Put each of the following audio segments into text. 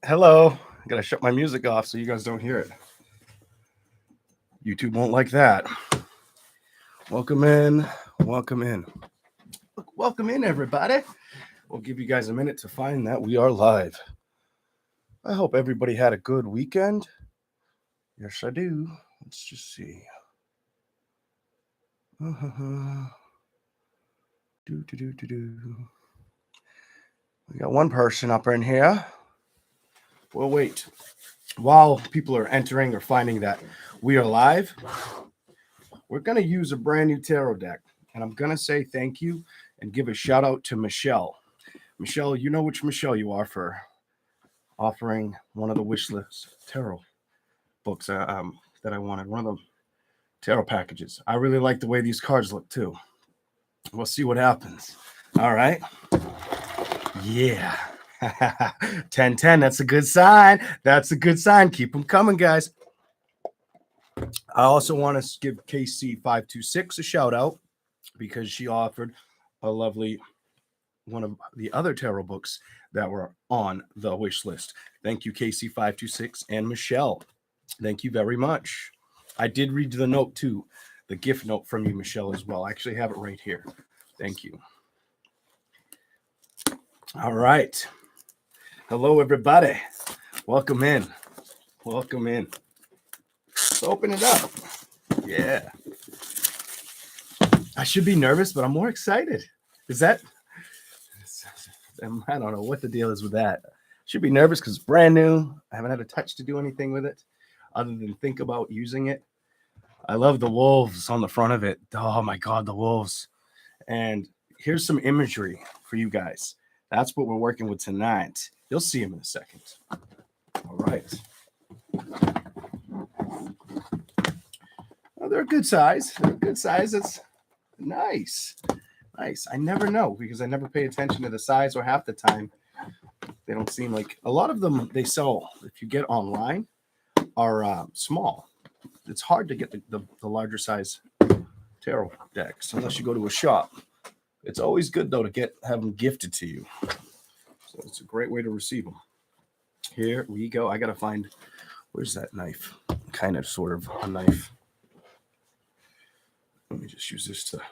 Hello. I gotta shut my music off so you guys don't hear it. YouTube won't like that. Welcome in. Welcome in. Welcome in, everybody. We'll give you guys a minute to find that we are live. I hope everybody had a good weekend. Yes, I do. Let's just see. We got one person up in here. We'll wait. While people are entering or finding that we are live, we're going to use a brand new tarot deck. And I'm going to say thank you and give a shout out to Michelle. Michelle, you know which Michelle you are for offering one of the wish list tarot books that I wanted, one of the tarot packages. I really like the way these cards look too. We'll see what happens. All right. Yeah. 10-10. That's a good sign. That's a good sign. Keep them coming, guys. I also want to give KC526 a shout out because she offered a lovely one of the other tarot books that were on the wish list. Thank you, KC526 and Michelle. Thank you very much. I did read the note too, the gift note from you, Michelle, as well. I actually have it right here. Thank you. All right. Hello, everybody. Welcome in. Welcome in. Let's open it up. Yeah. I should be nervous, but I'm more excited. Is that? I don't know what the deal is with that. Should be nervous because it's brand new. I haven't had a touch to do anything with it other than think about using it. I love the wolves on the front of it. Oh my God, the wolves. And here's some imagery for you guys. That's what we're working with tonight. You'll see them in a second. All right. Oh, they're a good size. They're a good size. It's nice. Nice. I never know because I never pay attention to the size, or half the time they don't seem like a lot of them they sell if you get online are small. It's hard to get the larger size tarot decks unless you go to a shop. It's always good though to have them gifted to you. So it's a great way to receive them. Here we go. I gotta find where's that knife? Kind of sort of a knife. Let me just use this to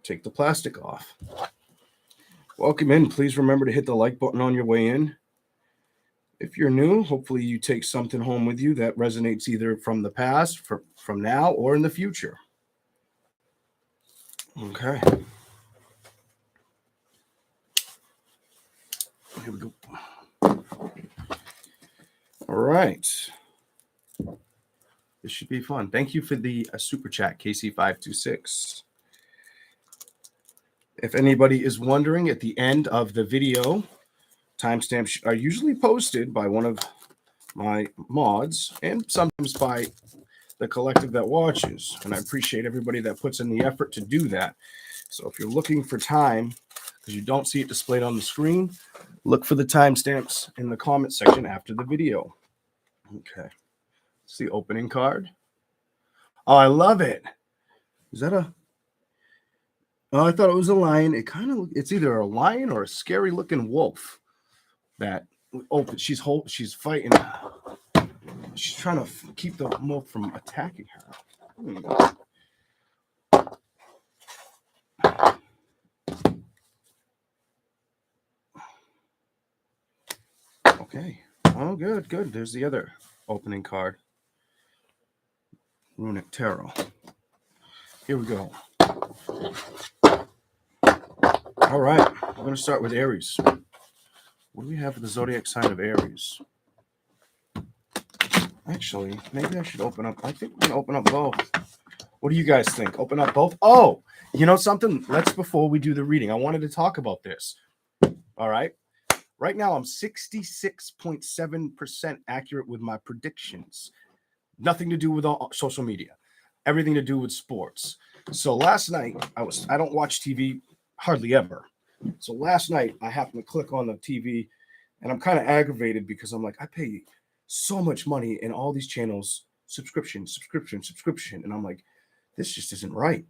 take the plastic off. Welcome in. Please remember to hit the like button on your way in. If you're new, hopefully you take something home with you that resonates either from the past, from now, or in the future. Okay. Here we go. All right. This should be fun. Thank you for the super chat, KC526. If anybody is wondering, at the end of the video, timestamps are usually posted by one of my mods and sometimes by the collective that watches. And I appreciate everybody that puts in the effort to do that. So if you're looking for time, because you don't see it displayed on the screen, look for the timestamps in the comment section after the video. Okay. It's the opening card. Oh, I love it. Is that a... Oh, I thought it was a lion. It's either a lion or a scary looking wolf that opens. She's fighting. She's trying to keep the wolf from attacking her. Okay. Oh, good. There's the other opening card. Runic Tarot. Here we go. All right. We're going to start with Aries. What do we have for the zodiac sign of Aries? Actually, maybe I should open up. I think we're going to open up both. What do you guys think? Open up both? Oh, you know something? Before we do the reading, I wanted to talk about this. All right. Right now, I'm 66.7% accurate with my predictions. Nothing to do with social media. Everything to do with sports. So last night, I don't watch TV hardly ever. So last night, I happened to click on the TV, and I'm kind of aggravated because I'm like, I pay so much money in all these channels, subscription. And I'm like, this just isn't right.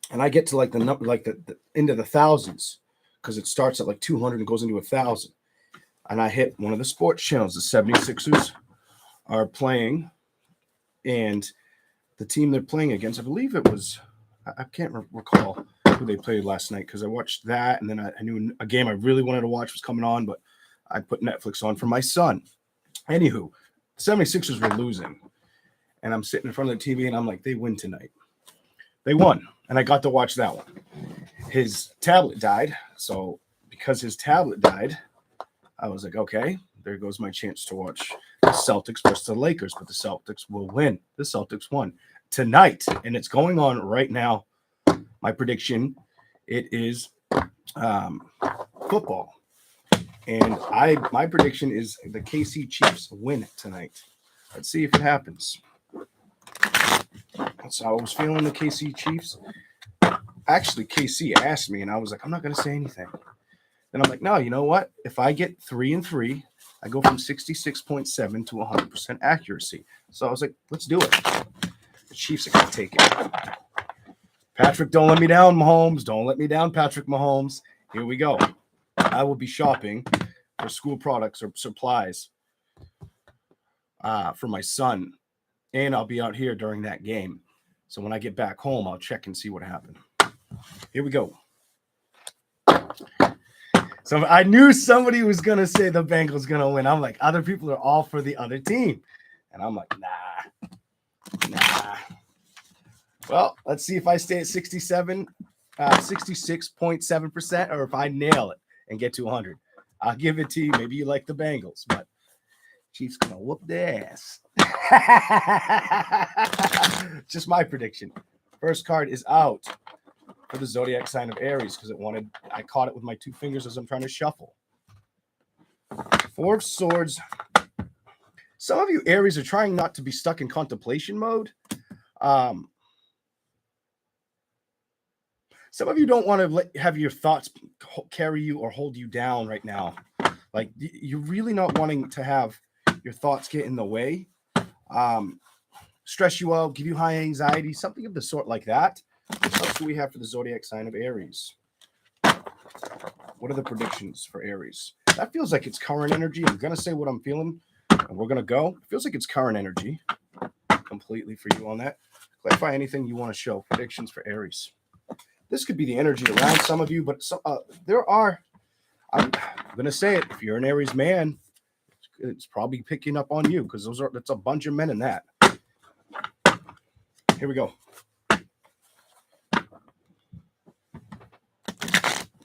And I get to like the number, like the into the thousands, because it starts at like 200 and goes into 1,000. and I hit one of the sports channels. The 76ers are playing, and the team they're playing against, I believe it was, I can't recall who they played last night because I watched that, and then I knew a game I really wanted to watch was coming on, but I put Netflix on for my son. Anywho, the 76ers were losing, and I'm sitting in front of the TV, and I'm like, they win tonight. They won, and I got to watch that one. His tablet died, so because his tablet died, I was like, okay, there goes my chance to watch the Celtics versus the Lakers, but the Celtics will win. The Celtics won tonight, and it's going on right now. My prediction, it is football. And my prediction is the KC Chiefs win tonight. Let's see if it happens. So I was feeling the KC Chiefs. Actually, KC asked me, and I was like, I'm not going to say anything. Then I'm like, no, you know what? If I get 3-3, I go from 66.7 to 100% accuracy. So I was like, let's do it. The Chiefs are going to take it. Patrick, don't let me down, Mahomes. Don't let me down, Patrick Mahomes. Here we go. I will be shopping for school products or supplies for my son, and I'll be out here during that game. So when I get back home, I'll check and see what happened. Here we go. So I knew somebody was going to say the Bengals going to win. I'm like, other people are all for the other team. And I'm like, nah. Well, let's see if I stay at 66.7%, or if I nail it and get to 100. I'll give it to you. Maybe you like the Bengals, but Chiefs going to whoop their ass. Just my prediction. First card is out for the zodiac sign of Aries because I caught it with my two fingers as I'm trying to shuffle. Four of Swords. Some of you Aries are trying not to be stuck in contemplation mode. Some of you don't want to have your thoughts carry you or hold you down right now. Like, you're really not wanting to have your thoughts get in the way, stress you out, give you high anxiety, something of the sort like that. What else do we have for the zodiac sign of Aries? What are the predictions for Aries? That feels like it's current energy. I'm going to say what I'm feeling, and we're going to go. It feels like it's current energy completely for you on that. Clarify anything you want to show. Predictions for Aries. This could be the energy around some of you, but there are, I'm going to say it, if you're an Aries man, it's probably picking up on you because that's a bunch of men in that. Here we go.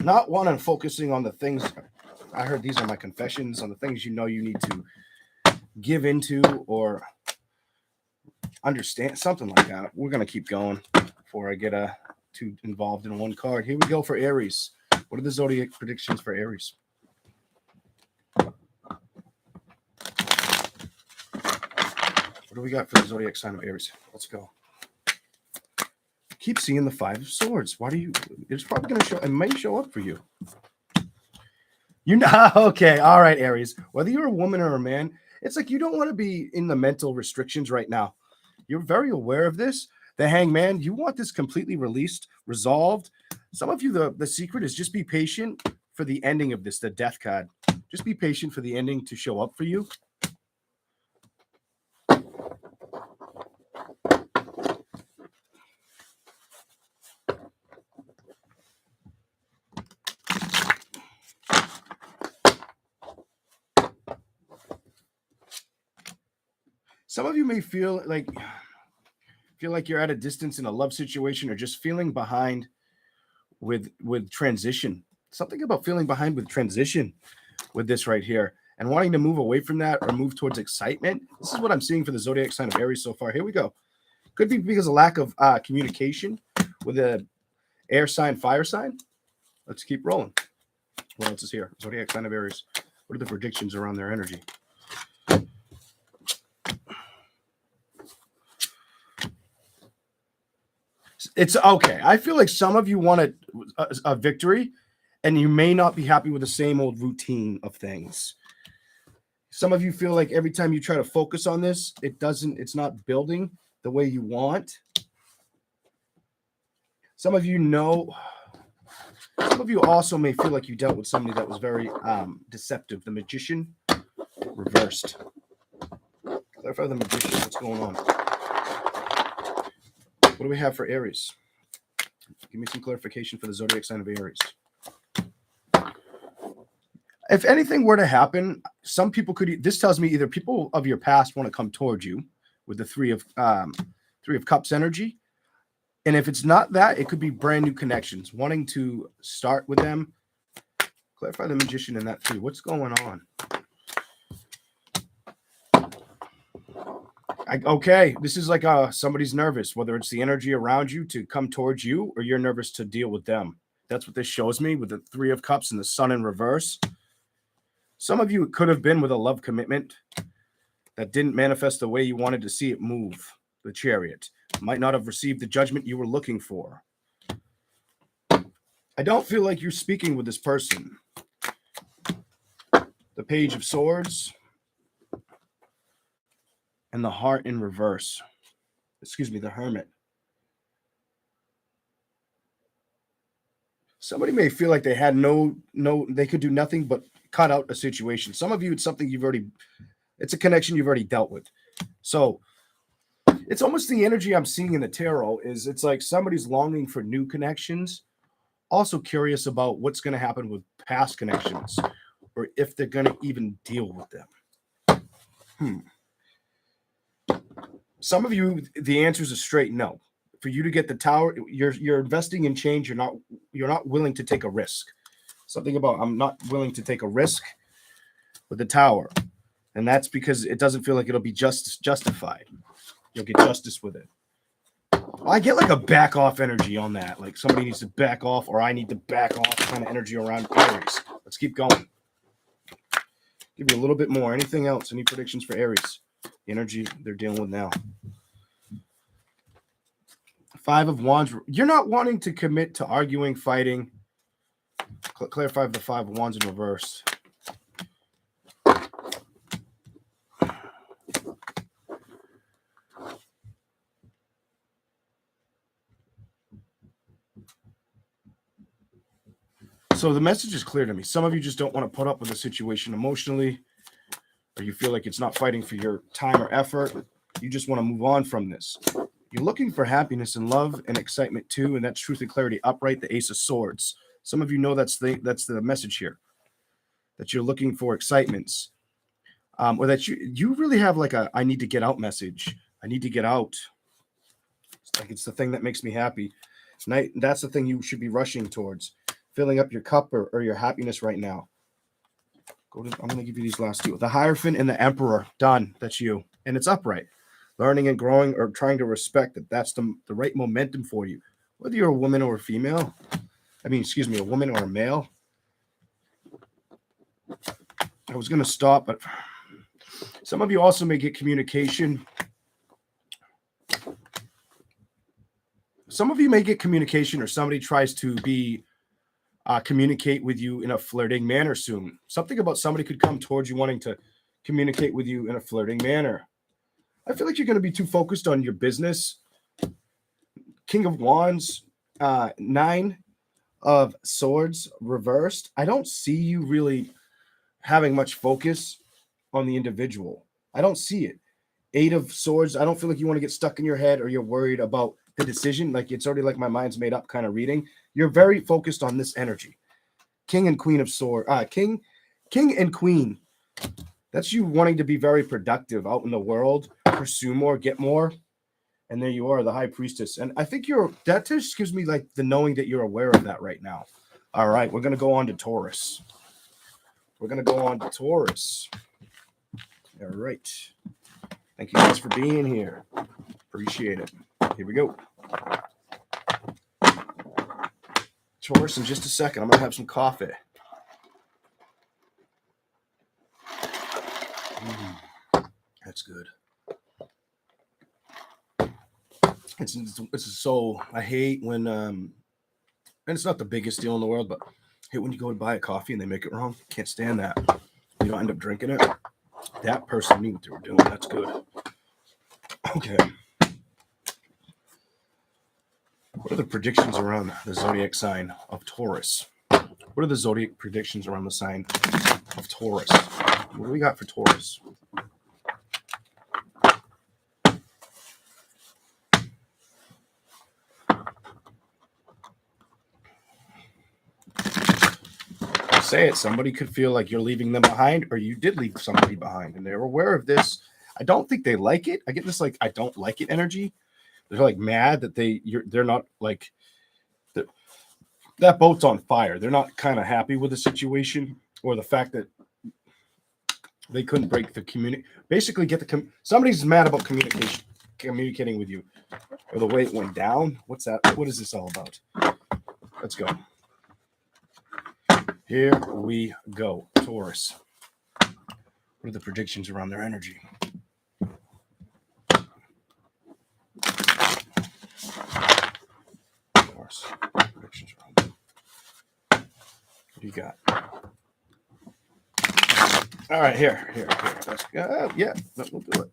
Not one on focusing on the things, I heard these are my confessions, on the things you know you need to give into or understand, something like that. We're going to keep going before I get too involved in one card. Here we go for Aries. What are the zodiac predictions for Aries? What do we got for the zodiac sign of Aries? Let's go. Keep seeing the Five of Swords. Why do you? It's probably going to show. It might show up for you. You know. Okay. All right, Aries. Whether you're a woman or a man, it's like you don't want to be in the mental restrictions right now. You're very aware of this. The Hangman. You want this completely released, resolved. Some of you, the secret is just be patient for the ending of this. The Death card. Just be patient for the ending to show up for you. Some of you may feel like you're at a distance in a love situation, or just feeling behind with transition. Something about feeling behind with transition with this right here, and wanting to move away from that or move towards excitement. This is what I'm seeing for the zodiac sign of Aries so far. Here we go. Could be because of lack of communication with a air sign, fire sign. Let's keep rolling. What else is here? Zodiac sign of Aries. What are the predictions around their energy? It's okay. I feel like some of you want a victory, and you may not be happy with the same old routine of things. Some of you feel like every time you try to focus on this, it's not building the way you want. Some of you know Some of you also may feel like you dealt with somebody that was very deceptive. The Magician reversed. Clarify the Magician. What's going on? What do we have for Aries? Give me some clarification for the zodiac sign of Aries. If anything were to happen, some people could. This tells me either people of your past want to come towards you with the Three of Cups energy, and if it's not that, it could be brand new connections, wanting to start with them. Clarify the Magician in that too. What's going on? Okay, this is like somebody's nervous, whether it's the energy around you to come towards you or you're nervous to deal with them. That's what this shows me with the Three of Cups and the Sun in reverse. Some of you, it could have been with a love commitment that didn't manifest the way you wanted to see it move. The Chariot might not have received the judgment you were looking for. I don't feel like you're speaking with this person. The Page of Swords and the Heart in reverse. Excuse me, the Hermit. Somebody may feel like they had they could do nothing but cut out a situation. Some of you, it's something it's a connection you've already dealt with. So it's almost the energy I'm seeing in the tarot is it's like somebody's longing for new connections, also curious about what's going to happen with past connections or if they're going to even deal with them. Some of you, the answer is a straight no. For you to get the Tower, you're investing in change. You're not willing to take a risk. Something about I'm not willing to take a risk with the Tower, and that's because it doesn't feel like it'll be justified. You'll get justice with it. I get like a back off energy on that. Like somebody needs to back off, or I need to back off kind of energy around Aries. Let's keep going. Give you a little bit more. Anything else? Any predictions for Aries? The energy they're dealing with now. Five of Wands. You're not wanting to commit to arguing, fighting. Clarify the Five of Wands in reverse. So the message is clear to me. Some of you just don't want to put up with the situation emotionally, or you feel like it's not fighting for your time or effort. You just want to move on from this. You're looking for happiness and love and excitement too, and that's truth and clarity upright, the Ace of Swords. Some of you know that's the message here, that you're looking for excitements, or that you really have like a I need to get out message. I need to get out. It's like it's the thing that makes me happy. That's the thing you should be rushing towards, filling up your cup or your happiness right now. I'm going to give you these last two. The Hierophant and the Emperor. Done. That's you. And it's upright. Learning and growing or trying to respect that that's the right momentum for you. Whether you're a woman or a female. A woman or a male. I was going to stop, but some of you also may get communication. Some of you may get communication or somebody tries to communicate with you in a flirting manner soon. Something about somebody could come towards you wanting to communicate with you in a flirting manner. I feel like you're going to be too focused on your business. King of Wands, Nine of Swords reversed. I don't see you really having much focus on the individual. I don't see it. Eight of Swords. I don't feel like you want to get stuck in your head or you're worried about the decision. Like it's already like my mind's made up kind of reading. You're very focused on this energy. King and Queen of Swords. King and Queen. That's you wanting to be very productive out in the world, pursue more, get more. And there you are, the High Priestess. And I think that just gives me like the knowing that you're aware of that right now. All right, we're going to go on to Taurus. All right. Thank you guys for being here. Appreciate it. Here we go. Taurus in just a second. I'm going to have some coffee. That's good. It's so I hate when and it's not the biggest deal in the world, but I hate when you go to buy a coffee and they make it wrong. Can't stand that. You don't end up drinking it. That person knew what they were doing. That's good. Okay. What are the predictions around the zodiac sign of Taurus? What are the zodiac predictions around the sign of Taurus? What do we got for Taurus? Say it. Somebody could feel like you're leaving them behind, or you did leave somebody behind, and they're aware of this. I don't think they like it. I get this like I don't like it energy. They're like mad that they're not like that boat's on fire. They're not kind of happy with the situation or the fact that they couldn't break the community. Basically, somebody's mad about communicating with you, or the way it went down. What's that? What is this all about? Let's go. Here we go, Taurus. What are the predictions around their energy? Taurus. Predictions around them. What do you got? All right, here. Let's go. Yeah, we'll do it.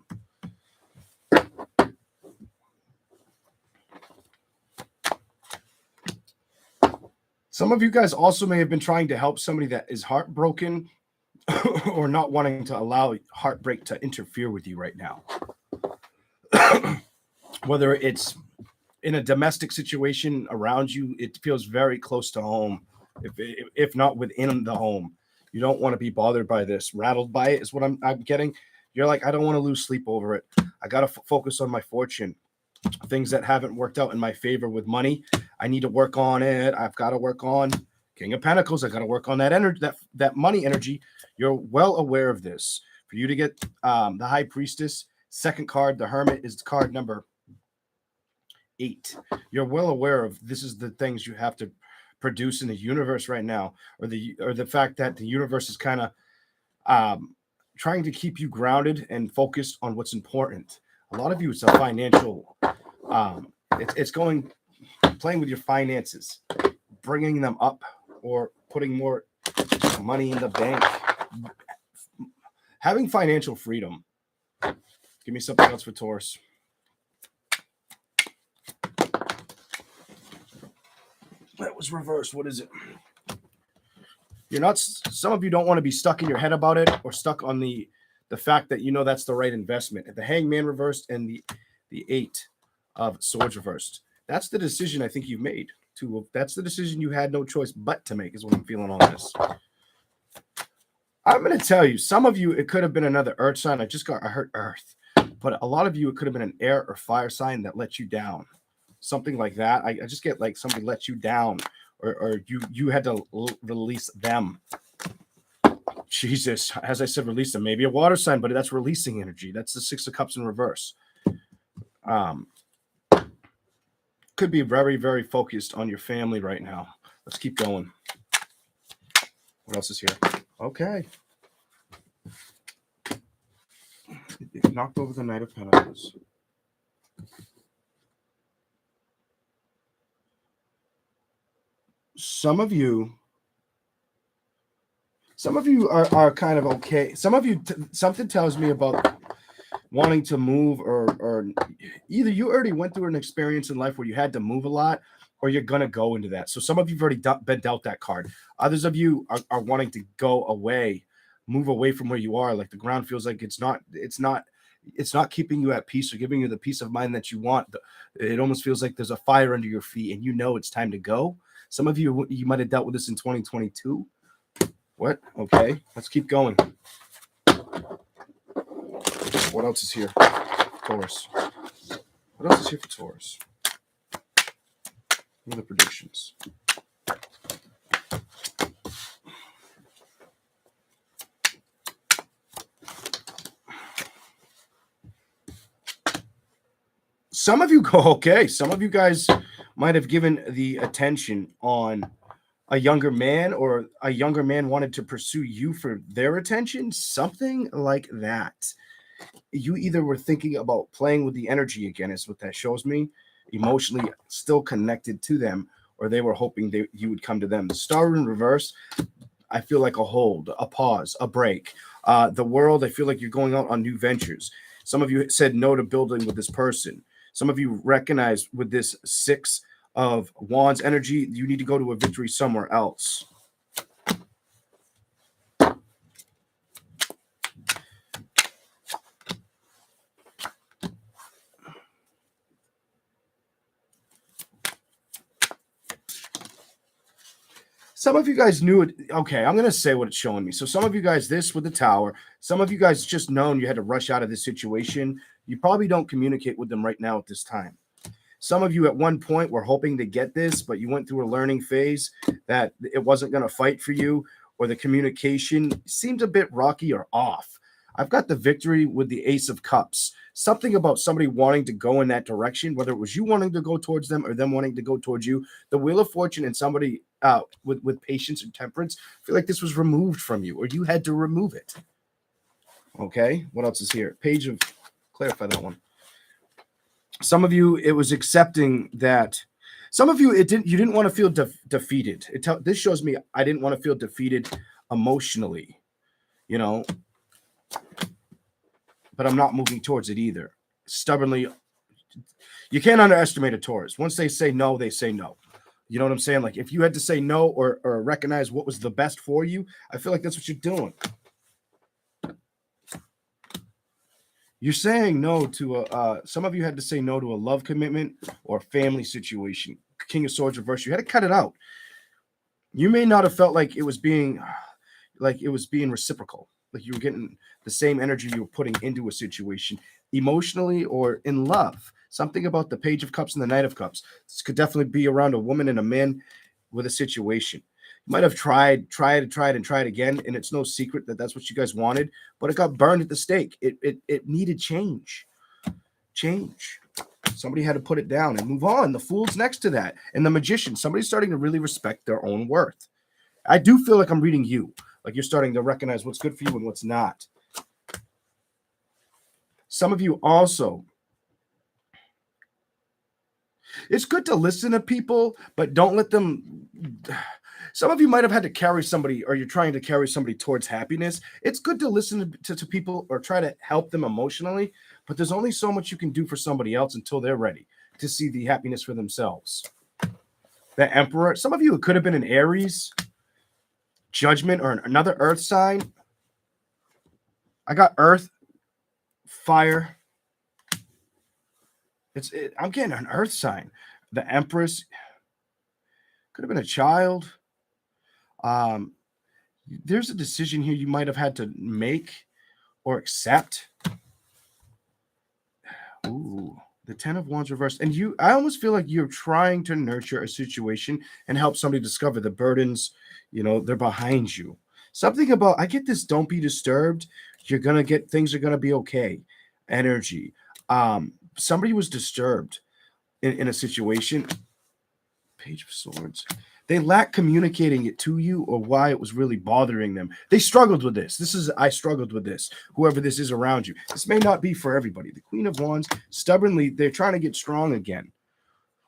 Some of you guys also may have been trying to help somebody that is heartbroken or not wanting to allow heartbreak to interfere with you right now. Whether it's in a domestic situation around you, it feels very close to home. If not within the home, you don't want to be bothered by this, rattled by it is what I'm getting. You're like, I don't want to lose sleep over it. I got to focus on my fortune. Things that haven't worked out in my favor with money, I need to work on it. I've got to work on King of Pentacles. I got to work on that energy, that money energy. You're well aware of this. For you to get the High Priestess, second card, the Hermit, is card number 8. You're well aware of this is the things you have to produce in the universe right now, or the fact that the universe is kind of trying to keep you grounded and focused on what's important. A lot of you, it's a financial, it's playing with your finances, bringing them up, or putting more money in the bank, having financial freedom. Give me something else for Taurus. That was reversed. What is it? You're not. Some of you don't want to be stuck in your head about it, or stuck on the fact that you know that's the right investment. The Hangman reversed and the 8 of Swords reversed. That's the decision I think you've made. That's the decision you had no choice but to make, is what I'm feeling on this. I'm going to tell you, some of you, it could have been another earth sign. I heard earth. But a lot of you, it could have been an air or fire sign that let you down. Something like that. I just get like somebody let you down, or you had to release them. Jesus, as I said, release them. Maybe a water sign, but that's releasing energy. That's the 6 of Cups in reverse. Could be very, very focused on your family right now. Let's keep going. What else is here? Okay. It knocked over the Knight of Pentacles. Some of you are kind of okay. Some of you, something tells me about wanting to move, or either you already went through an experience in life where you had to move a lot, or you're going to go into that. So some of you have already been dealt that card. Others of you are wanting to go away, move away from where you are. Like the ground feels like it's not keeping you at peace or giving you the peace of mind that you want. It almost feels like there's a fire under your feet and you know it's time to go. Some of you might have dealt with this in 2022. What? Okay, let's keep going. What else is here? Taurus. What else is here for Taurus? What are the predictions? Some of you go, okay. Some of you guys might have given the attention on a younger man, or a younger man wanted to pursue you for their attention. Something like that. You either were thinking about playing with the energy again, is what that shows me, emotionally still connected to them, or they were hoping you would come to them. The Star in reverse, I feel like a hold, a pause, a break. The World, I feel like you're going out on new ventures. Some of you said no to building with this person. Some of you recognize with this 6 of Wands energy, you need to go to a victory somewhere else. Some of you guys knew it. Okay, I'm going to say what it's showing me. So some of you guys, this with the Tower, some of you guys just known you had to rush out of this situation. You probably don't communicate with them right now at this time. Some of you at one point were hoping to get this, but you went through a learning phase that it wasn't going to fight for you, or the communication seemed a bit rocky or off. I've got the victory with the Ace of Cups. Something about somebody wanting to go in that direction, whether it was you wanting to go towards them or them wanting to go towards you. The Wheel of Fortune and somebody with patience and temperance, I feel like this was removed from you, or you had to remove it. Okay, what else is here? Page of, clarify that one. Some of you, it was accepting that. Some of you, you didn't want to feel defeated. This shows me I didn't want to feel defeated emotionally, you know, but I'm not moving towards it either. Stubbornly, you can't underestimate a Taurus. Once they say no, they say no. You know what I'm saying? Like if you had to say no or recognize what was the best for you, I feel like that's what you're doing. You're saying no to some of you had to say no to a love commitment or family situation. King of Swords reverse. You had to cut it out. You may not have felt like it was being reciprocal. Like you were getting the same energy you were putting into a situation emotionally or in love. Something about the Page of Cups and the Knight of Cups. This could definitely be around a woman and a man with a situation. You might have tried again, and it's no secret that that's what you guys wanted, but it got burned at the stake. It needed change. Somebody had to put it down and move on. The Fool's next to that, and the Magician. Somebody's starting to really respect their own worth. I do feel like I'm reading you, like you're starting to recognize what's good for you and what's not. Some of you also, it's good to listen to people, but don't let them. Some of you might have had to carry somebody, or you're trying to carry somebody towards happiness. It's good to listen to people or try to help them emotionally, but there's only so much you can do for somebody else until they're ready to see the happiness for themselves. The Emperor, some of you, it could have been an Aries, Judgment, or another Earth sign. I got Earth, Fire. I'm getting an Earth sign. The Empress could have been a child. There's a decision here you might have had to make or accept. Ooh, the Ten of Wands reversed. And I almost feel like you're trying to nurture a situation and help somebody discover the burdens, they're behind you. Something about, I get this, don't be disturbed. You're going to get, things are going to be okay. Energy. Somebody was disturbed in a situation. Page of Swords. They lack communicating it to you or why it was really bothering them. They struggled with this. I struggled with this. Whoever this is around you. This may not be for everybody. The Queen of Wands, stubbornly, they're trying to get strong again.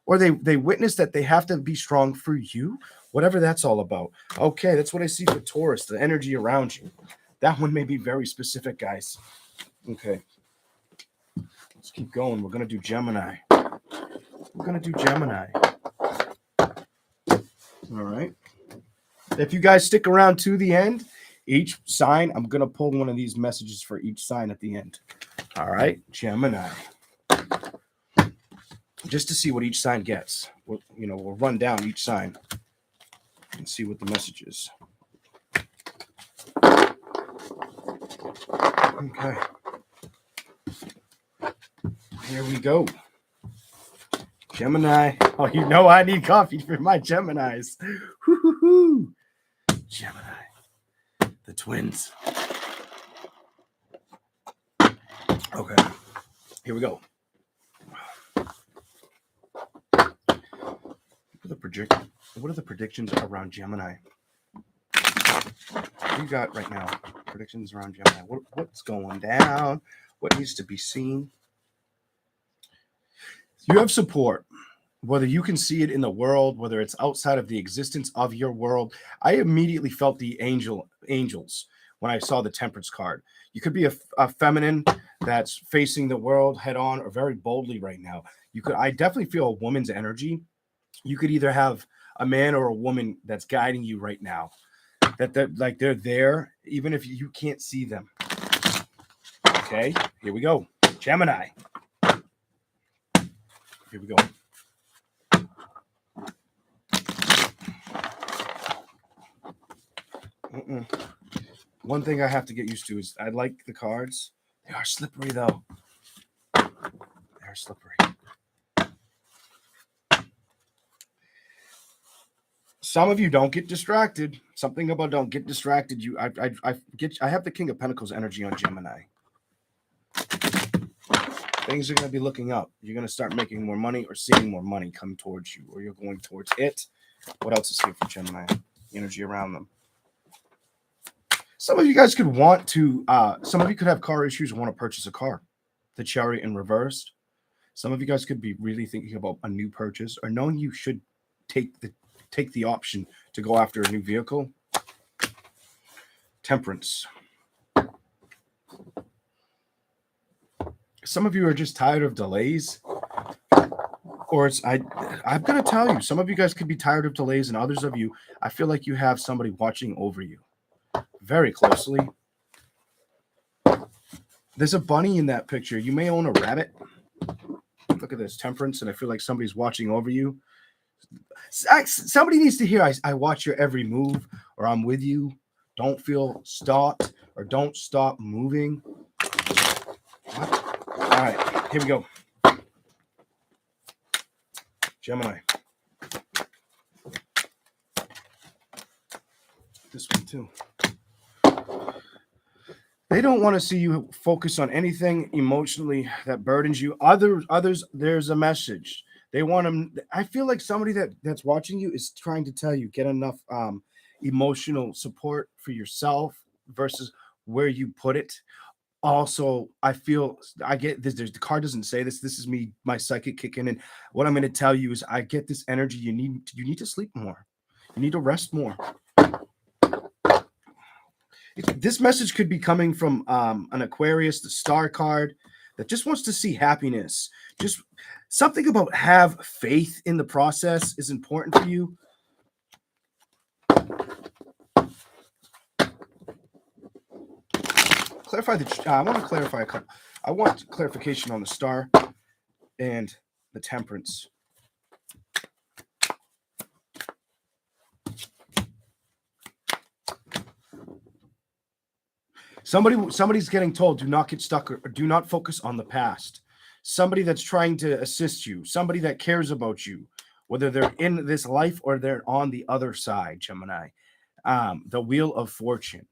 Or they witness that they have to be strong for you. Whatever that's all about. Okay, that's what I see for Taurus, the energy around you. That one may be very specific, guys. Okay. Let's keep going. We're going to do Gemini. All right. If you guys stick around to the end, each sign, I'm going to pull one of these messages for each sign at the end. All right. Gemini. Just to see what each sign gets. We'll run down each sign and see what the message is. Okay. Here we go. Gemini. Oh, I need coffee for my Geminis. Woo-hoo-hoo. Gemini. The twins. Okay. Here we go. What are the predictions around Gemini? What do you got right now? Predictions around Gemini. What's going down? What needs to be seen? You have support. Whether you can see it in the world, whether it's outside of the existence of your world. I immediately felt the angels when I saw the Temperance card. You could be a feminine that's facing the world head on or very boldly right now. I definitely feel a woman's energy. You could either have a man or a woman that's guiding you right now. That they're there, even if you can't see them. Okay, here we go. Gemini. Here we go. One thing I have to get used to is I like the cards. They are slippery, though. They are slippery. Some of you don't get distracted. Something about don't get distracted. I have the King of Pentacles energy on Gemini. Things are going to be looking up. You're going to start making more money or seeing more money come towards you, or you're going towards it. What else is here for Gemini? Energy around them. Some of you guys could want to, some of you could have car issues and want to purchase a car. The Chariot in reversed. Some of you guys could be really thinking about a new purchase or knowing you should take the option to go after a new vehicle. Temperance. Some of you are just tired of delays. Or I'm going to tell you, some of you guys could be tired of delays, and others of you, I feel like you have somebody watching over you very closely. There's a bunny in that picture. You may own a rabbit. Look at this, temperance, and I feel like somebody's watching over you. Somebody needs to hear, I watch your every move, or I'm with you. Don't feel stopped, or don't stop moving. What? All right, here we go. Gemini. This one too. They don't want to see you focus on anything emotionally that burdens you. Others, there's a message. They want them. I feel like somebody that's watching you is trying to tell you, get enough emotional support for yourself versus where you put it. Also, I get this. The card doesn't say this. This is me, my psychic kicking in. What I'm going to tell you is I get this energy. You need to sleep more. You need to rest more. This message could be coming from an Aquarius, the star card, that just wants to see happiness. Just something about have faith in the process is important for you. Clarify I want to clarify a couple. I want clarification on the star and the temperance. Somebody's getting told, do not get stuck or do not focus on the past. Somebody that's trying to assist you, somebody that cares about you, whether they're in this life or they're on the other side, Gemini. The Wheel of Fortune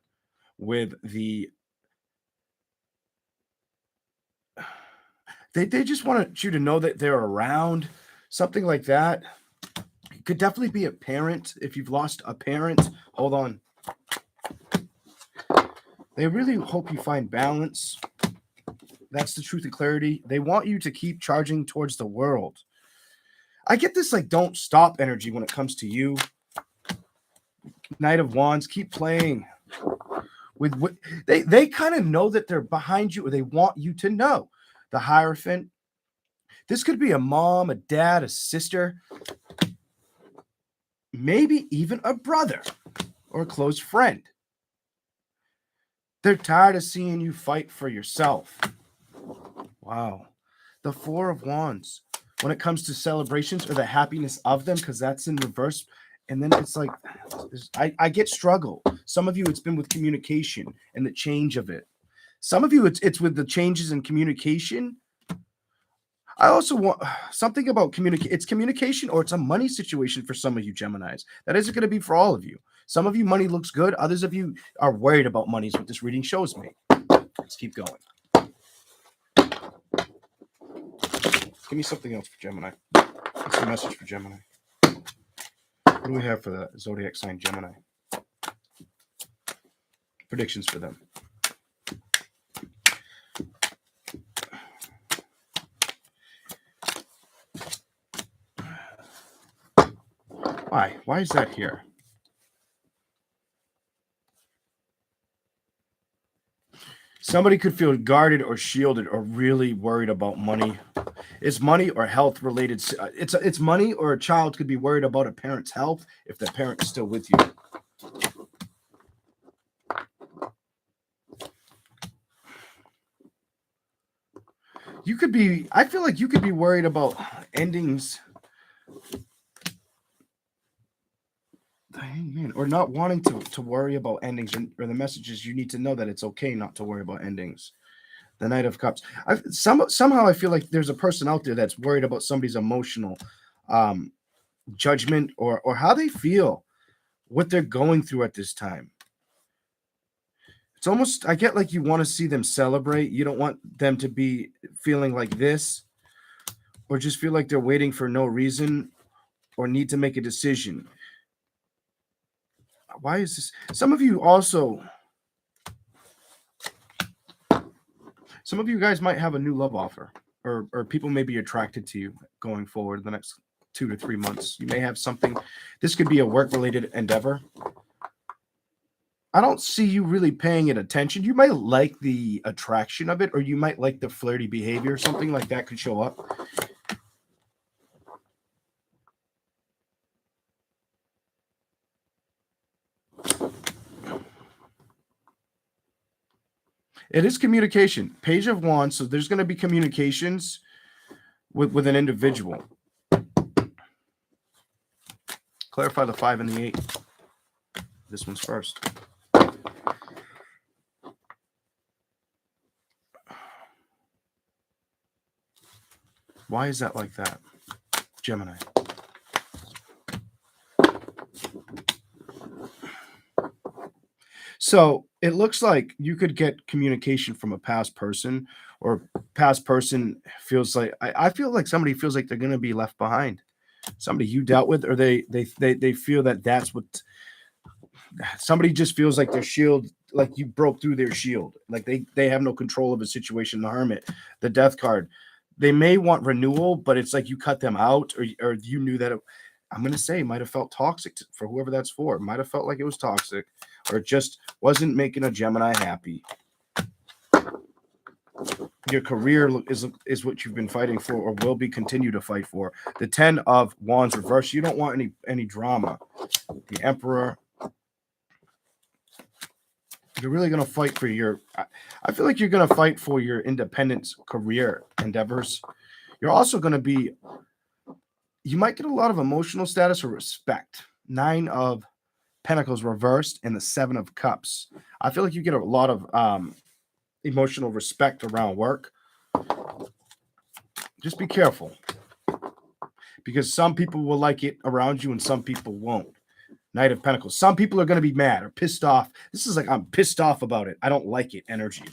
with the they just want you to know that they're around, something like that. It could definitely be a parent. If you've lost a parent, hold on. They really hope you find balance. That's the truth and clarity. They want you to keep charging towards the world. I get this like don't stop energy when it comes to you. Knight of Wands, keep playing. With what they kind of know that they're behind you, or they want you to know. The Hierophant. This could be a mom, a dad, a sister, maybe even a brother or a close friend. They're tired of seeing you fight for yourself. Wow. The Four of Wands. When it comes to celebrations or the happiness of them, because that's in reverse. And then it's like, I get struggle. Some of you, it's been with communication and the change of it. Some of you, it's with the changes in communication. I also want something about it's communication, or it's a money situation for some of you Geminis. That isn't going to be for all of you. Some of you, money looks good. Others of you are worried about money, is what this reading shows me. Let's keep going. Give me something else for Gemini. What's the message for Gemini? What do we have for the zodiac sign Gemini? Predictions for them. Why? Why is that here? Somebody could feel guarded or shielded or really worried about money. It's money or health related. It's money, or a child could be worried about a parent's health if the parent is still with you. You could be, I feel like you could be worried about endings or not wanting to worry about endings, or the messages you need to know that it's okay not to worry about endings. The Knight of Cups. Somehow I feel like there's a person out there that's worried about somebody's emotional judgment, or how they feel, what they're going through at this time. It's almost, I get like you want to see them celebrate. You don't want them to be feeling like this, or just feel like they're waiting for no reason, or need to make a decision. Why is this? Some of you guys might have a new love offer, or people may be attracted to you going forward the next 2 to 3 months. You may have something. This could be a work-related endeavor. I don't see you really paying it attention. You might like the attraction of it, or you might like the flirty behavior. Something like that could show up. It is communication. Page of Wands. So there's going to be communications with an individual. Clarify the 5 and the 8. This one's first. Why is that like that? Gemini. So it looks like you could get communication from a past person, or past person feels like, I feel like somebody feels like they're going to be left behind. Somebody you dealt with, or they feel that that's what somebody just feels like their shield, like you broke through their shield, like they have no control of a situation. The Hermit, the Death card. They may want renewal, but it's like you cut them out, or you knew that I'm going to say might have felt toxic for whoever that's for. It might have felt like it was toxic, or it just wasn't making a Gemini happy. Your career is what you've been fighting for, or will be continue to fight for. The 10 of Wands reverse. You don't want any drama. The Emperor. You're really going to fight for your, I feel like you're going to fight for your independence career endeavors. You're also going to be, you might get a lot of emotional status or respect. 9 of Pentacles reversed and the 7 of Cups. I feel like you get a lot of emotional respect around work. Just be careful, because some people will like it around you and some people won't. Knight of Pentacles. Some people are going to be mad or pissed off. This is like, I'm pissed off about it. I don't like it. Energy.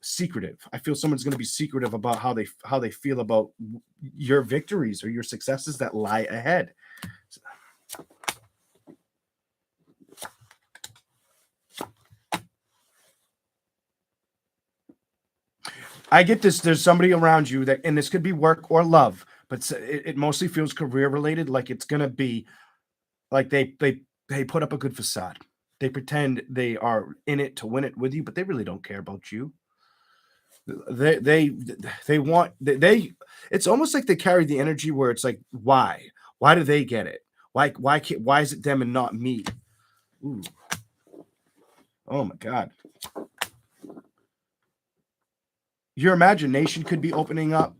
Secretive. I feel someone's going to be secretive about how they feel about your victories or your successes that lie ahead. I get this. There's somebody around you that, and this could be work or love, but it mostly feels career related. Like it's going to be like they put up a good facade. They pretend they are in it to win it with you, but they really don't care about you. They want it's almost like they carry the energy where it's like, why do they get it? Why is it them and not me? Ooh. Oh my God. Your imagination could be opening up,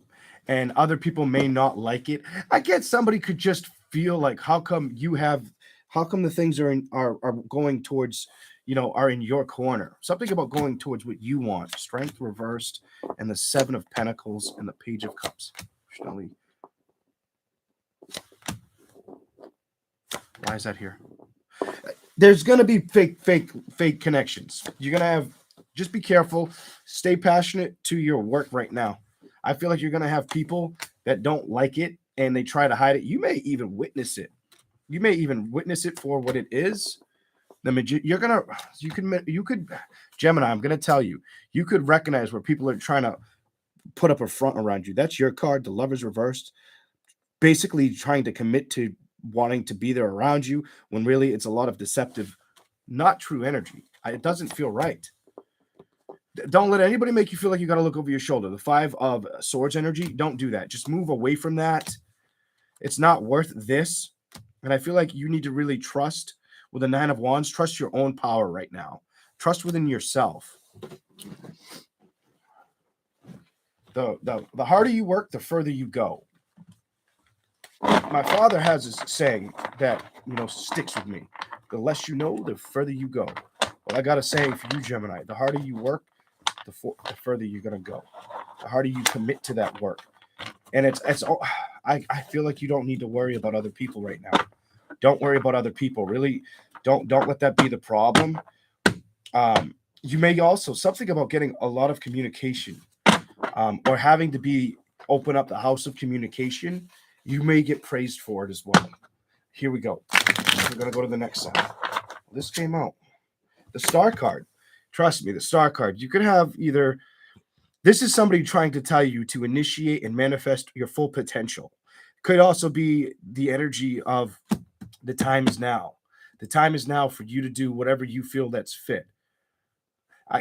and other people may not like it. I get somebody could just feel like, how come the things are going towards, are in your corner. Something about going towards what you want. Strength reversed, and the 7 of Pentacles and the Page of Cups. Why is that here? There's going to be fake connections. You're going to have, just be careful. Stay passionate to your work right now. I feel like you're going to have people that don't like it and they try to hide it. You may even witness it. You may even witness it for what it is. You could, Gemini, I'm going to tell you, you could recognize where people are trying to put up a front around you. That's your card. The Lover's reversed. Basically trying to commit to wanting to be there around you, when really it's a lot of deceptive, not true energy. It doesn't feel right. Don't let anybody make you feel like you got to look over your shoulder. The 5 of Swords energy, don't do that. Just move away from that. It's not worth this. And I feel like you need to really trust with the 9 of Wands. Trust your own power right now. Trust within yourself. The harder you work, the further you go. My father has this saying that, sticks with me. The less you know, the further you go. Well, I got a saying for you, Gemini. The harder you work, the further you're going to go. The harder you commit to that work. And I feel like you don't need to worry about other people right now. Don't worry about other people. Really, don't let that be the problem. You may also, something about getting a lot of communication or having to open up the house of communication, you may get praised for it as well. Here we go. We're going to go to the next side. This came out. The Star card. Trust me, the Star card. You could have either, this is somebody trying to tell you to initiate and manifest your full potential. Could also be the energy of the time is now. The time is now for you to do whatever you feel that's fit.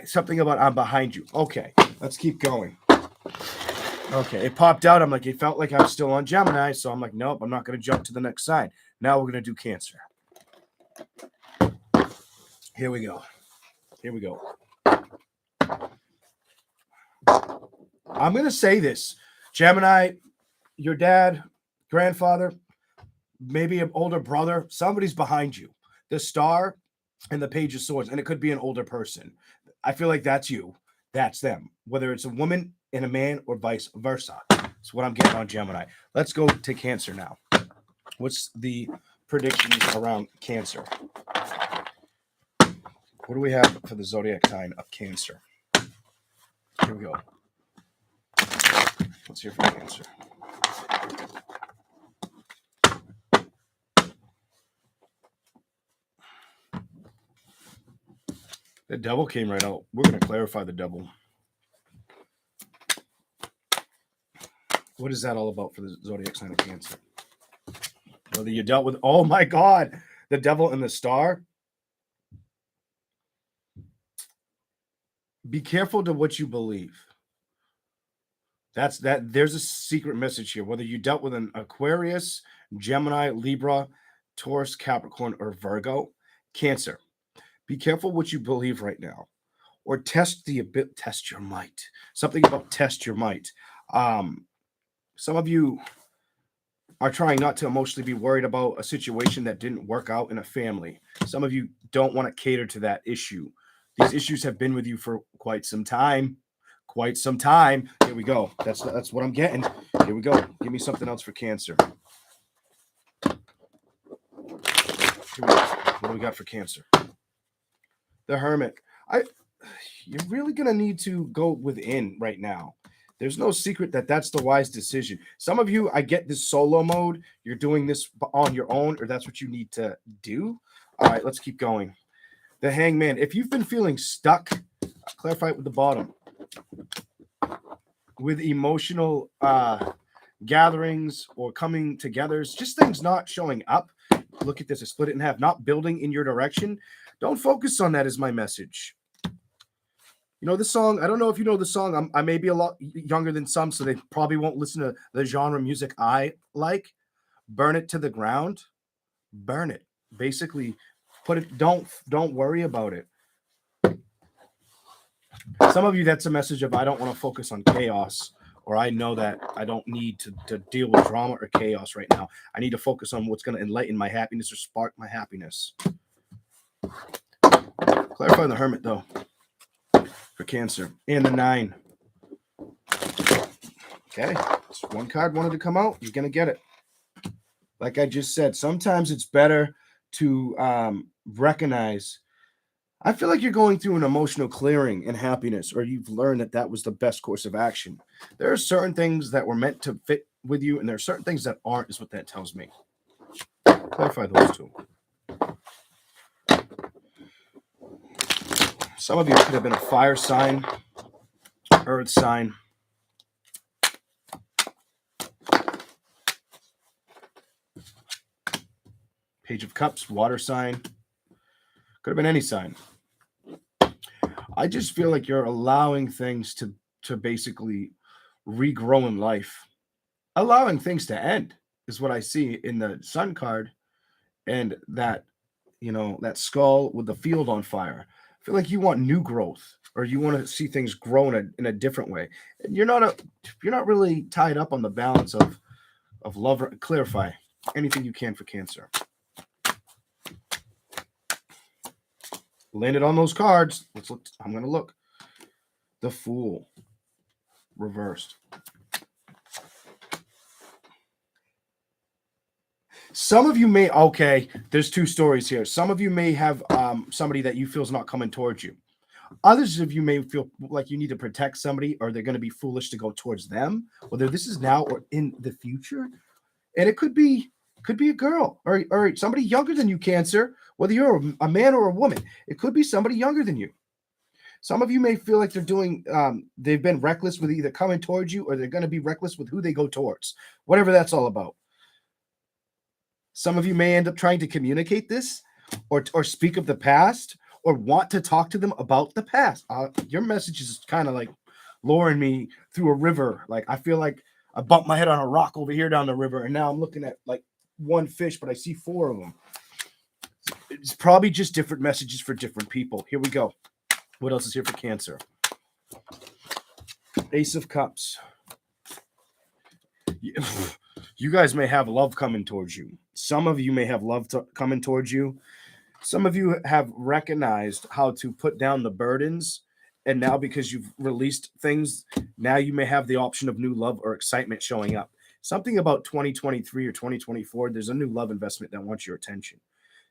Something about I'm behind you. Okay, let's keep going. Okay, it popped out. I'm like, it felt like I was still on Gemini. So I'm like, nope, I'm not going to jump to the next side. Now we're going to do Cancer. Here we go. Here we go. I'm going to say this. Gemini, your dad, grandfather, maybe an older brother, somebody's behind you. The Star and the Page of Swords, and it could be an older person. I feel like that's you. That's them. Whether it's a woman and a man or vice versa. That's what I'm getting on Gemini. Let's go to Cancer now. What's the predictions around Cancer? What do we have for the zodiac sign of Cancer? Here we go. Let's hear from Cancer. The Devil came right out. We're going to clarify the Devil. What is that all about for the zodiac sign of Cancer? Whether you dealt with, oh my God, the Devil and the Star. Be careful to what you believe. There's a secret message here. Whether you dealt with an Aquarius, Gemini, Libra, Taurus, Capricorn, or Virgo, Cancer. Be careful what you believe right now, or test your might. Something about test your might. Some of you are trying not to emotionally be worried about a situation that didn't work out in a family. Some of you don't want to cater to that issue. These issues have been with you for quite some time. Quite some time. Here we go. That's what I'm getting. Here we go. Give me something else for Cancer. What do we got for Cancer? The Hermit. You're really going to need to go within right now. There's no secret that that's the wise decision. Some of you, I get this solo mode. You're doing this on your own, or that's what you need to do. All right, let's keep going. The Hangman. If you've been feeling stuck, clarify it with the bottom. With emotional gatherings or coming together, just things not showing up. Look at this. I split it in half. Not building in your direction. Don't focus on that is my message. You know the song? I don't know if you know the song. I may be a lot younger than some, so they probably won't listen to the genre music I like. Burn it to the ground. Burn it. Basically, put it. Don't worry about it. Some of you, that's a message of I don't want to focus on chaos, or I know that I don't need to deal with drama or chaos right now. I need to focus on what's going to enlighten my happiness or spark my happiness. Clarify the Hermit, though, for Cancer. And the 9. Okay. So one card wanted to come out. You're going to get it. Like I just said, sometimes it's better to recognize. I feel like you're going through an emotional clearing and happiness, or you've learned that was the best course of action. There are certain things that were meant to fit with you, and there are certain things that aren't, is what that tells me. Clarify those two. Some of you could have been a fire sign, earth sign. Page of Cups, water sign. Could have been any sign. I just feel like you're allowing things to basically regrow in life. Allowing things to end is what I see in the Sun card, and that, that skull with the field on fire. I feel like you want new growth, or you want to see things grow in a different way. And you're not really tied up on the balance of love. Clarify anything you can for Cancer. Landed on those cards. Let's look. I'm going to look. The Fool reversed. Some of you may, okay, there's two stories here. Some of you may have somebody that you feel is not coming towards you. Others of you may feel like you need to protect somebody, or they're going to be foolish to go towards them, whether this is now or in the future. And it could be a girl or somebody younger than you, Cancer, whether you're a man or a woman. It could be somebody younger than you. Some of you may feel like they've been reckless with either coming towards you, or they're going to be reckless with who they go towards, whatever that's all about. Some of you may end up trying to communicate this or speak of the past, or want to talk to them about the past. Your message is kind of like luring me through a river. Like, I feel like I bumped my head on a rock over here down the river, and now I'm looking at like one fish, but I see four of them. It's probably just different messages for different people. Here we go. What else is here for Cancer? Ace of Cups. You guys may have love coming towards you. Some of you may have love coming towards you. Some of you have recognized how to put down the burdens. And now, because you've released things, now you may have the option of new love or excitement showing up. Something about 2023 or 2024, there's a new love investment that wants your attention.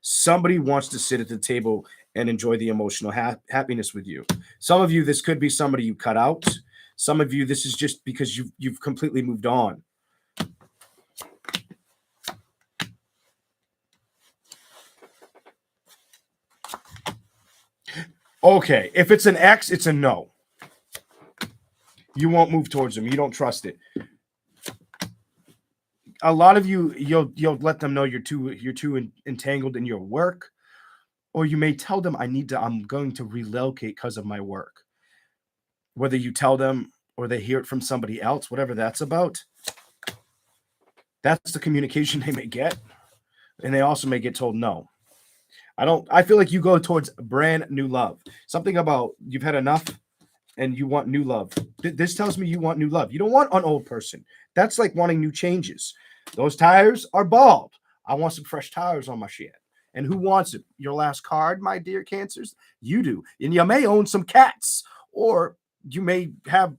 Somebody wants to sit at the table and enjoy the emotional happiness with you. Some of you, this could be somebody you cut out. Some of you, this is just because you've completely moved on. Okay, if it's an ex, it's a no. You won't move towards them. You don't trust it. A lot of you, you'll let them know you're too entangled in your work, or you may tell them, I'm going to relocate because of my work. Whether you tell them or they hear it from somebody else, whatever that's about, that's the communication they may get, and they also may get told no. I feel like you go towards brand new love. Something about you've had enough and you want new love. This tells me you want new love. You don't want an old person. That's like wanting new changes. Those tires are bald. I want some fresh tires on my shit. And who wants it? Your last card, my dear Cancers? You do. And you may own some cats, or you may have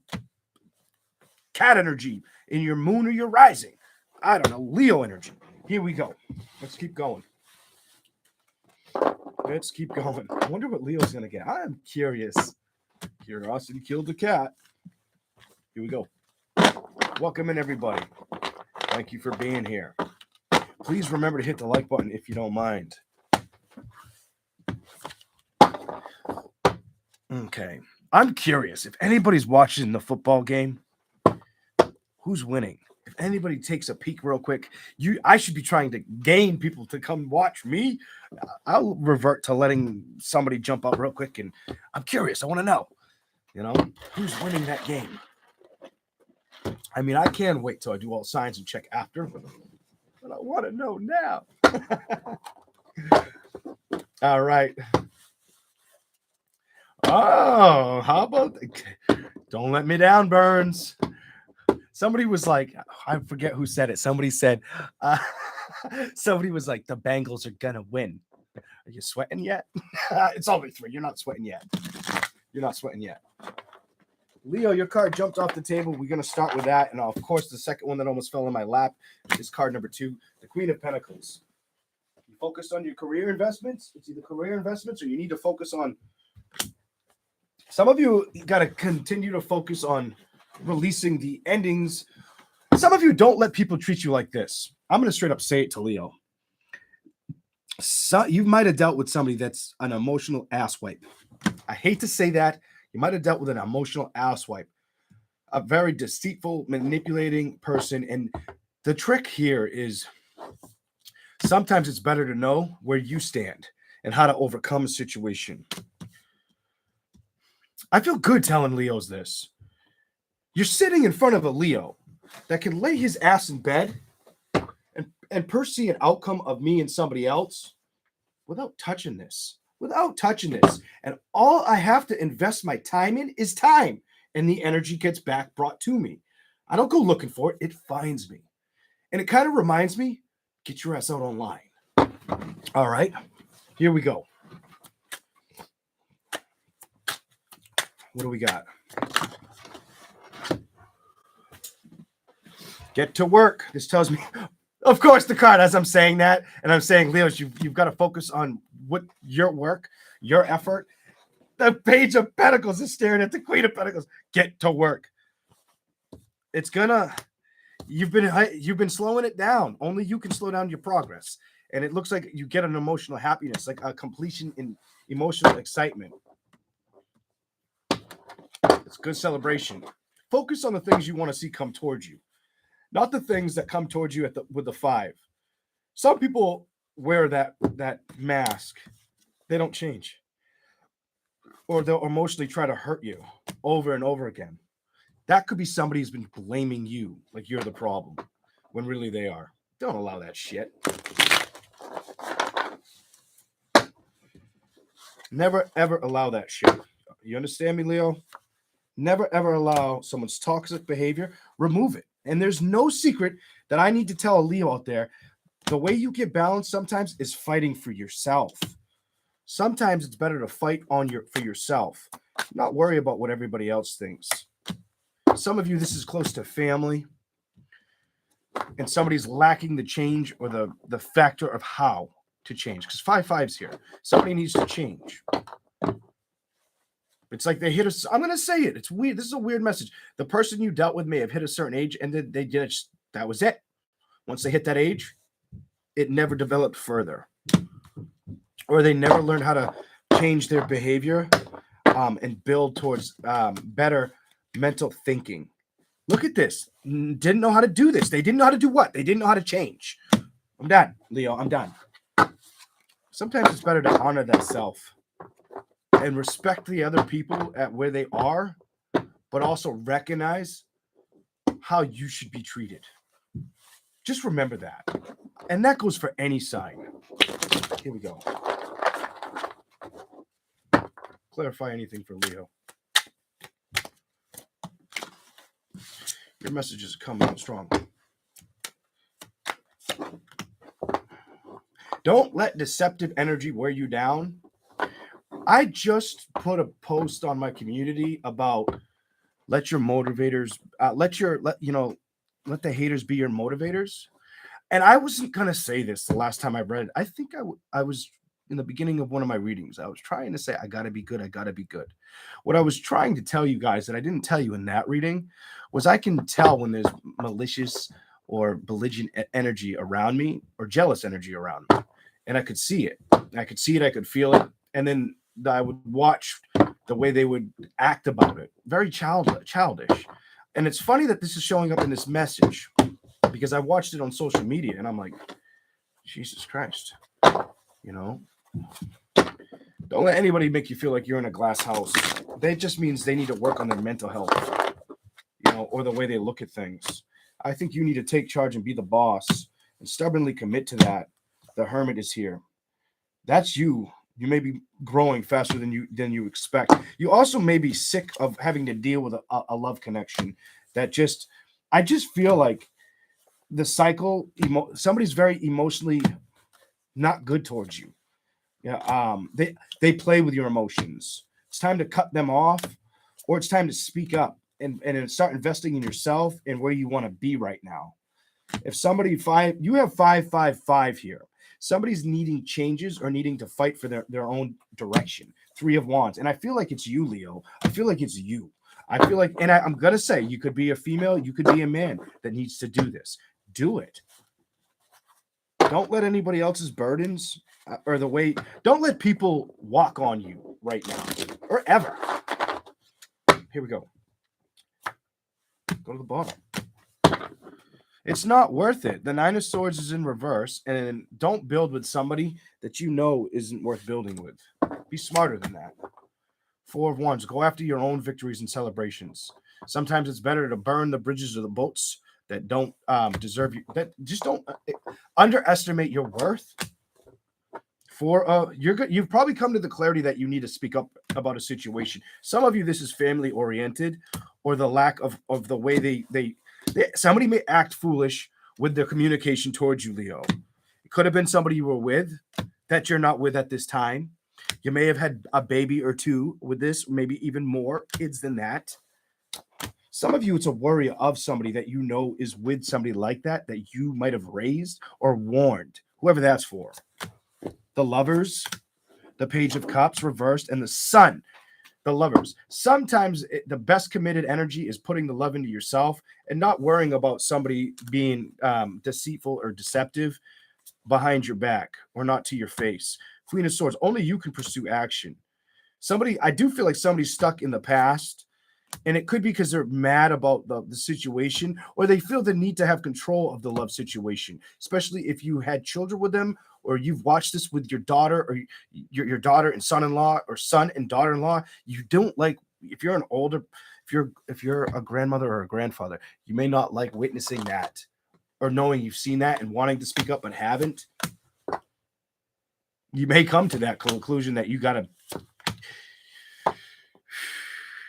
cat energy in your moon or your rising. I don't know, Leo energy. Here we go. Let's keep going. Let's keep going. I wonder what Leo's going to get. I'm curious. Curiosity killed the cat. Here we go. Welcome in, everybody. Thank you for being here. Please remember to hit the like button if you don't mind. Okay. I'm curious if anybody's watching the football game, who's winning? If anybody takes a peek real quick, I should be trying to gain people to come watch me. I'll revert to letting somebody jump out real quick, and I'm curious. I want to know, who's winning that game. I mean, I can't wait till I do all signs and check after, but I want to know now. All right. Oh, how about don't let me down, Burns. Somebody was like, I forget who said it. Somebody said, somebody was like, the Bengals are going to win. Are you sweating yet? It's only 3. You're not sweating yet. Leo, your card jumped off the table. We're going to start with that. And of course, the second one that almost fell in my lap is card number 2, the Queen of Pentacles. You focused on your career investments. It's either career investments or you need to focus on. Some of you got to continue to focus on releasing the endings. Some of you don't let people treat you like this. I'm going to straight up say it to Leo. So you might have dealt with somebody that's an emotional asswipe. I hate to say that. You might have dealt with an emotional asswipe, a very deceitful, manipulating person. And the trick here is sometimes it's better to know where you stand and how to overcome a situation. I feel good telling Leos this. You're sitting in front of a Leo that can lay his ass in bed and foresee an outcome of me and somebody else without touching this. And all I have to invest my time in is time. And the energy gets back brought to me. I don't go looking for it. It finds me. And it kind of reminds me, get your ass out online. All right, here we go. What do we got? Get to work. This tells me, of course, the card as I'm saying that. And I'm saying, Leos, you've got to focus on what your work, your effort. The Page of Pentacles is staring at the Queen of Pentacles. Get to work. It's gonna, you've been slowing it down. Only you can slow down your progress. And it looks like you get an emotional happiness, like a completion in emotional excitement. It's good celebration. Focus on the things you want to see come towards you, not the things that come towards you with the 5. Some people wear that mask. They don't change. Or they'll emotionally try to hurt you over and over again. That could be somebody who's been blaming you like you're the problem when really they are. Don't allow that shit. Never, ever allow that shit. You understand me, Leo? Never, ever allow someone's toxic behavior. Remove it. And there's no secret that I need to tell a Leo out there. The way you get balanced sometimes is fighting for yourself. Sometimes it's better to fight for yourself, not worry about what everybody else thinks. Some of you, this is close to family, and somebody's lacking the change or the factor of how to change. Because 5-5's here. Somebody needs to change. It's like they hit a. I'm going to say it. It's weird. This is a weird message. The person you dealt with may have hit a certain age, and then they did. That was it. Once they hit that age, it never developed further, or they never learned how to change their behavior and build towards better mental thinking. Look at this. Didn't know how to do this. They didn't know how to do what? They didn't know how to change. I'm done, Leo. I'm done. Sometimes it's better to honor that self and respect the other people at where they are, but also recognize how you should be treated. Just remember that. And that goes for any sign. Here we go. Clarify anything for Leo. Your messages are coming out strong. Don't let deceptive energy wear you down. I just put a post on my community about let your motivators, let the haters be your motivators. And I wasn't going to say this the last time I read it. I think I was in the beginning of one of my readings. I was trying to say, I got to be good. I got to be good. What I was trying to tell you guys that I didn't tell you in that reading was I can tell when there's malicious or belligerent energy around me or jealous energy around me. And I could see it. I could feel it. And then I would watch the way they would act about it. Very childish. And it's funny that this is showing up in this message because I watched it on social media and I'm like, Jesus Christ, don't let anybody make you feel like you're in a glass house. That just means they need to work on their mental health, or the way they look at things. I think you need to take charge and be the boss and stubbornly commit to that. The Hermit is here. That's you. You may be growing faster than you expect. You also may be sick of having to deal with a love connection that I just feel like the cycle, somebody's very emotionally not good towards you. Yeah, they play with your emotions. It's time to cut them off, or it's time to speak up and start investing in yourself and where you want to be right now. If somebody you have 5-5-5 here. Somebody's needing changes or needing to fight for their own direction. 3 of Wands. And I feel like it's you, Leo. I feel like it's you. I feel like, and I'm going to say, you could be a female, you could be a man that needs to do this. Do it. Don't let anybody else's burdens or don't let people walk on you right now or ever. Here we go. Go to the bottom. It's not worth it. The 9 of Swords is in reverse, and don't build with somebody that you know isn't worth building with. Be smarter than that. Four of Wands. Go after your own victories and celebrations. Sometimes it's better to burn the bridges or the boats that don't deserve you. That just don't underestimate your worth. You're good. You've probably come to the clarity that you need to speak up about a situation. Some of you, this is family oriented, or the lack of the way they somebody may act foolish with their communication towards you, Leo. It could have been somebody you were with that you're not with at this time. You may have had a baby or two with this, maybe even more kids than that. Some of you, it's a worry of somebody that you know is with somebody like that you might have raised or warned, whoever that's for. The Lovers, the Page of Cups reversed, and the Sun, the Lovers. Sometimes the best committed energy is putting the love into yourself and not worrying about somebody being deceitful or deceptive behind your back or not to your face. Queen of Swords, only you can pursue action. I do feel like somebody's stuck in the past, and it could be because they're mad about the situation, or they feel the need to have control of the love situation, especially if you had children with them, or you've watched this with your daughter or your daughter and son-in-law, or son and daughter-in-law. You don't like, if you're a grandmother or a grandfather, you may not like witnessing that or knowing you've seen that and wanting to speak up but haven't. You may come to that conclusion that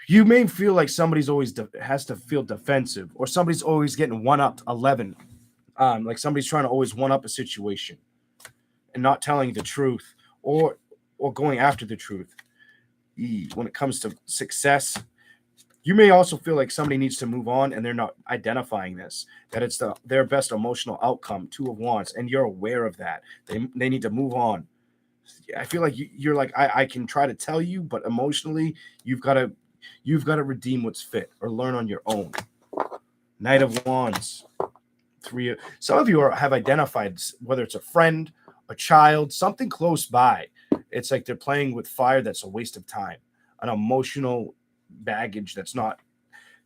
you may feel like somebody's always has to feel defensive, or somebody's always getting one-upped 11. Like somebody's trying to always one-up a situation and not telling the truth or going after the truth. When it comes to success, you may also feel like somebody needs to move on and they're not identifying this, that it's their best emotional outcome, Two of Wands, and you're aware of that. They need to move on. I feel like you're like, I can try to tell you, but emotionally, you've got to redeem what's fit or learn on your own. Knight of Wands. Some of you have identified, whether it's a friend, a child, something close by. It's like they're playing with fire that's a waste of time, an emotional baggage that's not.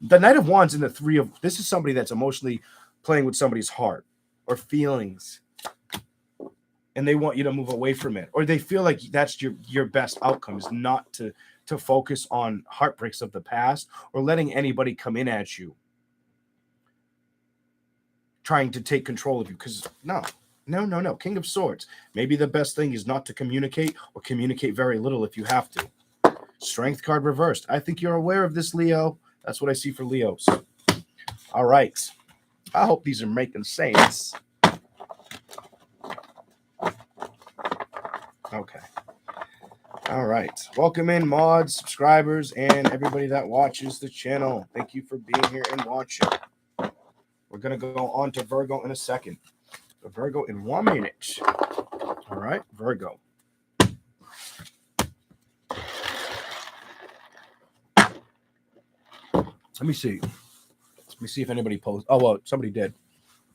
The Knight of Wands and this is somebody that's emotionally playing with somebody's heart or feelings, and they want you to move away from it, or they feel like that's your best outcome is not to focus on heartbreaks of the past or letting anybody come in at you trying to take control of you. Because no. King of Swords. Maybe the best thing is not to communicate, or communicate very little if you have to. Strength card reversed. I think you're aware of this, Leo. That's what I see for Leos. All right. I hope these are making sense. Okay. All right. Welcome in, mods, subscribers, and everybody that watches the channel. Thank you for being here and watching. We're going to go on to Virgo in a second. Virgo in 1 minute. All right, Virgo. Let me see. Let me see if anybody posted. Oh, well, somebody did.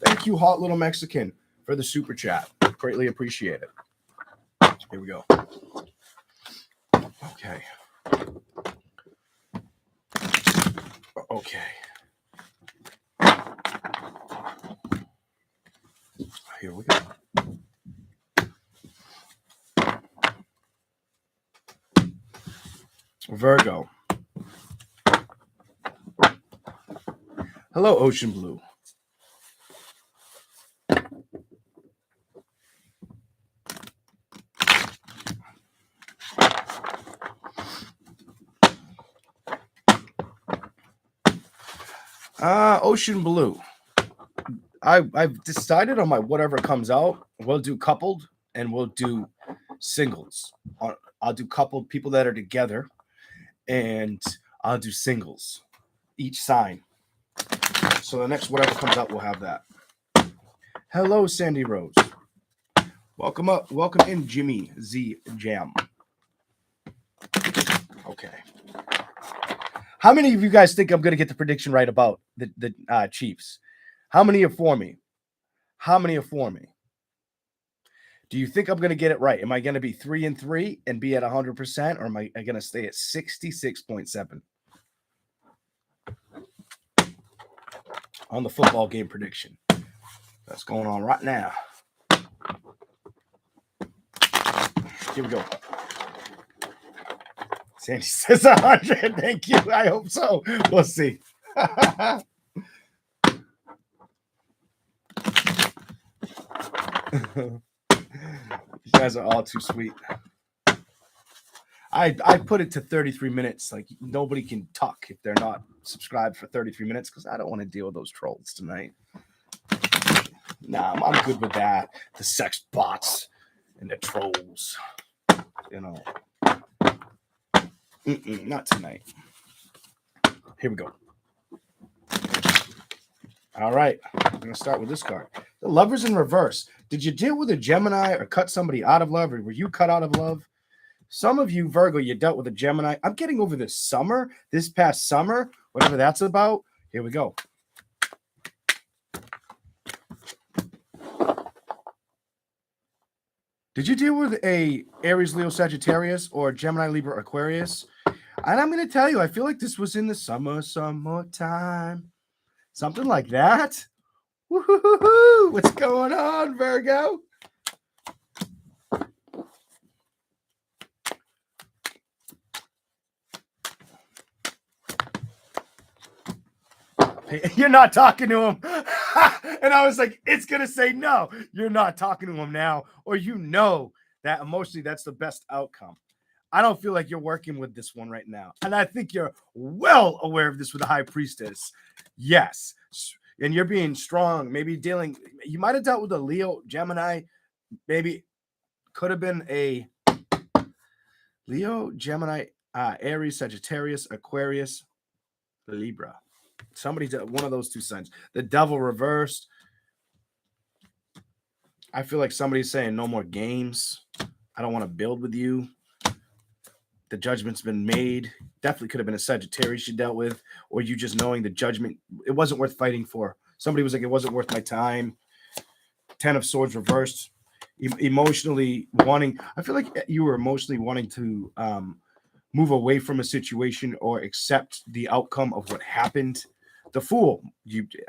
Thank you, Hot Little Mexican, for the super chat. Greatly appreciate it. Here we go. Okay. Okay. Here we go. Virgo. Hello, Ocean Blue. Ocean Blue. I've decided on my whatever comes out. We'll do coupled and we'll do singles. I'll do coupled, people that are together, and I'll do singles, each sign. So the next whatever comes out, we'll have that. Hello, Sandy Rose. Welcome up. Welcome in, Jimmy Z Jam. Okay. How many of you guys think I'm going to get the prediction right about the Chiefs? How many are for me? How many are for me? Do you think I'm going to get it right? Am I going to be 3-3 and be at 100%, or am I going to stay at 66.7 on the football game prediction? That's going on right now. Here we go. Sandy says 100. Thank you. I hope so. We'll see. You guys are all too sweet. I put it to 33 minutes. Like, nobody can talk if they're not subscribed for 33 minutes because I don't want to deal with those trolls tonight. Nah, I'm good with that. The sex bots and the trolls. You know. Not tonight. Here we go. All right. I'm going to start with this card. The Lovers in reverse. Did you deal with a Gemini or cut somebody out of love, or were you cut out of love? Some of you, Virgo, you dealt with a Gemini. I'm getting over this past summer, whatever that's about. Here we go. Did you deal with a Aries, Leo, Sagittarius, or Gemini, Libra, Aquarius? And I'm going to tell you, I feel like this was in the summertime. Something like that. Woo-hoo-hoo-hoo. What's going on, Virgo? You're not talking to him. And I was like, it's going to say no. You're not talking to him now. Or you know that emotionally that's the best outcome. I don't feel like you're working with this one right now. And I think you're well aware of this with the High Priestess. Yes. And you're being strong. Maybe you might have dealt with a Leo, Gemini. Maybe could have been a Leo, Gemini, Aries, Sagittarius, Aquarius, Libra. Somebody's one of those two signs. The Devil reversed. I feel like somebody's saying no more games. I don't want to build with you. The judgment's been made. Definitely could have been a Sagittarius you dealt with, or you just knowing the judgment. It wasn't worth fighting for. Somebody was like, it wasn't worth my time. 10 of Swords reversed. Emotionally wanting. I feel like you were emotionally wanting to move away from a situation or accept the outcome of what happened. The Fool.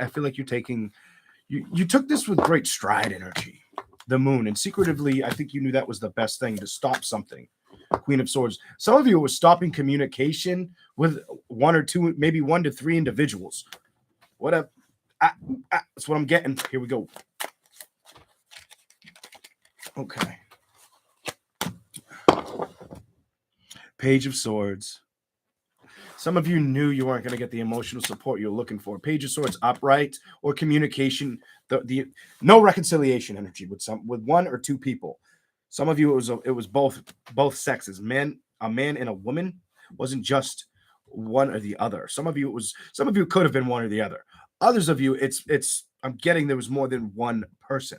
I feel like you took this with great stride energy. The Moon. And secretively, I think you knew that was the best thing to stop something. Queen of Swords. Some of you was stopping communication with one or two, maybe 1 to 3 individuals. Whatever. That's what I'm getting. Here we go. Okay. Page of Swords. Some of you knew you weren't going to get the emotional support you're looking for. Page of Swords upright or communication. The no reconciliation energy with 1 or 2 people. Some of you it was both sexes. A man and a woman. It wasn't just one or the other. Some of you could have been one or the other. Others of you, I'm getting there was more than one person.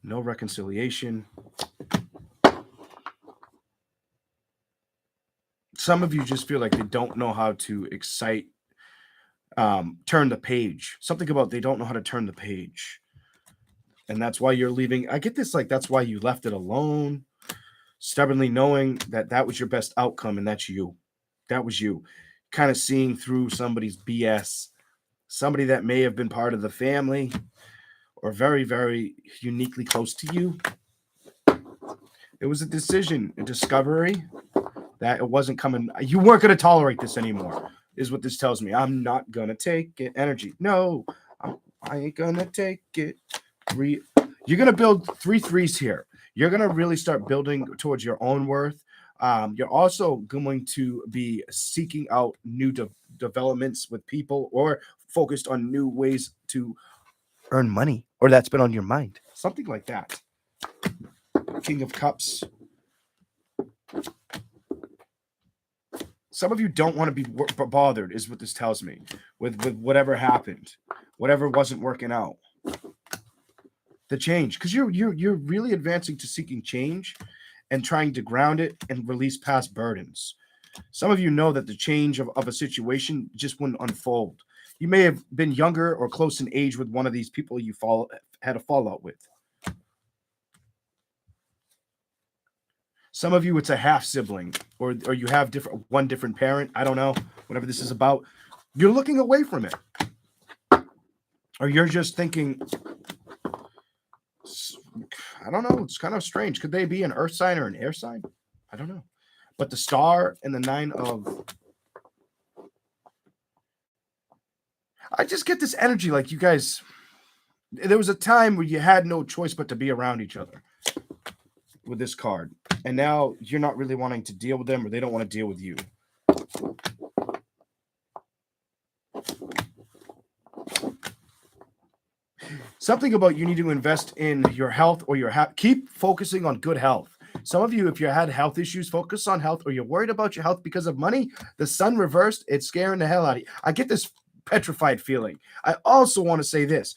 No reconciliation. Some of you just feel like they don't know how to turn the page. Something about they don't know how to turn the page. And that's why you're leaving. I get this, like, that's why you left it alone. Stubbornly knowing that was your best outcome, and that's you. That was you. Kind of seeing through somebody's BS. Somebody that may have been part of the family or very, very uniquely close to you. It was a decision, a discovery that it wasn't coming. You weren't going to tolerate this anymore, is what this tells me. I'm not going to take it. Energy. No, I ain't going to take it. You're going to build 3 threes here. You're going to really start building towards your own worth. You're also going to be seeking out new developments with people or focused on new ways to earn money, or that's been on your mind. Something like that. King of Cups. Some of you don't want to be bothered, is what this tells me, with whatever happened, whatever wasn't working out. The change, because you're really advancing to seeking change and trying to ground it and release past burdens. Some of you know that the change of a situation just wouldn't unfold. You may have been younger or close in age with one of these people you had a fallout with. Some of you, it's a half sibling, or you have one different parent. I don't know, whatever this is about. You're looking away from it. Or you're just thinking, I don't know, it's kind of strange. Could they be an earth sign or an air sign? I don't know. But the star and the 9 of... I just get this energy like you guys... There was a time where you had no choice but to be around each other with this card. And now you're not really wanting to deal with them, or they don't want to deal with you. Something about you need to invest in your health or your keep focusing on good health. Some of you, if you had health issues, focus on health, or you're worried about your health because of money. The sun reversed, it's scaring the hell out of you. I get this petrified feeling. I also want to say this.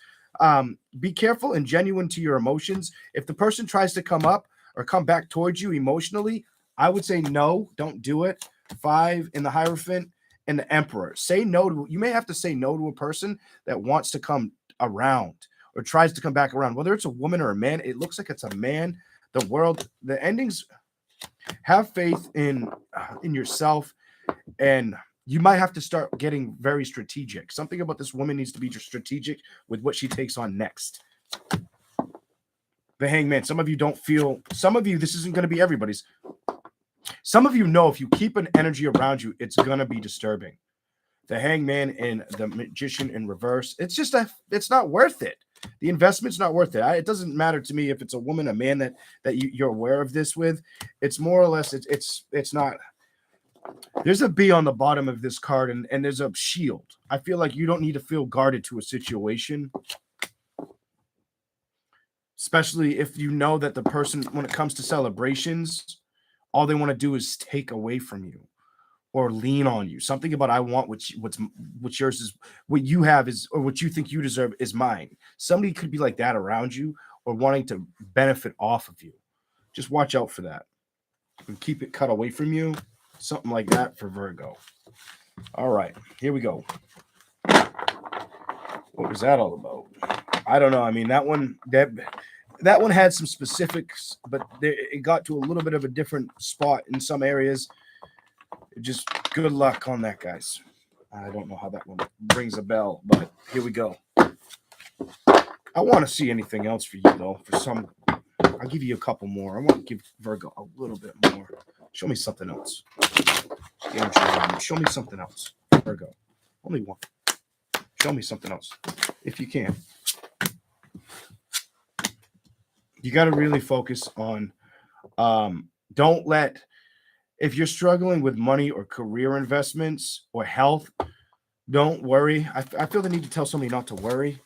Be careful and genuine to your emotions. If the person tries to come up or come back towards you emotionally, I would say no, don't do it. 5 in the Hierophant and the Emperor. Say no to... You may have to say no to a person that wants to come around or tries to come back around, whether it's a woman or a man. It looks like it's a man. The world, the endings, have faith in yourself, and you might have to start getting very strategic. Something about this woman needs to be strategic with what she takes on next. The Hangman. Some of you don't feel... Some of you, this isn't going to be everybody's. Some of you know if you keep an energy around you, it's going to be disturbing. The Hangman and the Magician in reverse. It's just it's not worth it. The investment's not worth it. It doesn't matter to me if it's a woman, a man that you're aware of this with. It's more or less, it's not. There's a B on the bottom of this card, and there's a shield. I feel like you don't need to feel guarded to a situation, especially if you know that the person, when it comes to celebrations, all they want to do is take away from you or lean on you. Something about I want what's yours is what you have is, or what you think you deserve is mine. Somebody could be like that around you or wanting to benefit off of you. Just watch out for that and keep it cut away from you. Something like that for Virgo. All right, here we go. What was that all about? I don't know. I mean, that one had some specifics, but it got to a little bit of a different spot in some areas. Just good luck on that, guys. I don't know how that one rings a bell, but here we go. I want to see anything else for you, though. I'll give you a couple more. I want to give Virgo a little bit more. Show me something else. Show me something else, Virgo. Only one. Show me something else, if you can. You got to really focus on, don't let... If you're struggling with money or career investments or health, don't worry. I feel the need to tell somebody not to worry.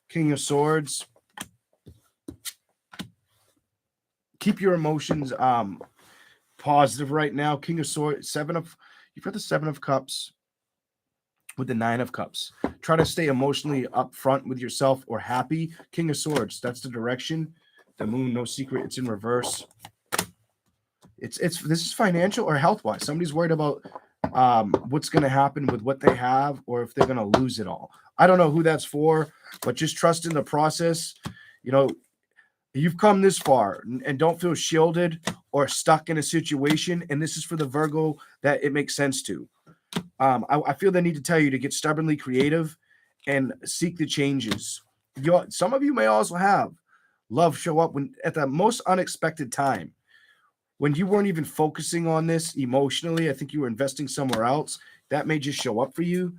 King of Swords. Keep your emotions positive right now. King of Swords, you've got the 7 of Cups with the 9 of Cups. Try to stay emotionally upfront with yourself or happy. King of Swords, that's the direction. The Moon, no secret, it's in reverse. This is financial or health wise. Somebody's worried about what's going to happen with what they have, or if they're going to lose it all. I don't know who that's for, but just trust in the process. You know, you've come this far, and don't feel shielded or stuck in a situation. And this is for the Virgo that it makes sense to. I feel the need to tell you to get stubbornly creative and seek the changes. Some of you may also have love show up at the most unexpected time. When you weren't even focusing on this emotionally, I think you were investing somewhere else. That may just show up for you.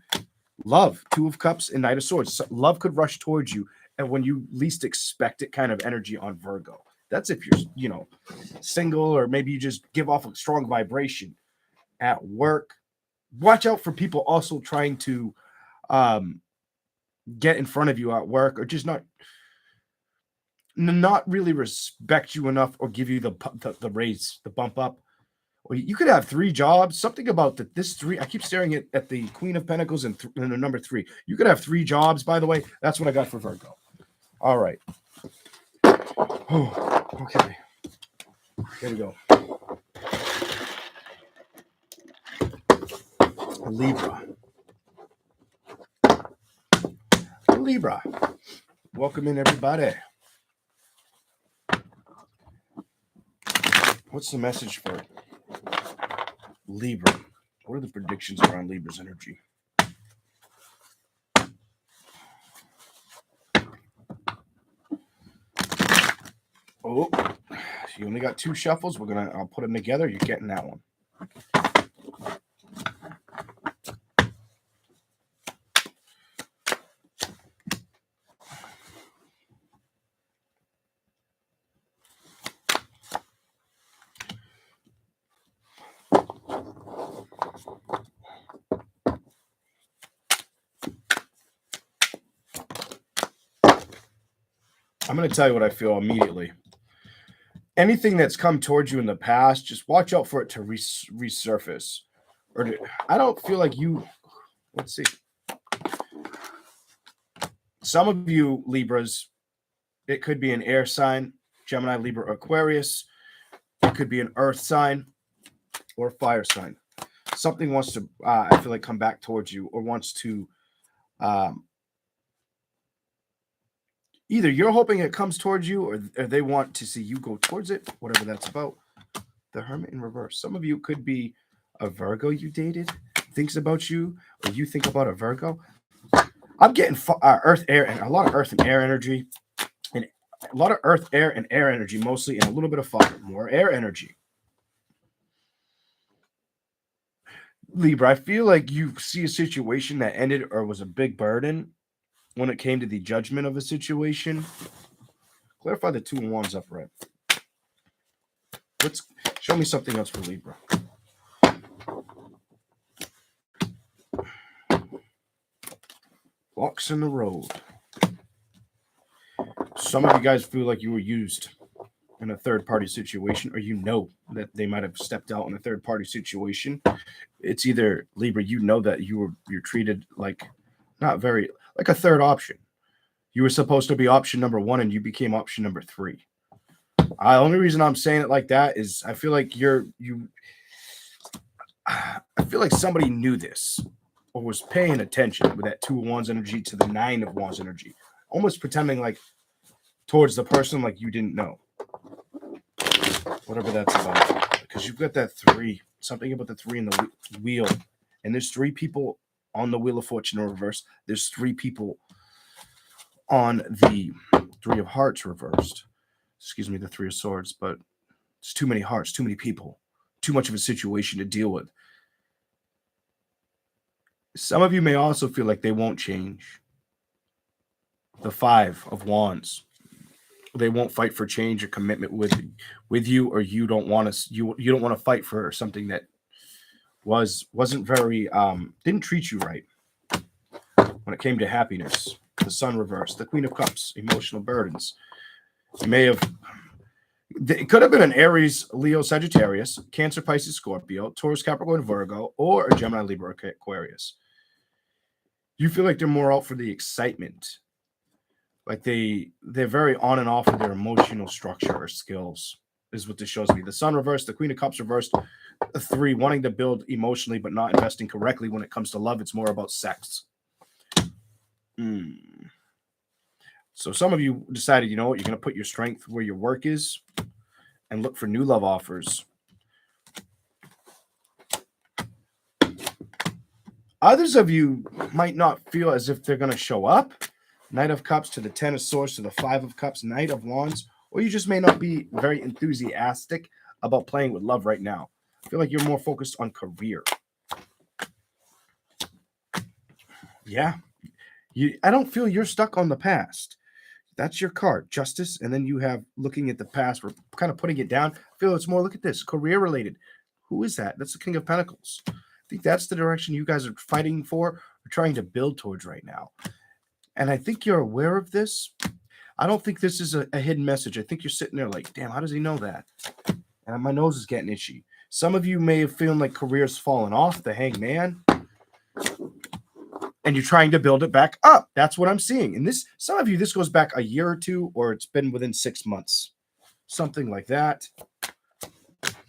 Love, 2 of Cups and Knight of Swords. Love could rush towards you, and when you least expect it, kind of energy on Virgo. That's if you're, single, or maybe you just give off a strong vibration at work. Watch out for people also trying to get in front of you at work, or just not really respect you enough or give you the raise, the bump up. Or you could have 3 jobs. Something about this 3. I keep staring at the Queen of Pentacles and the number 3. You could have 3 jobs, by the way. That's what I got for Virgo. All right. Oh, okay. Here we go. Libra. Welcome in, everybody. What's the message for Libra? What are the predictions around Libra's energy? Oh, You only got 2 shuffles. I'll put them together. You're getting that one. I'm going to tell you what I feel immediately. Anything that's come towards you in the past, just watch out for it to resurface. I don't feel like you. Let's see. Some of you Libras, it could be an air sign, Gemini, Libra, Aquarius. It could be an earth sign or fire sign. Something wants to, I feel like, come back towards you, or wants to, either you're hoping it comes towards you, or they want to see you go towards it, whatever that's about. The Hermit in reverse. Some of you could be a Virgo you dated, thinks about you, or you think about a Virgo. I'm getting earth, air, and a lot of earth and air energy, and a lot of earth, air, and air energy mostly, and a little bit of fire, more air energy. Libra, I feel like you see a situation that ended or was a big burden when it came to the judgment of a situation. Clarify the 2 of Wands upright. Let's show me something else for Libra. Walks in the road. Some of you guys feel like you were used in a third-party situation, or you know that they might have stepped out in a third-party situation. It's either, Libra, you know that you're treated like not very, like a third option. You were supposed to be option number 1, and you became option number 3. The only reason I'm saying it like that is I feel like I feel like somebody knew this or was paying attention with that 2 of Wands energy to the 9 of Wands energy, almost pretending like towards the person like you didn't know. Whatever that's about. Because you've got that 3, something about the 3 in the wheel. And there's 3 people on the Wheel of Fortune in reverse. There's 3 people on the 3 of Hearts reversed. Excuse me, the 3 of Swords, but it's too many hearts, too many people, too much of a situation to deal with. Some of you may also feel like they won't change. The 5 of Wands. They won't fight for change or commitment with you, or you don't want to you don't want to fight for something that wasn't very didn't treat you right when it came to happiness. The Sun reversed, the Queen of Cups, emotional burdens. It could have been an Aries, Leo, Sagittarius, Cancer, Pisces, Scorpio, Taurus, Capricorn, Virgo, or a Gemini, Libra, Aquarius. You feel like they're more out for the excitement. Like they're very on and off of their emotional structure or skills, is what this shows me. The Sun reversed, the Queen of Cups reversed, the 3 wanting to build emotionally but not investing correctly when it comes to love. It's more about sex. So some of you decided, you know what, you're going to put your strength where your work is and look for new love offers. Others of you might not feel as if they're going to show up. Knight of Cups to the 10 of Swords to the 5 of Cups, Knight of Wands, or you just may not be very enthusiastic about playing with love right now. I feel like you're more focused on career. Yeah. I don't feel you're stuck on the past. That's your card, Justice, and then you have looking at the past. We're kind of putting it down. I feel it's more, look at this, career related. Who is that? That's the King of Pentacles. I think that's the direction you guys are fighting for or trying to build towards right now. And I think you're aware of this. I don't think this is a hidden message. I think you're sitting there like, damn, how does he know that? And my nose is getting itchy. Some of you may have feeling like career's fallen off, the Hangman, and you're trying to build it back up. That's what I'm seeing. And this, some of you, this goes back a year or 2, or it's been within 6 months. Something like that.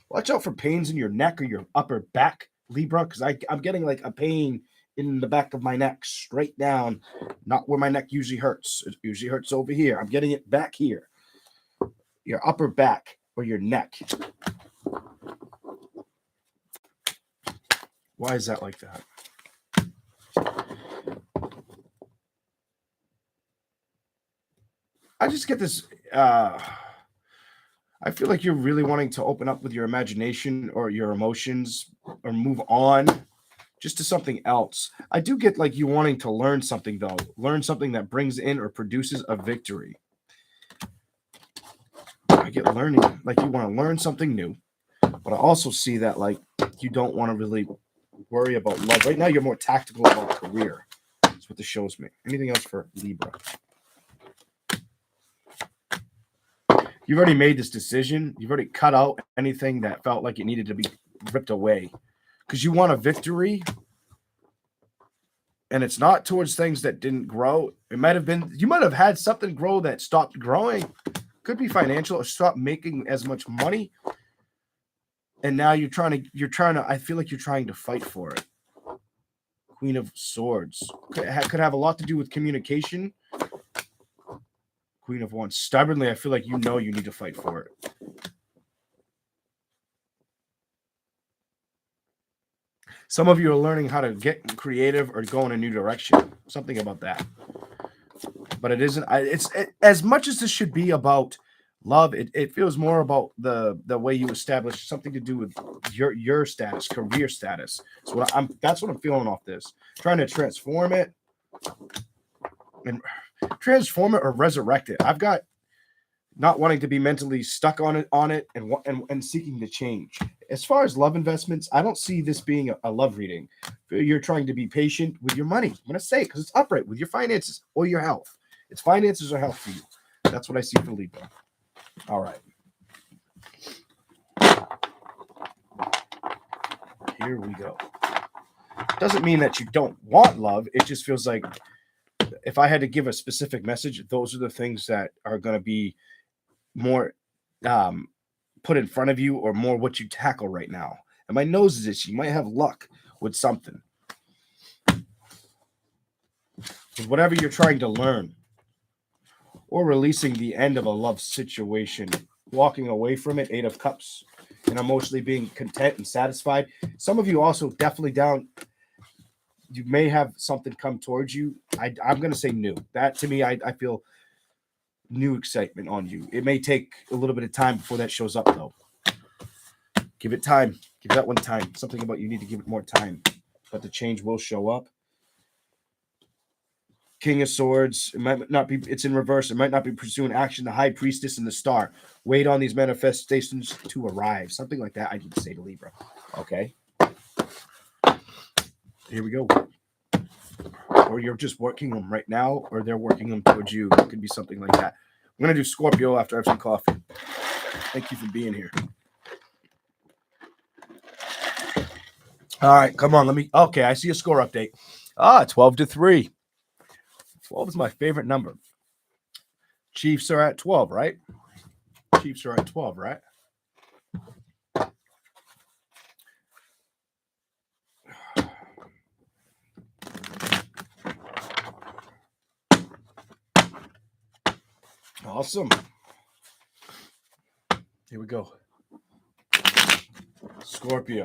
Watch out for pains in your neck or your upper back, Libra, because I'm getting like a pain in the back of my neck, straight down, not where my neck usually hurts. It usually hurts over here. I'm getting it back here. Your upper back or your neck. Why is that like that? I just get this, I I feel like you're really wanting to open up with your imagination or your emotions or move on just to something else. I do get like you wanting to learn something though, learn something that brings in or produces a victory. I get learning, like you want to learn something new, but I also see that like you don't want to really worry about love. Right now, you're more tactical about career. That's what this shows me. Anything else for Libra? You've already made this decision. You've already cut out anything that felt like it needed to be ripped away because you want a victory. And it's not towards things that didn't grow. It might have been, you might have had something grow that stopped growing. Could be financial or stop making as much money. And now you're trying to, I feel like you're trying to fight for it. Queen of Swords. Could have a lot to do with communication. Queen of Wands. Stubbornly, I feel like you know you need to fight for it. Some of you are learning how to get creative or go in a new direction. Something about that. But it isn't. It's as much as this should be about love, it feels more about the way you establish something to do with your status, career status. So that's what I'm feeling off this. Trying to transform it or resurrect it. I've got not wanting to be mentally stuck on it and seeking to change. As far as love investments, I don't see this being a love reading. You're trying to be patient with your money. I'm going to say it because it's upright with your finances or your health. It's finances or health for you. That's what I see for Libra. All right. Here we go. Doesn't mean that you don't want love. It just feels like if I had to give a specific message, those are the things that are going to be more put in front of you or more what you tackle right now. And my nose is itchy. You might have luck with something. With whatever you're trying to learn or releasing the end of a love situation, walking away from it, 8 of Cups, and emotionally being content and satisfied. Some of you also definitely down. You may have something come towards you. I'm going to say new. That to me, I feel new excitement on you. It may take a little bit of time before that shows up, though. Give it time. Give that one time. Something about you need to give it more time. But the change will show up. King of Swords. It might not be. It's in reverse. It might not be pursuing action. The High Priestess and the Star. Wait on these manifestations to arrive. Something like that I need to say to Libra. Okay. Here we go. Or you're just working them right now, or they're working them towards you. It could be something like that. I'm going to do Scorpio after I have some coffee. Thank you for being here. All right, come on. Okay, I see a score update. 12-3. 12 is my favorite number. Chiefs are at 12, right? Chiefs are at 12, right? Awesome. Here we go. Scorpio.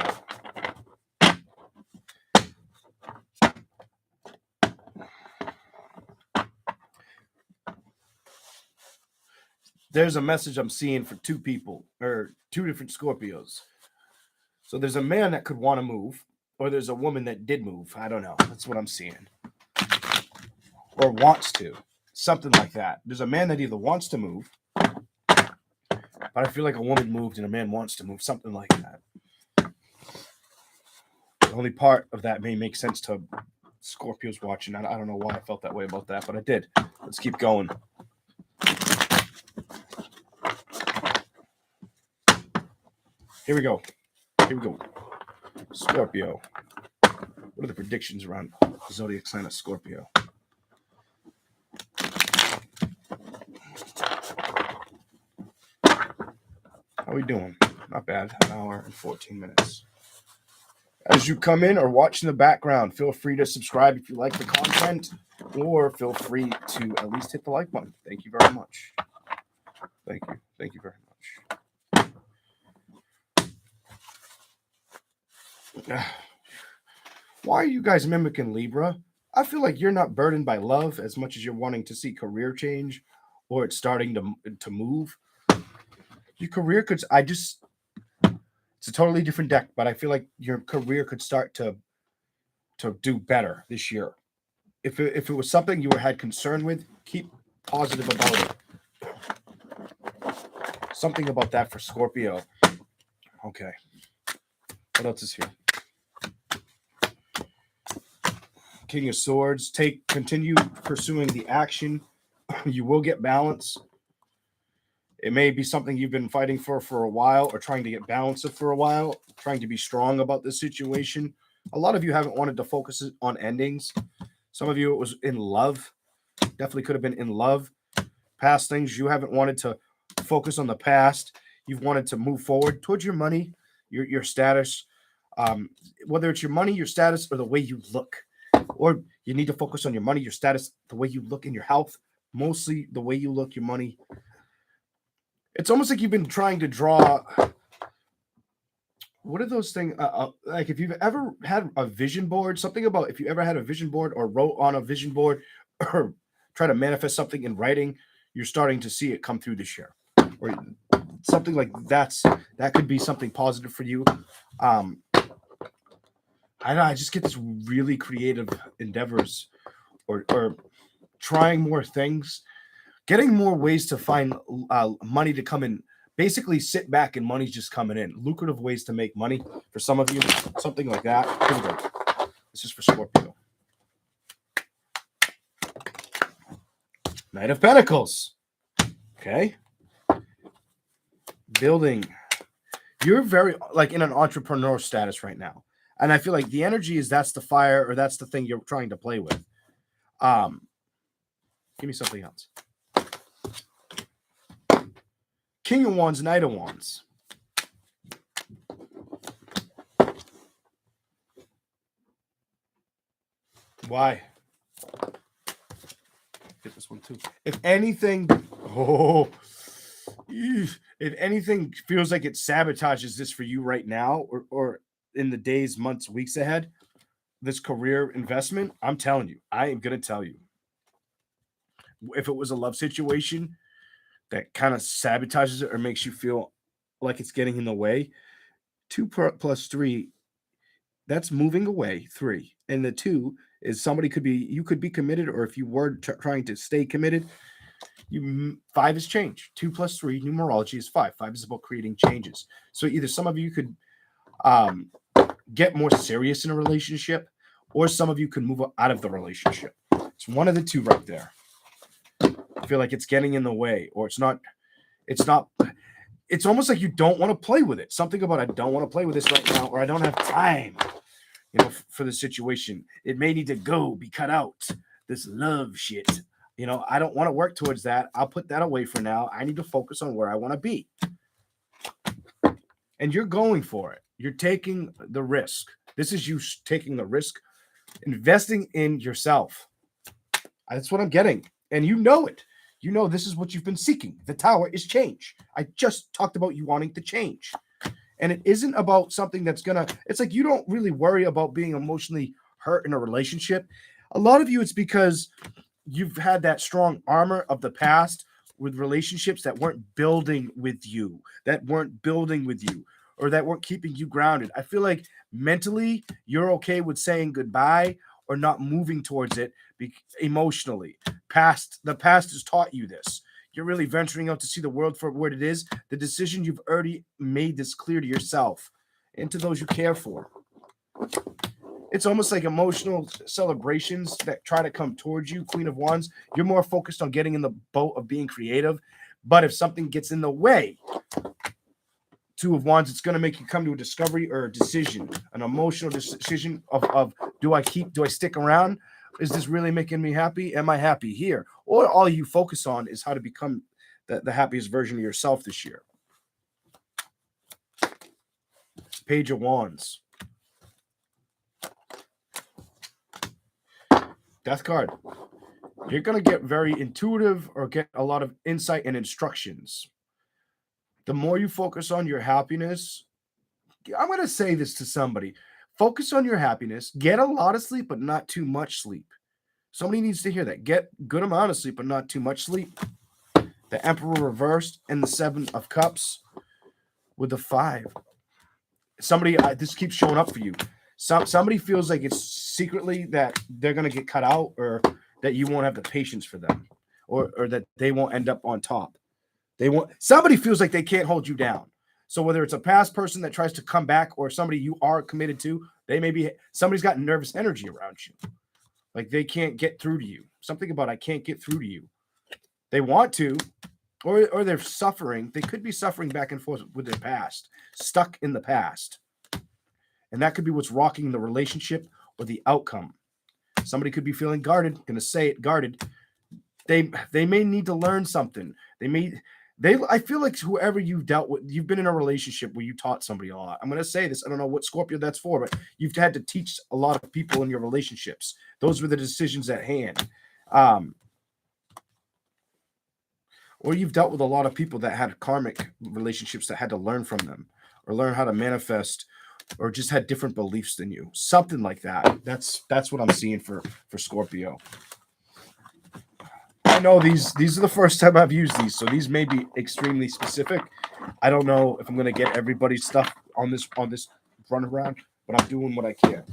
There's a message I'm seeing for two people or two different Scorpios. So there's a man that could want to move, or there's a woman that did move. I don't know. That's what I'm seeing. Or wants to. Something like that. There's a man that either wants to move, but I feel like a woman moved and a man wants to move. Something like that. The only part of that may make sense to Scorpios watching. I don't know why I felt that way about that, but I did. Let's keep going. Here we go. Scorpio. What are the predictions around the zodiac sign of Scorpio? How are we doing? Not bad. An hour and 14 minutes. As you come in or watch in the background, feel free to subscribe if you like the content, or feel free to at least hit the like button. Thank you very much. Thank you. Thank you very much. Why are you guys mimicking Libra? I feel like you're not burdened by love as much as you're wanting to see career change or it's starting to move. Your career could, it's a totally different deck, but I feel like your career could start to do better this year. If it was something you had concern with, keep positive about it. Something about that for Scorpio. Okay. What else is here? King of Swords. Continue pursuing the action. You will get balance. It may be something you've been fighting for a while, or trying to get balance for a while, trying to be strong about this situation. A lot of you haven't wanted to focus on endings. Some of you, it was in love. Definitely could have been in love. Past things, you haven't wanted to focus on the past. You've wanted to move forward towards your money, your status, whether it's your money, your status, or the way you look. Or you need to focus on your money, your status, the way you look, in your health. Mostly the way you look, your money. It's almost like you've been trying to draw. What are those things? Like if you've ever had a vision board, something about if you ever had a vision board or wrote on a vision board or try to manifest something in writing, you're starting to see it come through this year. Or something like that could be something positive for you. I don't know, I just get this really creative endeavors or trying more things, getting more ways to find money to come in. Basically, sit back and money's just coming in. Lucrative ways to make money for some of you, something like that. Here we go. This is for Scorpio. Knight of Pentacles. Okay. Building. You're very like in an entrepreneur status right now. And I feel like the energy is that's the fire, or that's the thing you're trying to play with. Give me something else. King of Wands, Knight of Wands. Why? Get this one too. If anything feels like it sabotages this for you right now, or in the days, months, weeks ahead, this career investment, I'm telling you, I am going to tell you. If it was a love situation that kind of sabotages it or makes you feel like it's getting in the way, 2 plus 3, that's moving away, 3. And the 2 is you could be committed, or if you were trying to stay committed, 5 is change. 2 plus 3, numerology is 5. 5 is about creating changes. So either some of you could get more serious in a relationship, or some of you could move out of the relationship. It's one of the 2 right there. I feel like it's getting in the way, or it's almost like you don't want to play with it. Something about I don't want to play with this right now, or I don't have time, for the situation. It may need to be cut out. This love shit. I don't want to work towards that. I'll put that away for now. I need to focus on where I want to be. And you're going for it. You're taking the risk. This is you taking the risk, investing in yourself. That's what I'm getting. And you know it. You know this is what you've been seeking. The Tower is change. I just talked about you wanting to change. And it isn't about something that's it's like you don't really worry about being emotionally hurt in a relationship. A lot of you, it's because you've had that strong armor of the past with relationships that weren't building with you, or that weren't keeping you grounded. I feel like mentally you're okay with saying goodbye or not moving towards it emotionally. The past has taught you this. You're really venturing out to see the world for what it is. The decision, you've already made this clear to yourself and to those you care for. It's almost like emotional celebrations that try to come towards you, Queen of Wands. You're more focused on getting in the boat of being creative. But if something gets in the way, 2 of Wands, it's going to make you come to a discovery or a decision, an emotional decision of do I stick around? Is this really making me happy? Am I happy here? Or all you focus on is how to become the happiest version of yourself this year. Page of Wands. Death card. You're going to get very intuitive or get a lot of insight and instructions. The more you focus on your happiness, I'm going to say this to somebody. Focus on your happiness. Get a lot of sleep, but not too much sleep. Somebody needs to hear that. Get good amount of sleep, but not too much sleep. The Emperor reversed and the Seven of Cups with the 5. Somebody, this keeps showing up for you. Somebody feels like it's secretly that they're going to get cut out, or that you won't have the patience for them, or that they won't end up on top. Somebody feels like they can't hold you down. So whether it's a past person that tries to come back, or somebody you are committed to, somebody's got nervous energy around you. Like they can't get through to you. Something about I can't get through to you. They want to, or they're suffering. They could be suffering back and forth with their past, stuck in the past. And that could be what's rocking the relationship or the outcome. Somebody could be feeling guarded, gonna say it, guarded. They may need to learn something. I feel like whoever you've dealt with, you've been in a relationship where you taught somebody a lot. I'm gonna say this, I don't know what Scorpio that's for, but you've had to teach a lot of people in your relationships. Those were the decisions at hand. Or you've dealt with a lot of people that had karmic relationships that had to learn from them, or learn how to manifest, or just had different beliefs than you. Something like that. That's what I'm seeing for Scorpio. I know these are the first time I've used these, so these may be extremely specific. I don't know if I'm gonna get everybody's stuff on this run around, but I'm doing what I can.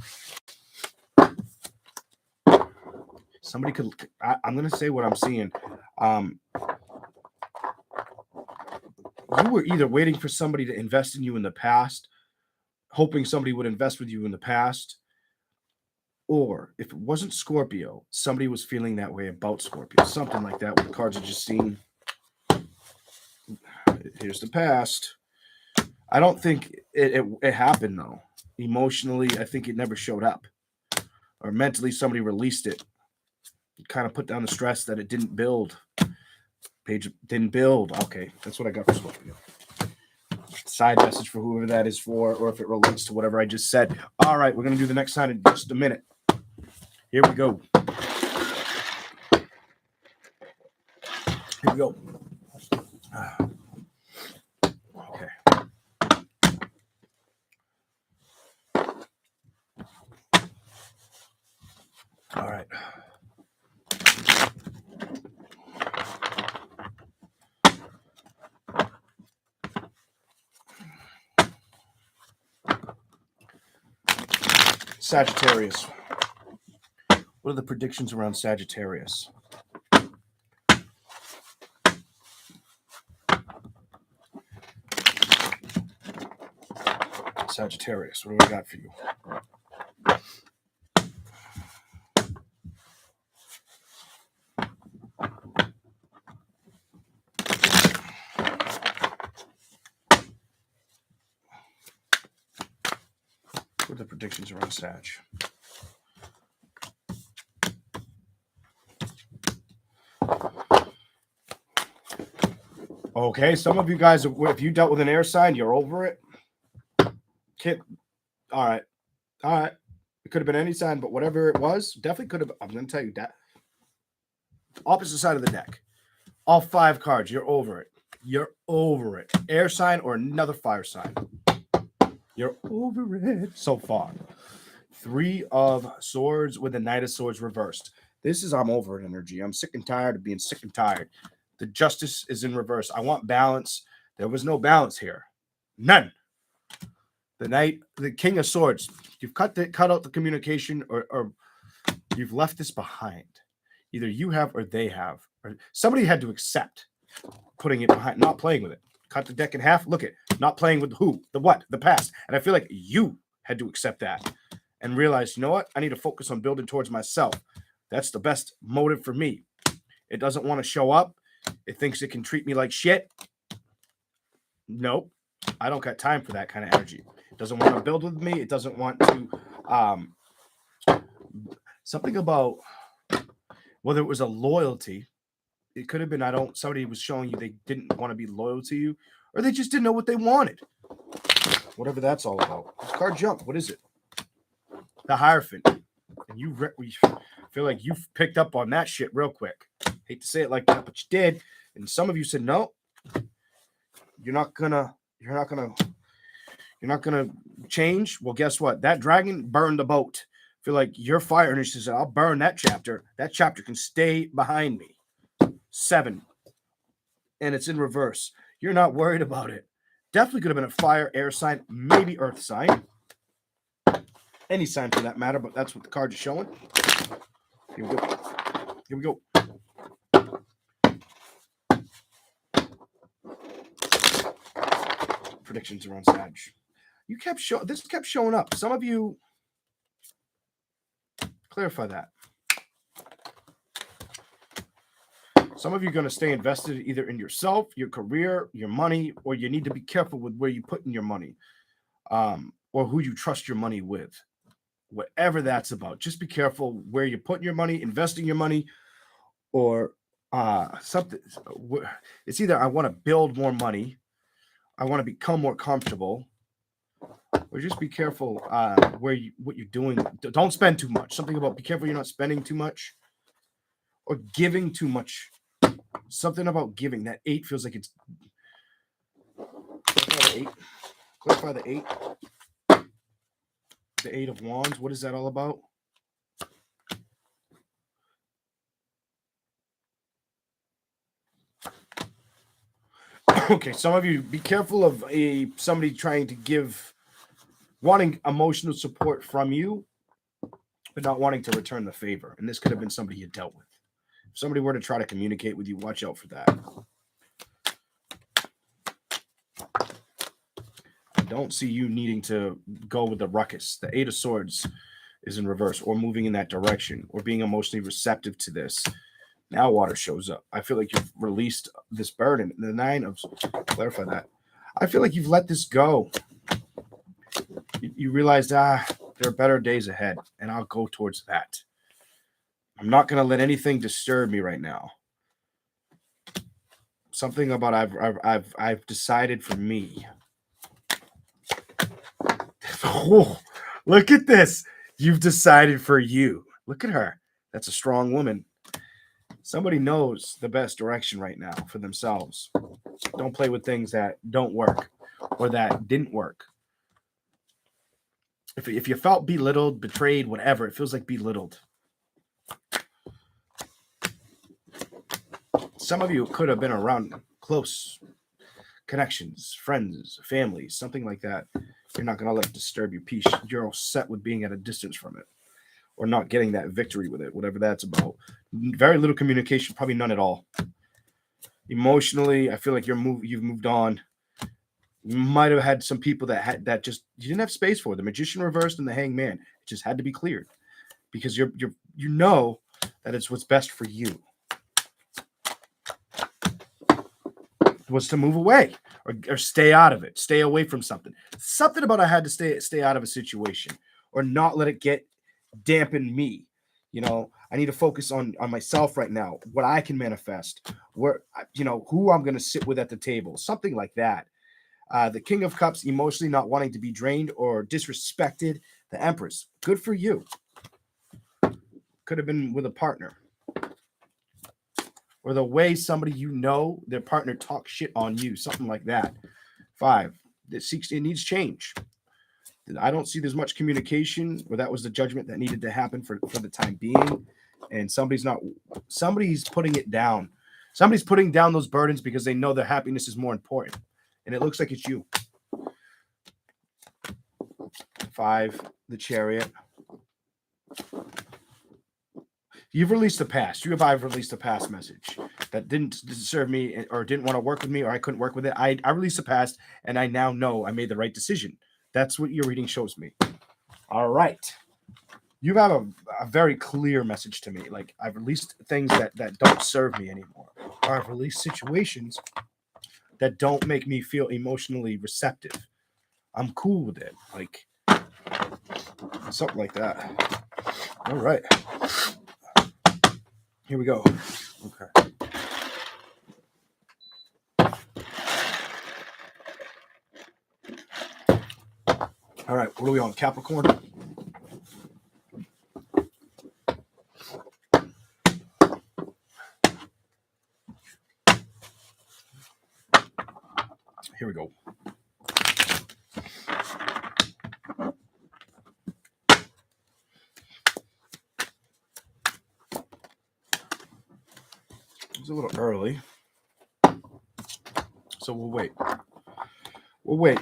Somebody could. I'm gonna say what I'm seeing. You were either waiting for somebody to invest in you in the past, hoping somebody would invest with you in the past, or if it wasn't Scorpio, somebody was feeling that way about Scorpio. Something like that. What the cards are just seeing. Here's the past. I don't think it happened, though. Emotionally, I think it never showed up. Or mentally, somebody released it. Kind of put down the stress that it didn't build. Page didn't build. Okay, that's what I got for Scorpio. Side message for whoever that is for, or if it relates to whatever I just said. All right, we're going to do the next sign in just a minute. Here we go. Here we go. Okay. All right. Sagittarius. What are the predictions around Sagittarius? Sagittarius, what do we got for you? What are the predictions around Sag? Okay, some of you guys, if you dealt with an air sign, you're over it. All right. It could have been any sign, but whatever it was, definitely could have. I'm going to tell you that. Opposite side of the deck. All 5 cards, you're over it. You're over it. Air sign or another fire sign. You're over it so far. 3 of Swords with the Knight of Swords reversed. This is I'm over it energy. I'm sick and tired of being sick and tired. The Justice is in reverse. I want balance. There was no balance here. None. The Knight, the King of Swords. You've cut out the communication, or you've left this behind. Either you have or they have. Or somebody had to accept putting it behind, not playing with it. Cut the deck in half. Look at not playing with who, the what, the past. And I feel like you had to accept that and realize, you know what? I need to focus on building towards myself. That's the best motive for me. It doesn't want to show up. It thinks it can treat me like shit. Nope. I don't got time for that kind of energy. It doesn't want to build with me. It doesn't want to something about whether it was a loyalty. It could have been somebody was showing you they didn't want to be loyal to you, or they just didn't know what they wanted. Whatever that's all about. This card jump. What is it? The Hierophant. And you feel like you picked up on that shit real quick. Hate to say it like that, but you did. And some of you said, no, you're not gonna change. Well, guess what? That dragon burned the boat. Feel like your fire energy says, I'll burn that chapter. That chapter can stay behind me. 7. and it's in reverse. You're not worried about it. Definitely could have been a fire, air sign, maybe earth sign. Any sign for that matter, but that's what the cards are showing. Here we go. Here we go. Predictions around Sag. This kept showing up. Some of you clarify that. Some of you are going to stay invested either in yourself, your career, your money, or you need to be careful with where you put in your money, or who you trust your money with. Whatever that's about, just be careful where you're putting your money, investing your money, or something. It's either I want to build more money, I want to become more comfortable, or just be careful what you're doing. Don't spend too much. Something about be careful you're not spending too much or giving too much. Something about giving. That 8 feels like it's clarify the 8. The 8 of Wands. What is that all about? Okay, some of you be careful of somebody trying to wanting emotional support from you, but not wanting to return the favor. And this could have been somebody you dealt with. If somebody were to try to communicate with you, watch out for that. I don't see you needing to go with the ruckus. The 8 of Swords is in reverse, or moving in that direction, or being emotionally receptive to this. Now water shows up. I feel like you've released this burden. The 9 of, clarify that. I feel like you've let this go. You realized, there are better days ahead, and I'll go towards that. I'm not going to let anything disturb me right now. Something about I've decided for me. Oh, look at this. You've decided for you. Look at her. That's a strong woman. Somebody knows the best direction right now for themselves. Don't play with things that don't work or that didn't work. If you felt belittled, betrayed, whatever, it feels like belittled. Some of you could have been around close connections, friends, families, something like that. You're not going to let it disturb your peace. You're all set with being at a distance from it or not getting that victory with it, whatever that's about. Very little communication, probably none at all. Emotionally, I feel like you've moved on. You might have had some people that just you didn't have space for. The Magician reversed and the Hangman. It just had to be cleared because you know that it's what's best for you. Was to move away or stay out of it, stay away from something. Something about I had to stay out of a situation or not let it dampen me. I need to focus on myself right now, what I can manifest, who I'm going to sit with at the table, something like that. The King of Cups, emotionally not wanting to be drained or disrespected. The Empress, good for you. Could have been with a partner. Or the way somebody their partner talks shit on you, something like that. 5, it needs change. I don't see there's much communication, or that was the judgment that needed to happen for the time being. And somebody's putting it down. Somebody's putting down those burdens because they know their happiness is more important. And it looks like it's you. 5, the Chariot. You've released the past. I've released the past message that didn't serve me or didn't want to work with me or I couldn't work with it. I released the past and I now know I made the right decision. That's what your reading shows me. All right. You have a very clear message to me. Like I've released things that don't serve me anymore. Or I've released situations that don't make me feel emotionally receptive. I'm cool with it. Like something like that. All right. Here we go. Okay. All right. What are we on? Capricorn? Here we go. It was a little early. So we'll wait. We'll wait.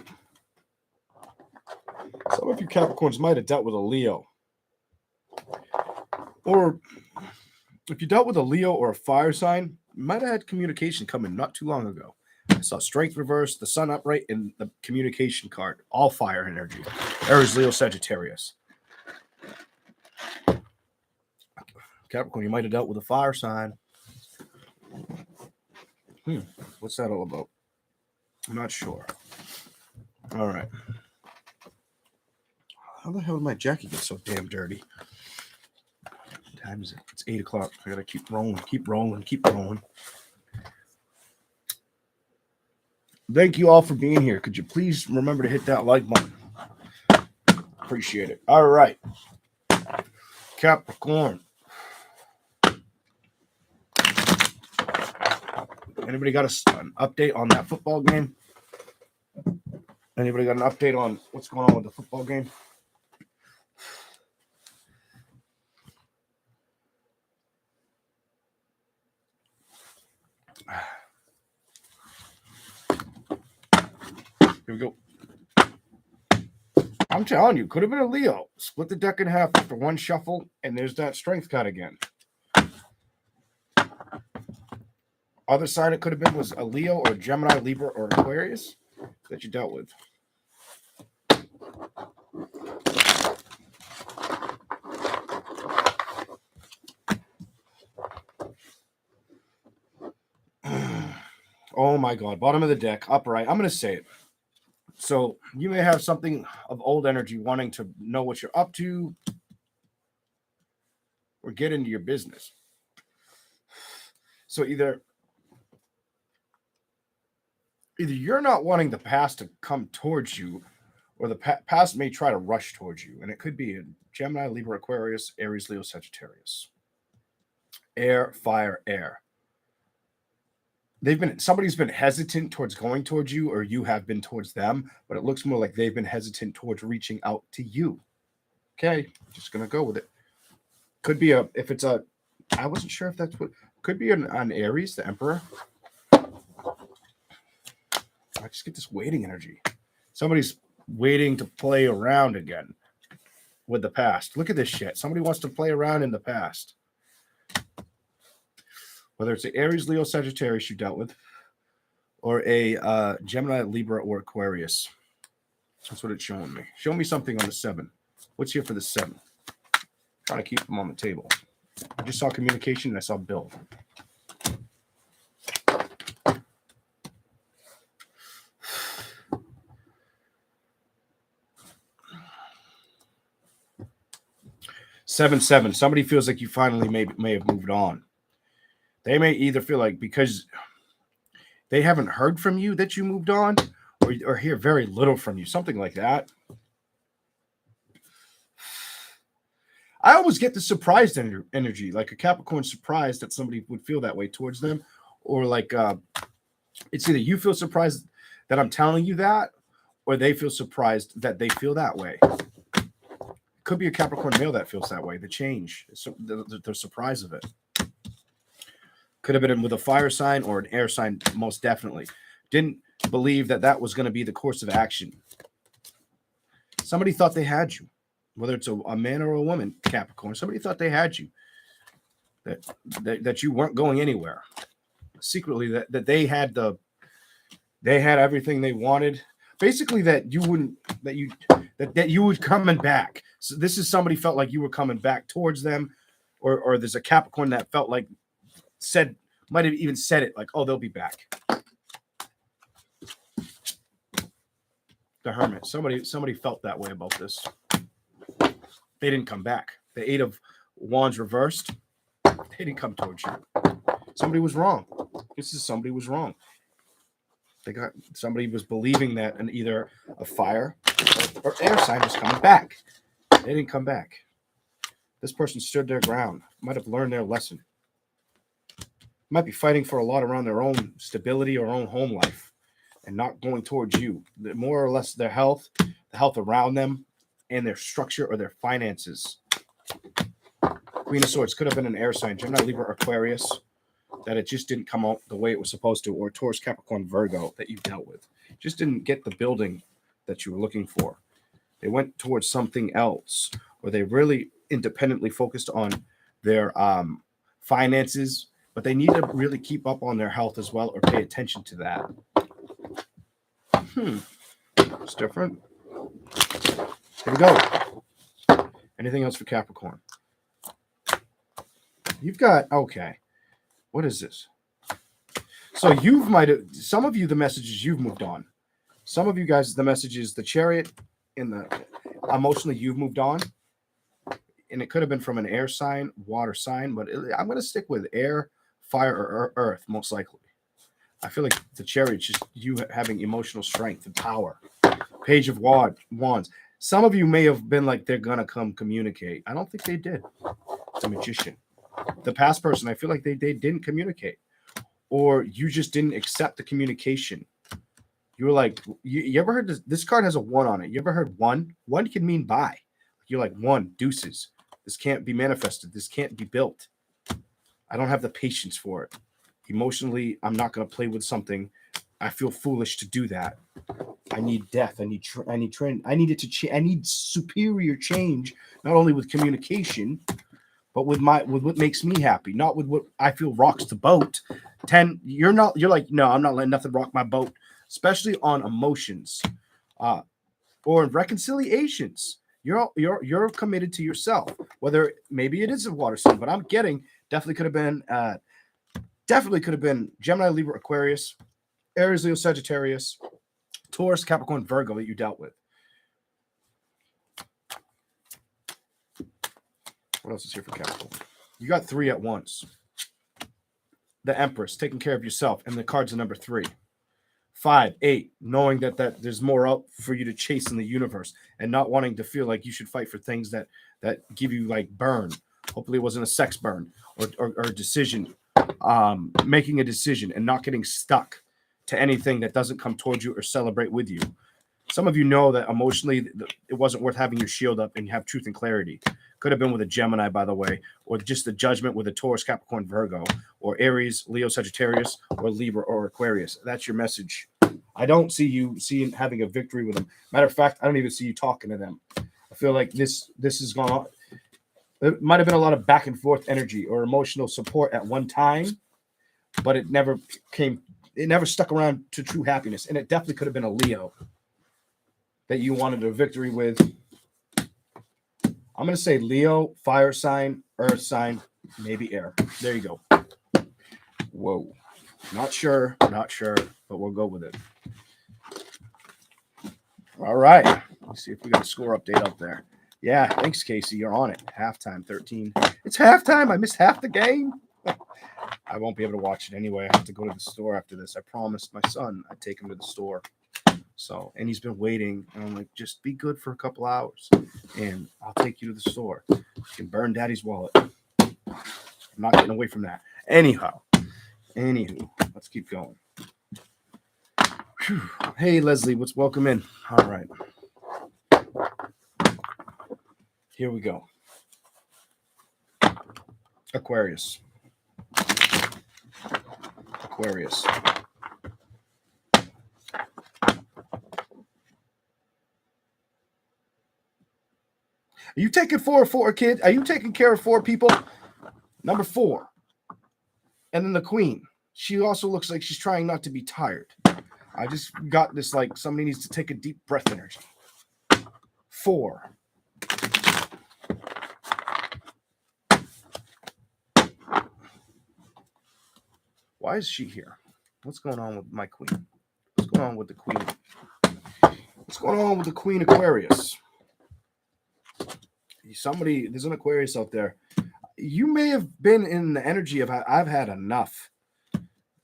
Some of you Capricorns might have dealt with a Leo. Or if you dealt with a Leo or a fire sign, you might have had communication coming not too long ago. I saw strength reverse, the sun upright, and the communication card. All fire energy. Aries, Leo, Sagittarius. Capricorn, you might have dealt with a fire sign. What's that all about? I'm not sure. All right. How the hell did my jacket get so damn dirty? What time is it? It's 8 o'clock. I gotta keep rolling, keep rolling, keep rolling. Thank you all for being here. Could you please remember to hit that like button? Appreciate it. All right. Capricorn. Anybody got an update on that football game? Anybody got an update on what's going on with the football game? Here we go. I'm telling you, could have been a Leo. Split the deck in half after one shuffle, and there's that strength card again. Other side it could have been was a Leo or a Gemini, Libra, or Aquarius that you dealt with. Oh my God. Bottom of the deck, upright. I'm going to say it. So you may have something of old energy wanting to know what you're up to or get into your business. So either you're not wanting the past to come towards you, or the past may try to rush towards you. And it could be a Gemini, Libra, Aquarius, Aries, Leo, Sagittarius. Air, fire, air. Somebody's been hesitant towards going towards you, or you have been towards them, but it looks more like they've been hesitant towards reaching out to you. Okay, just gonna go with it. Could be I wasn't sure if that's what, could be an Aries, the Emperor. I just get this waiting energy. Somebody's waiting to play around again with the past. Look at this shit. Somebody wants to play around in the past. Whether it's an Aries, Leo, Sagittarius you dealt with, or a Gemini, Libra, or Aquarius. That's what it's showing me. Show me something on the 7. What's here for the 7? Trying to keep them on the table. I just saw communication and I saw build. Seven. Somebody feels like you finally may have moved on. They may either feel like because they haven't heard from you that you moved on, or hear very little from you, something like that. I always get the surprised energy, like a Capricorn surprised that somebody would feel that way towards them, or like it's either you feel surprised that I'm telling you that, or they feel surprised that they feel that way. Could be a Capricorn male that feels that way. The change, the surprise of it. Could have been with a fire sign or an air sign, most definitely. Didn't believe that was going to be the course of action. Somebody thought they had you, whether it's a man or a woman, Capricorn. Somebody thought they had you, that you weren't going anywhere. Secretly, that they had everything they wanted. Basically, that you would coming back. So this is somebody felt like you were coming back towards them, or there's a Capricorn that felt like might have even said it like, oh, they'll be back. The Hermit. Somebody felt that way about this. They didn't come back. The 8 of Wands reversed. They didn't come towards you. Somebody was wrong. Somebody was wrong. Somebody was believing that either a fire or air sign was coming back. They didn't come back. This person stood their ground. Might have learned their lesson. Might be fighting for a lot around their own stability or own home life and not going towards you. More or less their health, the health around them, and their structure or their finances. Queen of Swords could have been an air sign. Gemini, Libra, Aquarius. that it just didn't come out the way it was supposed to, or Taurus, Capricorn, Virgo that you dealt with. Just didn't get the building that you were looking for. They went towards something else, or they really independently focused on their finances, but they need to really keep up on their health as well, or pay attention to that. It's different. Here we go. Anything else for Capricorn? You've got, okay. What is this? So some of you, the message is you've moved on. Some of you guys, the message is the Chariot, in the emotionally you've moved on. And it could have been from an air sign, water sign, but I'm going to stick with air, fire, or earth, most likely. I feel like the Chariot is just you having emotional strength and power. Page of Wands. Some of you may have been like, they're going to come communicate. I don't think they did. The Magician. The past person, I feel like they didn't communicate. Or you just didn't accept the communication. You were like, you ever heard this card has a 1 on it. You ever heard 1? 1 can mean bye. You're like, 1, deuces. This can't be manifested. This can't be built. I don't have the patience for it. Emotionally, I'm not going to play with something. I feel foolish to do that. I need death. I need trend. I need superior change, not only with communication, but with what makes me happy, not with what I feel rocks the boat. 10, you're like, no, I'm not letting nothing rock my boat, especially on emotions, or in reconciliations. You're committed to yourself, whether maybe it is a water sign, but I'm getting definitely could have been Gemini, Libra, Aquarius, Aries, Leo, Sagittarius, Taurus, Capricorn, Virgo that you dealt with. What else is here for Capricorn? You got 3 at once. The Empress, taking care of yourself, and the cards are number 3. 5, 8, knowing that there's more out for you to chase in the universe, and not wanting to feel like you should fight for things that give you like burn. Hopefully it wasn't a sex burn or a decision, making a decision and not getting stuck to anything that doesn't come towards you or celebrate with you. Some of you know that emotionally it wasn't worth having your shield up and you have truth and clarity. Could have been with a Gemini, by the way, or just the Judgment with a Taurus, Capricorn, Virgo, or Aries, Leo, Sagittarius, or Libra, or Aquarius. That's your message. I don't see you having a victory with them. Matter of fact, I don't even see you talking to them. I feel like this has gone on. There might have been a lot of back and forth energy or emotional support at one time, but it never stuck around to true happiness. And it definitely could have been a Leo that you wanted a victory with. I'm going to say Leo, fire sign, earth sign, maybe air. There you go. Whoa. Not sure, but we'll go with it. All right. Let's see if we got a score update up there. Yeah, thanks, Casey. You're on it. Halftime, 13. It's halftime. I missed half the game. I won't be able to watch it anyway. I have to go to the store after this. I promised my son I'd take him to the store. So, and he's been waiting. And I'm like, just be good for a couple hours, and I'll take you to the store. You can burn Daddy's wallet. I'm not getting away from that. Anywho, let's keep going. Whew. Hey, Leslie, welcome in. All right. Here we go. Aquarius. Are you taking four kids? Are you taking care of 4 people? Number 4. And then the Queen. She also looks like she's trying not to be tired. I just got this, like somebody needs to take a deep breath energy. 4. Why is she here? What's going on with my Queen? What's going on with the Queen? What's going on with the Queen Aquarius? There's an Aquarius out there. You may have been in the energy of I've had enough.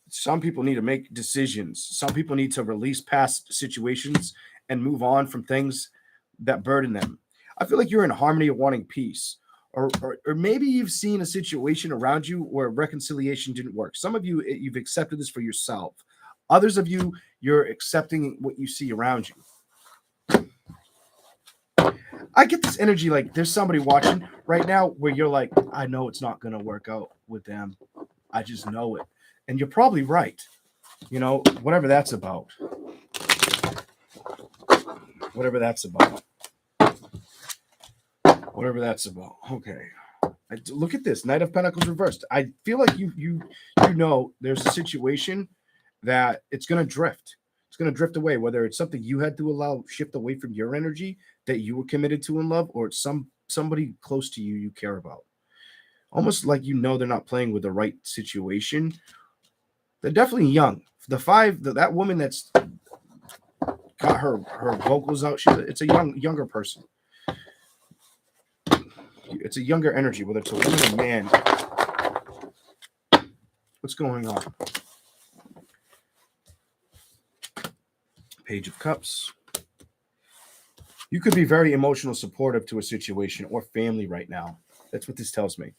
Some people need to make decisions. Some people need to release past situations and move on from things that burden them. I feel like you're in harmony of wanting peace. Or maybe you've seen a situation around you where reconciliation didn't work. Some of you, you've accepted this for yourself. Others of you, you're accepting what you see around you. I get this energy like there's somebody watching right now where you're like, I know it's not going to work out with them. I just know it. And you're probably right. You know, whatever that's about. Whatever that's about. Whatever that's about. Okay. Look at this. Knight of Pentacles reversed. I feel like you know there's a situation that it's going to drift. It's going to drift away, whether it's something you had to allow shift away from your energy that you were committed to in love, or it's somebody close to you care about. Almost like you know they're not playing with the right situation. They're definitely young. The five, that woman that's got her vocals out, it's a younger person. It's a younger energy, whether it's a woman or man. What's going on? Page of Cups. You could be very emotional supportive to a situation or family right now. That's what this tells me.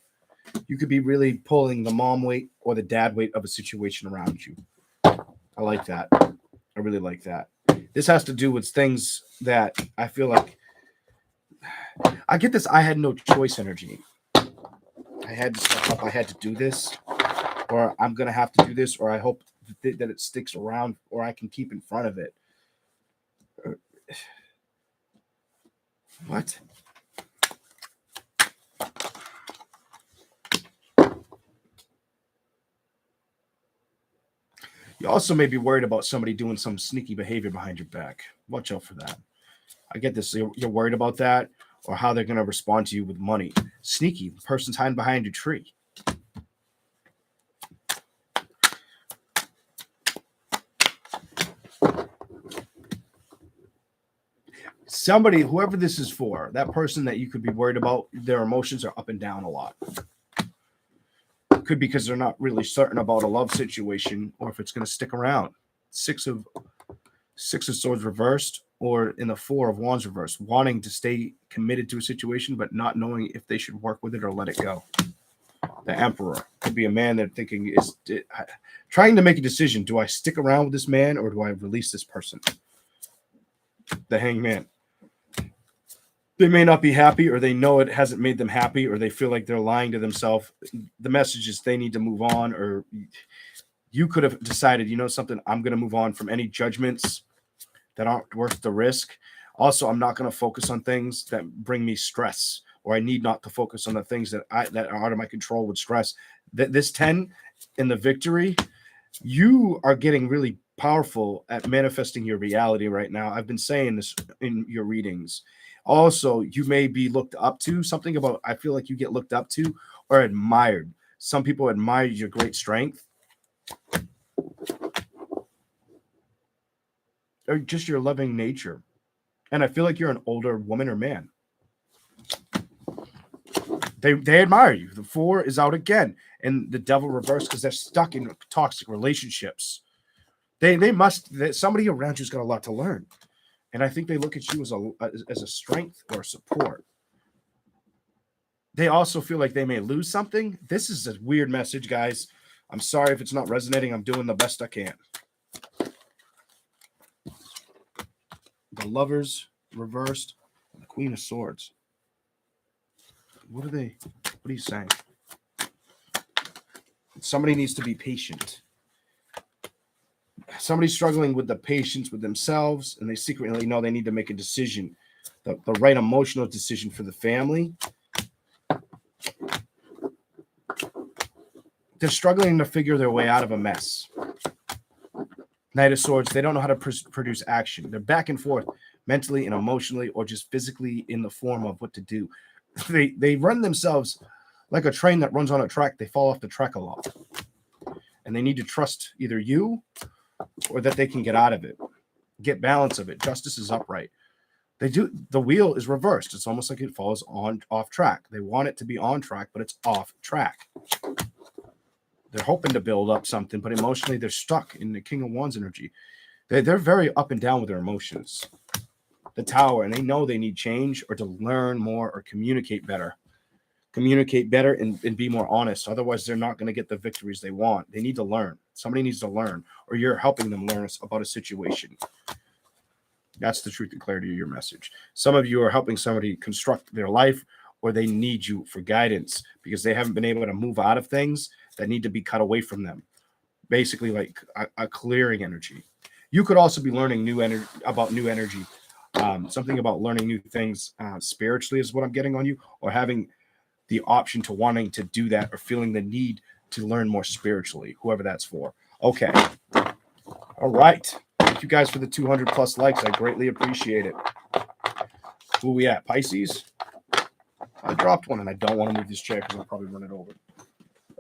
You could be really pulling the mom weight or the dad weight of a situation around you. I like that. I really like that. This has to do with things that I feel like I get this. I had no choice energy. I had to step up. I had to do this, or I'm going to have to do this, or I hope that it sticks around, or I can keep in front of it. What? You also may be worried about somebody doing some sneaky behavior behind your back. Watch out for that. I get this. You're worried about that, or how they're going to respond to you with money. Sneaky. The person's hiding behind your tree. Somebody, whoever this is for, that person that you could be worried about, their emotions are up and down a lot. Could be because they're not really certain about a love situation, or if it's going to stick around. Six of Swords reversed, or in the Four of Wands reversed, wanting to stay committed to a situation, but not knowing if they should work with it or let it go. The Emperor could be a man that thinking is trying to make a decision. Do I stick around with this man, or do I release this person? The Hangman. They may not be happy, or they know it hasn't made them happy, or they feel like they're lying to themselves. The message is they need to move on, or you could have decided, you know something, I'm going to move on from any judgments that aren't worth the risk. Also, I'm not going to focus on things that bring me stress, or I need not to focus on the things that are out of my control with stress. This 10 in the victory, you are getting really powerful at manifesting your reality right now. I've been saying this in your readings. Also, you may be looked up to. Something about, I feel like you get looked up to or admired. Some people admire your great strength, or just your loving nature. And I feel like you're an older woman or man. They admire you. The Four is out again, and the Devil reversed because they're stuck in toxic relationships. Somebody around you's got a lot to learn. And I think they look at you as a strength or support. They also feel like they may lose something. This is a weird message, guys. I'm sorry if it's not resonating. I'm doing the best I can. The Lovers reversed. The Queen of Swords. What are you saying? Somebody needs to be patient. Somebody's struggling with the patience with themselves, and they secretly know they need to make a decision, the right emotional decision for the family. They're struggling to figure their way out of a mess. Knight of Swords, they don't know how to produce action. They're back and forth mentally and emotionally, or just physically in the form of what to do. They run themselves like a train that runs on a track. They fall off the track a lot. And they need to trust either you or that they can get out of it, get balance of it. Justice is upright. The wheel is reversed. It's almost like it falls off track. They want it to be on track, but it's off track. They're hoping to build up something, but emotionally they're stuck in the King of Wands energy. They're very up and down with their emotions. The Tower, and they know they need change or to learn more or communicate better. Communicate better and be more honest. Otherwise, they're not going to get the victories they want. They need to learn. Somebody needs to learn, or you're helping them learn about a situation. That's the truth and clarity of your message. Some of you are helping somebody construct their life, or they need you for guidance because they haven't been able to move out of things that need to be cut away from them. Basically, like a clearing energy. You could also be learning new energy about new energy. Something about learning new things spiritually is what I'm getting on you, or having the option to wanting to do that, or feeling the need to learn more spiritually, whoever that's for. Okay. All right. Thank you guys for the 200 plus likes. I greatly appreciate it. Who are we at? Pisces? I dropped one and I don't want to move this chair because I'll probably run it over.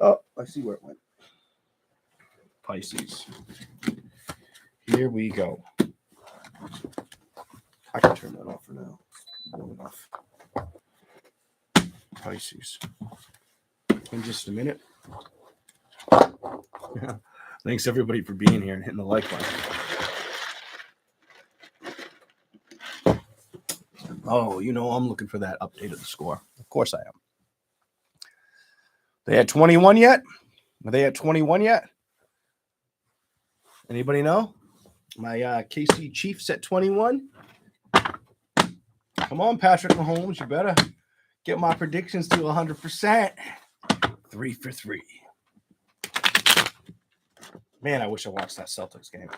Oh, I see where it went. Pisces. Here we go. I can turn that off for now. Low enough. Pisces. In just a minute. Yeah. Thanks everybody for being here and hitting the like button. Oh, you know, I'm looking for that update of the score. Of course I am. They at 21 yet? Are they at 21 yet? Anybody know? My KC Chiefs at 21. Come on, Patrick Mahomes. You better get my predictions to 100%. 3 for 3. Man, I wish I watched that Celtics game.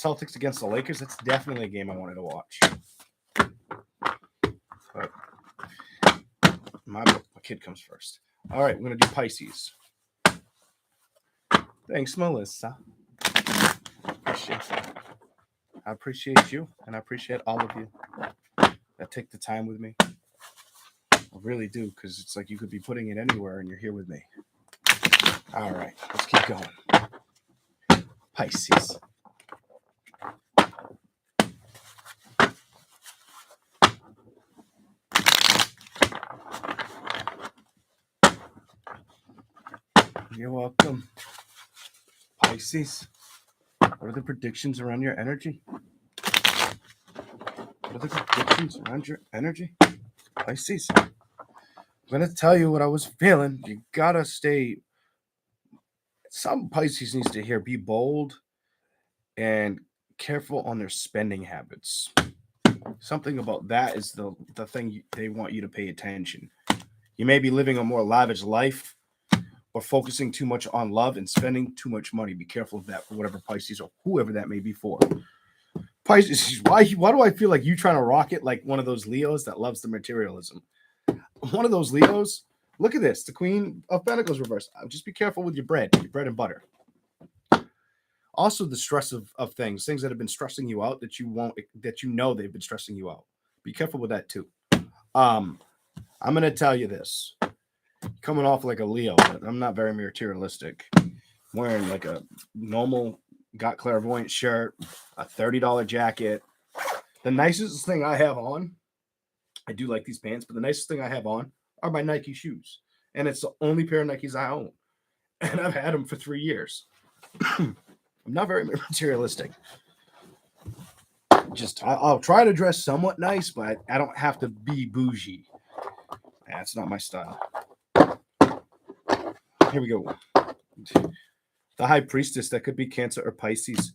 Celtics against the Lakers, that's definitely a game I wanted to watch. But my kid comes first. All right, we're going to do Pisces. Thanks, Melissa. Appreciate that. I appreciate you, and I appreciate all of you that take the time with me. I really do, because it's like you could be putting it anywhere, and you're here with me. All right, let's keep going. Pisces. You're welcome. Pisces. What are the predictions around your energy? What are the predictions around your energy? Pisces. I'm going to tell you what I was feeling. You got to stay. Some Pisces needs to hear be bold and careful on their spending habits. Something about that is the thing they want you to pay attention. You may be living a more lavish life or focusing too much on love and spending too much money. Be careful of that for whatever Pisces or whoever that may be for. Pisces, why do I feel like you trying to rock it like one of those Leos that loves the materialism? One of those Leos. Look at this. The Queen of Pentacles reversed. Just be careful with your bread and butter. Also, the stress of things that have been stressing you out that you know they've been stressing you out. Be careful with that too. I'm going to tell you this. Coming off like a Leo, but I'm not very materialistic. I'm wearing like a normal Got Clairvoyant shirt, a $30 jacket. The nicest thing I have on, I do like these pants, but the nicest thing I have on are my Nike shoes. And it's the only pair of Nikes I own. And I've had them for 3 years. I'm not very materialistic. I'll try to dress somewhat nice, but I don't have to be bougie. That's not my style. Here we go. The High Priestess, that could be Cancer or Pisces.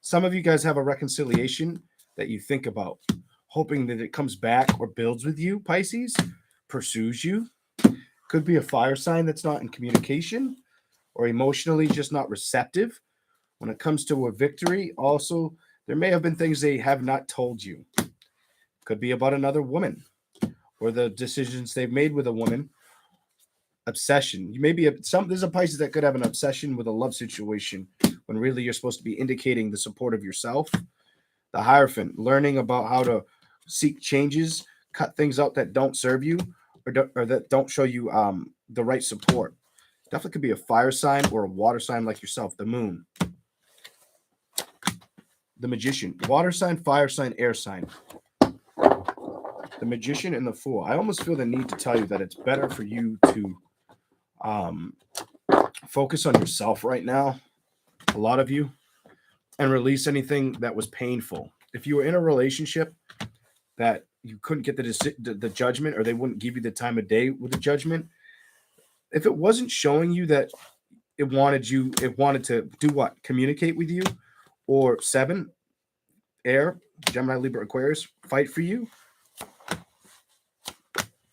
Some of you guys have a reconciliation that you think about, hoping that it comes back or builds with you, Pisces, pursues you. Could be a fire sign that's not in communication or emotionally just not receptive. When it comes to a victory, also, there may have been things they have not told you. Could be about another woman or the decisions they've made with a woman. Obsession. You may be there's a Pisces that could have an obsession with a love situation when really you're supposed to be indicating the support of yourself. The Hierophant, learning about how to seek changes, cut things out that don't serve you or that don't show you the right support. Definitely could be a fire sign or a water sign like yourself. The Moon. The Magician. Water sign, fire sign, air sign. The Magician and the Fool. I almost feel the need to tell you that it's better for you to focus on yourself right now, a lot of you, and release anything that was painful. If you were in a relationship that you couldn't get the judgment, or they wouldn't give you the time of day with the judgment, if it wasn't showing you that it wanted to do what? Communicate with you, or 7, air, Gemini, Libra, Aquarius, fight for you.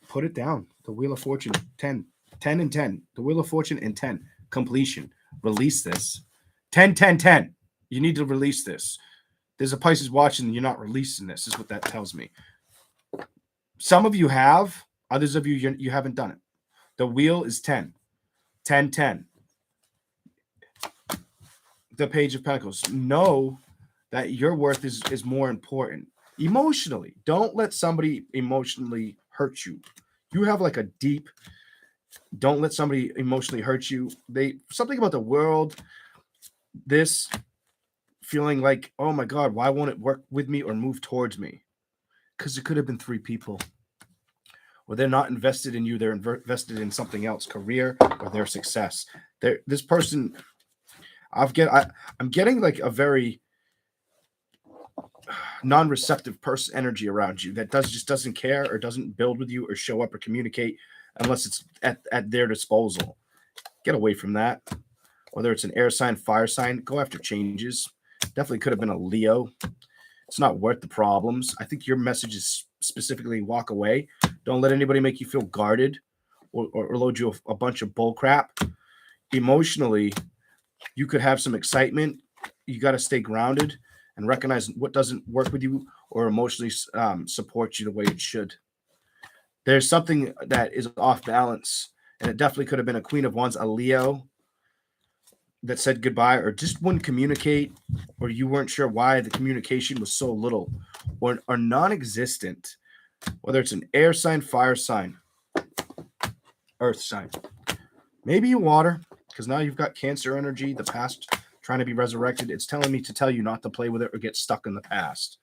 Put it down. The Wheel of Fortune, 10. 10 and 10. The Wheel of Fortune and 10. Completion. Release this. 10, 10, 10. You need to release this. There's a Pisces watching and you're not releasing this, is what that tells me. Some of you have. Others of you, you haven't done it. The wheel is 10. 10, 10. The Page of Pentacles. Know that your worth is more important. Emotionally. Don't let somebody emotionally hurt you. You have like a deep, don't let somebody emotionally hurt you. Something about the world, this feeling like, oh my God, why won't it work with me or move towards me? Because it could have been 3 people. Or they're not invested in you, they're invested in something else, career or their success. This person, I'm getting like a very non-receptive person energy around you that just doesn't care or doesn't build with you or show up or communicate unless it's at their disposal. Get away from that. Whether it's an air sign, fire sign, go after changes. Definitely could have been a Leo. It's not worth the problems. I think your message is specifically walk away. Don't let anybody make you feel guarded or load you a bunch of bull crap. Emotionally, you could have some excitement. You got to stay grounded and recognize what doesn't work with you or emotionally support you the way it should. There's something that is off balance, and it definitely could have been a Queen of Wands, a Leo that said goodbye or just wouldn't communicate, or you weren't sure why the communication was so little or non-existent, whether it's an air sign, fire sign, earth sign. Maybe water, because now you've got Cancer energy, the past trying to be resurrected. It's telling me to tell you not to play with it or get stuck in the past.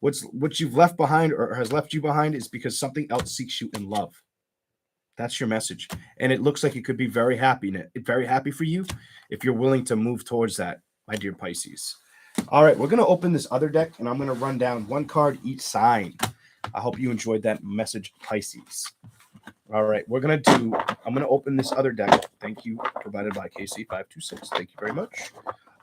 What you've left behind or has left you behind is because something else seeks you in love. That's your message. And it looks like it could be very happy for you if you're willing to move towards that, my dear Pisces. All right, we're going to open this other deck, and I'm going to run down 1 card each sign. I hope you enjoyed that message, Pisces. All right, I'm going to open this other deck. Thank you, provided by KC526. Thank you very much.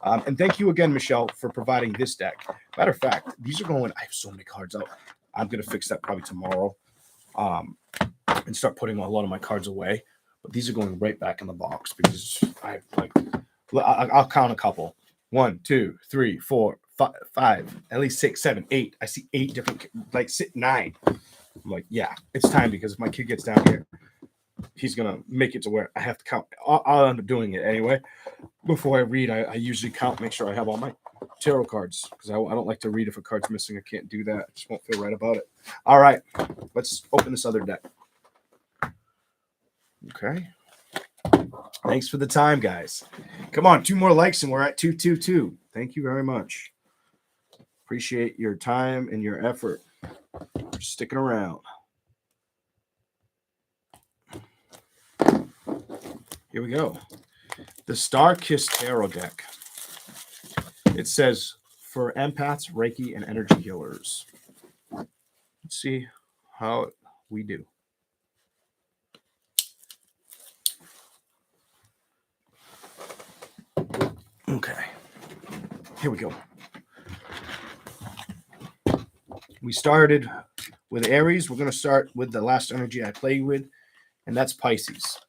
And thank you again, Michelle, for providing this deck. Matter of fact, these are going, I have so many cards out. I'm going to fix that probably tomorrow. And start putting a lot of my cards away. But these are going right back in the box because I'll count a couple. 1, 2, 3, 4, 5, at least 6, 7, 8. I see 8 different, 9. I'm like, yeah, it's time because if my kid gets down here, he's going to make it to where I have to count. I'll end up doing it anyway. Before I read, I usually count, make sure I have all my tarot cards because I don't like to read if a card's missing. I can't do that. I just won't feel right about it. All right, let's open this other deck. Okay. Thanks for the time, guys. Come on, 2 more likes and we're at 222. Thank you very much. Appreciate your time and your effort for sticking around. Here we go. The Star Kiss Tarot deck. It says for empaths, Reiki, and energy healers. Let's see how we do. Okay, here we go. We started with Aries. We're going to start with the last energy I played with, and that's Pisces.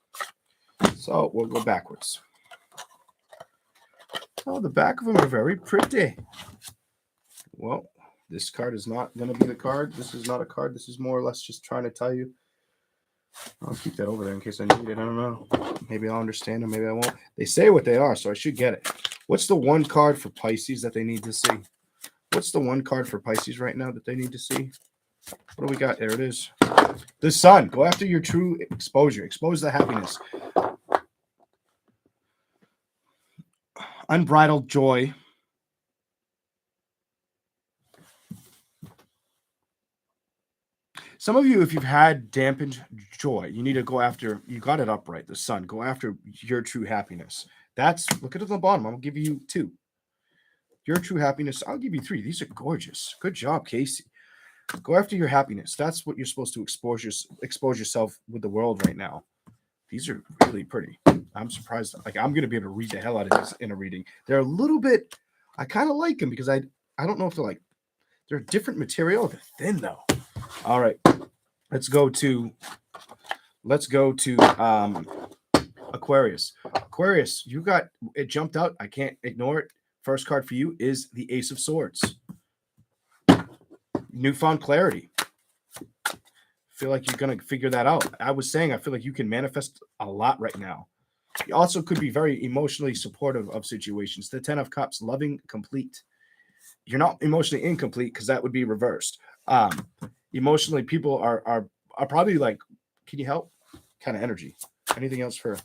So we'll go backwards. Oh, the back of them are very pretty. Well, this card is not going to be the card. This is not a card. This is more or less just trying to tell you. I'll keep that over there in case I need it. I don't know. Maybe I'll understand them. Maybe I won't. They say what they are, so I should get it. What's the 1 card for Pisces that they need to see? What's the 1 card for Pisces right now that they need to see? What do we got? There it is. The Sun. Go after your true exposure. Expose the happiness. Unbridled joy. Some of you, if you've had dampened joy, you need to go after, you got it upright, the Sun. Go after your true happiness. Look at it on the bottom. I'll give you 2. Your true happiness, I'll give you 3. These are gorgeous. Good job, Casey. Go after your happiness. That's what you're supposed to expose yourself with the world right now. These are really pretty. I'm surprised. Like, I'm going to be able to read the hell out of this in a reading. They're a little bit, I kind of like them because I don't know if they're different material. They're thin though. All right. Let's go to Aquarius. Aquarius, you got it jumped out. I can't ignore it. First card for you is the Ace of Swords. Newfound clarity. Feel like you're going to figure that out. I was saying I feel like you can manifest a lot right now. You also could be very emotionally supportive of situations. The 10 of Cups, loving, complete. You're not emotionally incomplete because that would be reversed. Emotionally, people are probably like, can you help? Kind of energy. Anything else for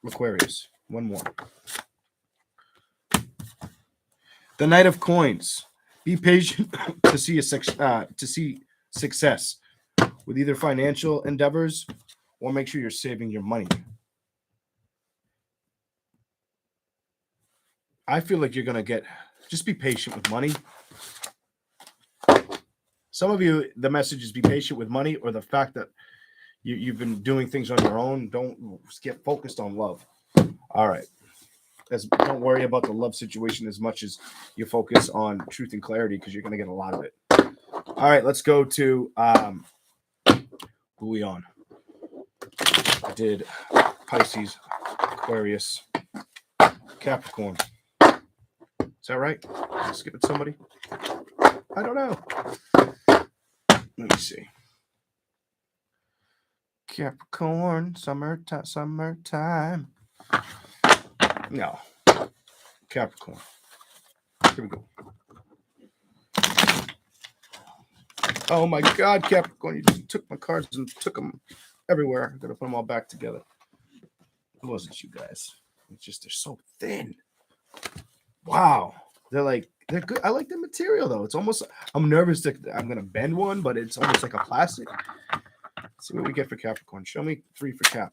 Aquarius? One more. The Knight of Coins. Be patient to see success with either financial endeavors or make sure you're saving your money. I feel like you're going to just be patient with money. Some of you, the message is be patient with money, or the fact that you've been doing things on your own. Don't get focused on love. All right. Don't worry about the love situation as much as you focus on truth and clarity, because you're going to get a lot of it. All right, let's go to who we on? I did Pisces, Aquarius, Capricorn. Is that right? Skipping somebody? I don't know. Let me see. Capricorn, summertime. No. Capricorn. Here we go. Oh my God, Capricorn, you just took my cards and took them everywhere. I'm going to put them all back together. It wasn't you guys. It's just they're so thin. Wow. They're good. I like the material though. It's almost, I'm nervous that I'm going to bend one, but it's almost like a plastic. Let's see what we get for Capricorn. Show me 3 for Cap.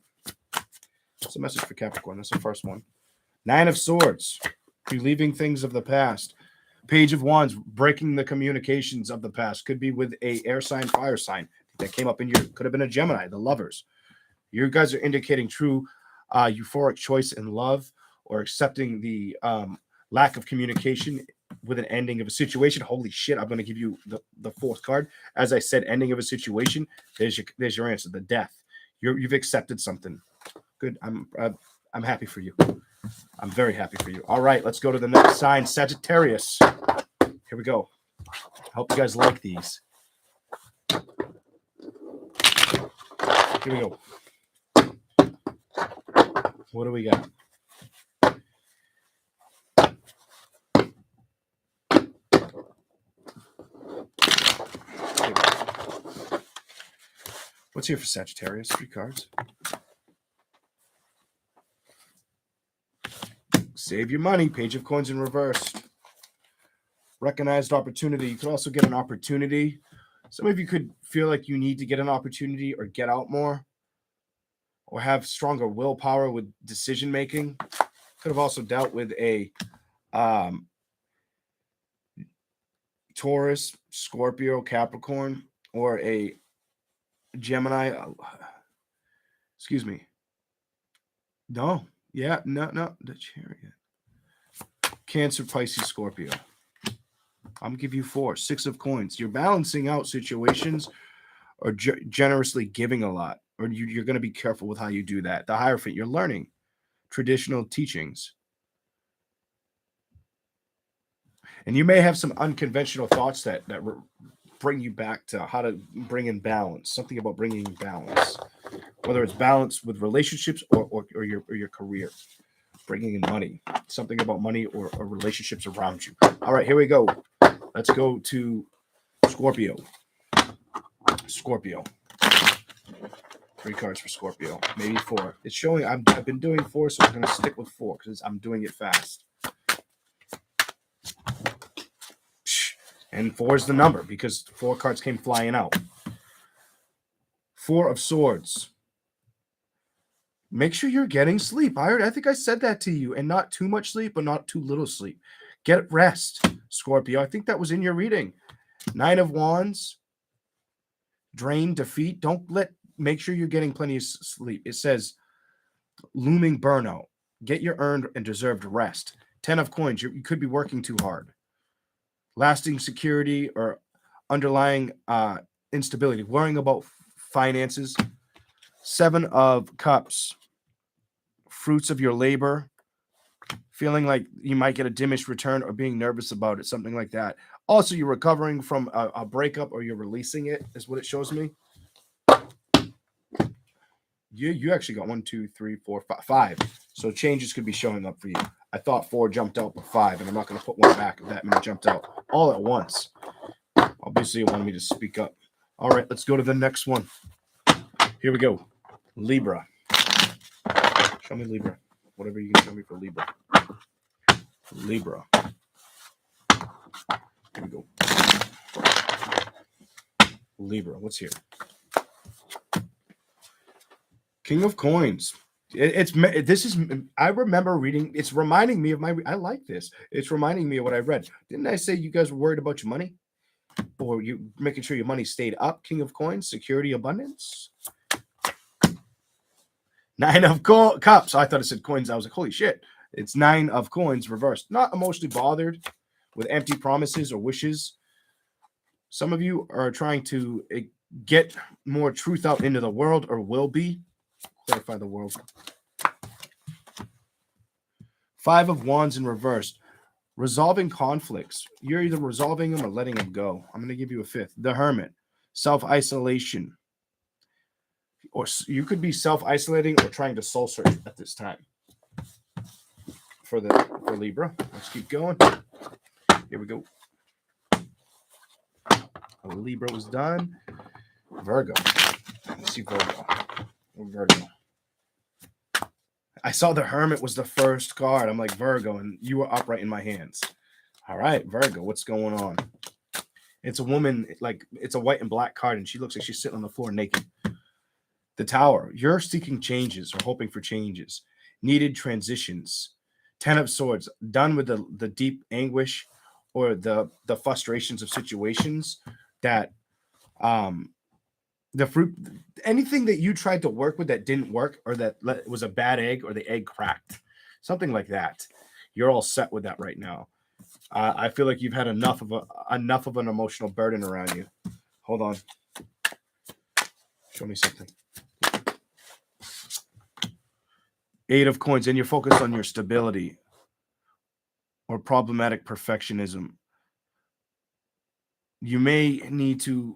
What's the message for Capricorn? That's the first one. 9 of Swords. Relieving things of the past. Page of Wands. Breaking the communications of the past. Could be with a air sign, fire sign that came up in your, could have been a Gemini, the lovers. You guys are indicating true euphoric choice in love, or accepting the lack of communication with an ending of a situation. Holy shit, I'm going to give you the 4th card. As I said, ending of a situation. There's your answer, the death. You've accepted something. Good. I'm happy for you. I'm very happy for you. All right, let's go to the next sign, Sagittarius. Here we go. I hope you guys like these. Here we go. What do we got? What's here for Sagittarius? 3 cards. Save your money. Page of Coins in reversed. Recognized opportunity. You could also get an opportunity. Some of you could feel like you need to get an opportunity or get out more, or have stronger willpower with decision making. Could have also dealt with a Taurus, Scorpio, Capricorn, or a Gemini. Excuse me. No. Yeah, no. The Chariot. Cancer, Pisces, Scorpio. I'm gonna give you 4. 6 of Coins. You're balancing out situations, or generously giving a lot, or you're going to be careful with how you do that. The Hierophant, you're learning traditional teachings. And you may have some unconventional thoughts that bring you back to how to bring in balance. Something about bringing balance, whether it's balance with relationships or your career. Bringing in money. Something about money or relationships around you. All right, here we go. Let's go to Scorpio. Scorpio. 3 cards for Scorpio. Maybe 4. It's showing I've been doing 4, so I'm going to stick with 4 because I'm doing it fast. And 4 is the number because 4 cards came flying out. 4 of Swords. Make sure you're getting sleep. I think I said that to you. And not too much sleep, but not too little sleep. Get rest, Scorpio. I think that was in your reading. 9 of Wands. Drain, defeat. Make sure you're getting plenty of sleep. It says looming burnout. Get your earned and deserved rest. 10 of Coins. You could be working too hard. Lasting security or underlying instability, worrying about finances. 7 of Cups, fruits of your labor, feeling like you might get a diminished return or being nervous about it, something like that. Also, you're recovering from a breakup or you're releasing it, is what it shows me. You actually got 1, 2, 3, 4, 5. So changes could be showing up for you. I thought 4 jumped out, but 5, and I'm not going to put one back if that many jumped out all at once. Obviously, you wanted me to speak up. All right, let's go to the next one. Here we go. Libra. Show me Libra. Whatever you can show me for Libra. Libra. Here we go. Libra. What's here? King of Coins. I remember reading. It's reminding me of I like this. It's reminding me of what I read. Didn't I say you guys were worried about your money? Or you making sure your money stayed up? King of Coins, security, abundance. 9 of Cups. I thought it said coins. I was like, holy shit. It's 9 of Coins reversed. Not emotionally bothered with empty promises or wishes. Some of you are trying to get more truth out into the world, or will be. Clarify the world. 5 of Wands in reverse. Resolving conflicts. You're either resolving them or letting them go. I'm going to give you a 5th. The Hermit. Self-isolation. Or you could be self-isolating or trying to soul search at this time. For Libra. Let's keep going. Here we go. Libra was done. Virgo. Let's see Virgo. I saw the Hermit was the first card. I'm like, Virgo, and you were upright in my hands. All right, Virgo, what's going on? It's a woman, like it's a white and black card, and she looks like she's sitting on the floor naked. The Tower. You're seeking changes or hoping for changes. Needed transitions. 10 of Swords. Done with the deep anguish or the frustrations of situations that the fruit, anything that you tried to work with that didn't work, or that was a bad egg, or the egg cracked, something like that. You're all set with that right now. I feel like you've had enough of an emotional burden around you. Hold on. Show me something. 8 of Coins, and you're focused on your stability or problematic perfectionism. You may need to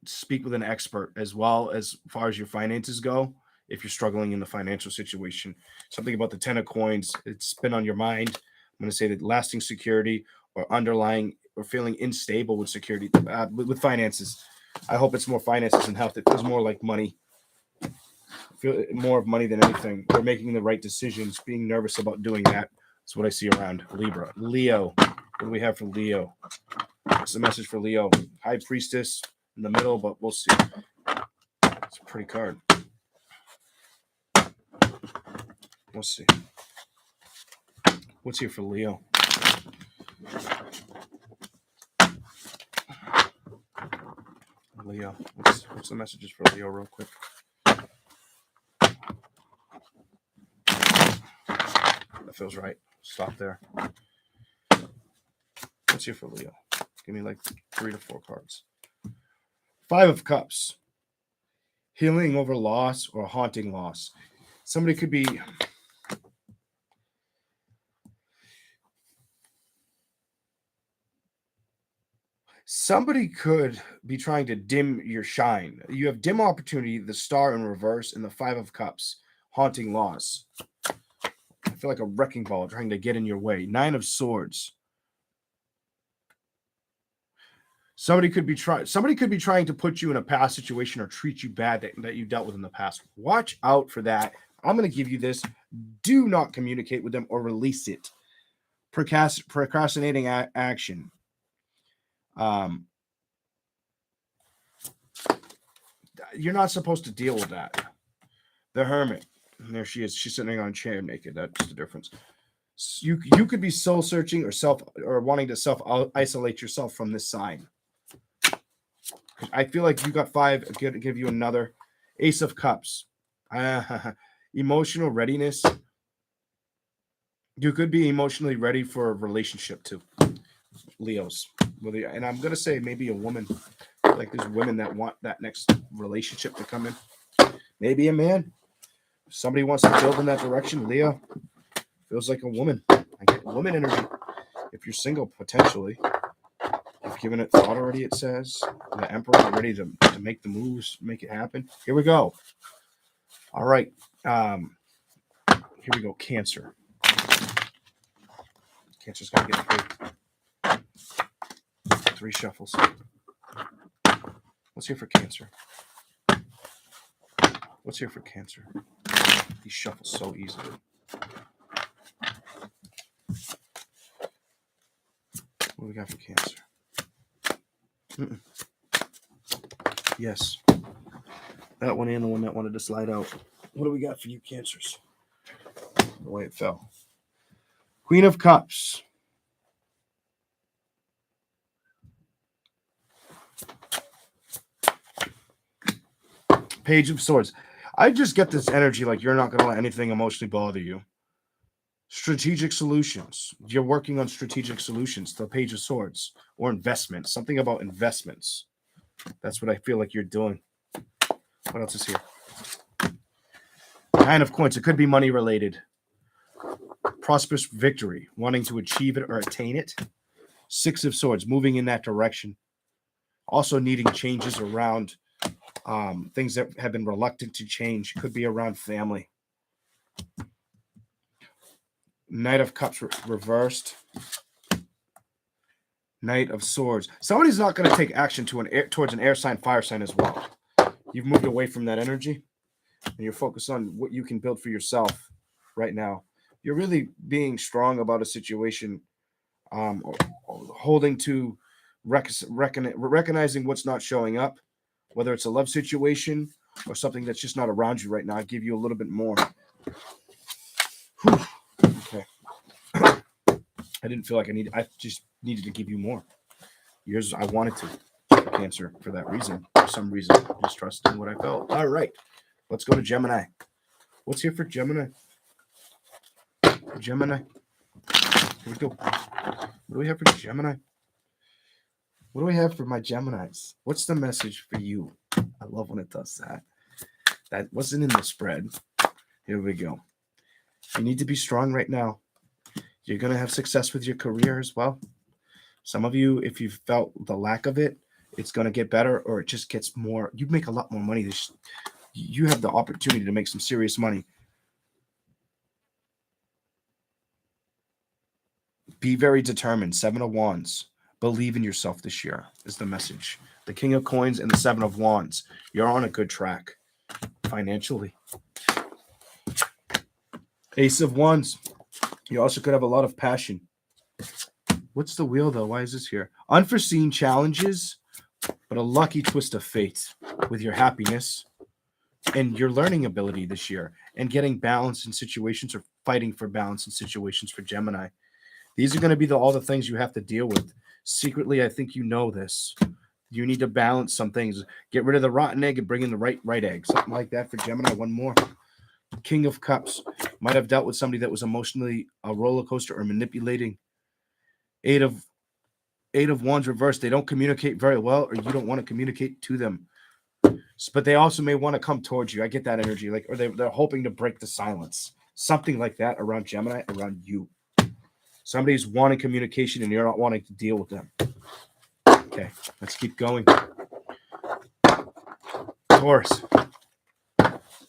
speak with an expert as well as far as your finances go. If you're struggling in the financial situation, something about the 10 of Coins, it's been on your mind. I'm going to say that lasting security or underlying or feeling unstable with security, with finances. I hope it's more finances and health. It feels more like money. Feel more of money than anything. Or making the right decisions, being nervous about doing that. That's what I see around Libra. Leo. What do we have for Leo? What's the message for Leo? High Priestess in the middle, but we'll see. It's a pretty card. We'll see. What's here for Leo? Leo. What's the messages for Leo real quick? That feels right. Stop there. What's here for Leo? Give me like 3 to 4 cards. 5 of Cups. Healing over loss or haunting loss. Somebody could be trying to dim your shine. You have dim opportunity, the Star in reverse, and the 5 of Cups. Haunting loss. I feel like a wrecking ball trying to get in your way. 9 of Swords. Somebody could be trying to put you in a past situation or treat you bad that you dealt with in the past. Watch out for that. I'm going to give you this. Do not communicate with them or release it. Procrastinating action. You're not supposed to deal with that. The Hermit. And there she is. She's sitting on a chair naked. That's the difference. You could be soul searching or wanting to self isolate yourself from this sign. I feel like you got 5. I'm going to give you another. Ace of Cups. Emotional readiness. You could be emotionally ready for a relationship too. Leos. And I'm going to say maybe a woman Like there's women that want that next relationship to come in. Maybe a man. Somebody wants to build in that direction. Leo feels like a woman. I get woman energy. If you're single, potentially. You've given it thought already, it says. The Emperor ready to make the moves, make it happen. Here we go. All right. Here we go. Cancer. Cancer's got to get three shuffles. What's here for Cancer? What's here for Cancer? These shuffle so easily. What do we got for Cancer? Yes. That one and the one that wanted to slide out. What do we got for you, Cancers? The way it fell. Queen of Cups. Page of Swords. I just get this energy like you're not going to let anything emotionally bother you. Strategic solutions. You're working on strategic solutions. The Page of Swords. Or investments. Something about investments. That's what I feel like you're doing. What else is here? Nine of Coins. It could be money related. Prosperous victory. Wanting to achieve it or attain it. Six of Swords. Moving in that direction. Also needing changes around things that have been reluctant to change. Could be around family. Knight of Cups reversed. Knight of Swords. Somebody's not going to take action towards an air sign, fire sign as well. You've moved away from that energy, and you're focused on what you can build for yourself right now. You're really being strong about a situation, holding to recognizing what's not showing up, whether it's a love situation or something that's just not around you right now. I give you a little bit more. Whew. Okay. I didn't feel like I just needed to give you more. Yours, I wanted to. Cancer for that reason. For some reason, just trusting what I felt. All right. Let's go to Gemini. What's here for Gemini? Gemini. Here we go. What do we have for Gemini? What do we have for my Geminis? What's the message for you? I love when it does that. That wasn't in the spread. Here we go. You need to be strong right now. You're going to have success with your career as well. Some of you, if you've felt the lack of it, it's going to get better or it just gets more. You make a lot more money. You have the opportunity to make some serious money. Be very determined. Seven of Wands. Believe in yourself this year is the message. The King of Coins and the Seven of Wands. You're on a good track financially. Ace of Wands. You also could have a lot of passion. What's the wheel, though? Why is this here? Unforeseen challenges, but a lucky twist of fate with your happiness and your learning ability this year and getting balance in situations or fighting for balance in situations for Gemini. These are going to be all the things you have to deal with. Secretly, I think you know this. You need to balance some things. Get rid of the rotten egg and bring in the right egg. Something like that for Gemini. One more. King of Cups. Might have dealt with somebody that was emotionally a roller coaster or manipulating. Eight of Wands reversed. They don't communicate very well, or you don't want to communicate to them. But they also may want to come towards you. I get that energy, like, or they're hoping to break the silence. Something like that around Gemini, around you. Somebody's wanting communication, and you're not wanting to deal with them. Okay, let's keep going. Taurus.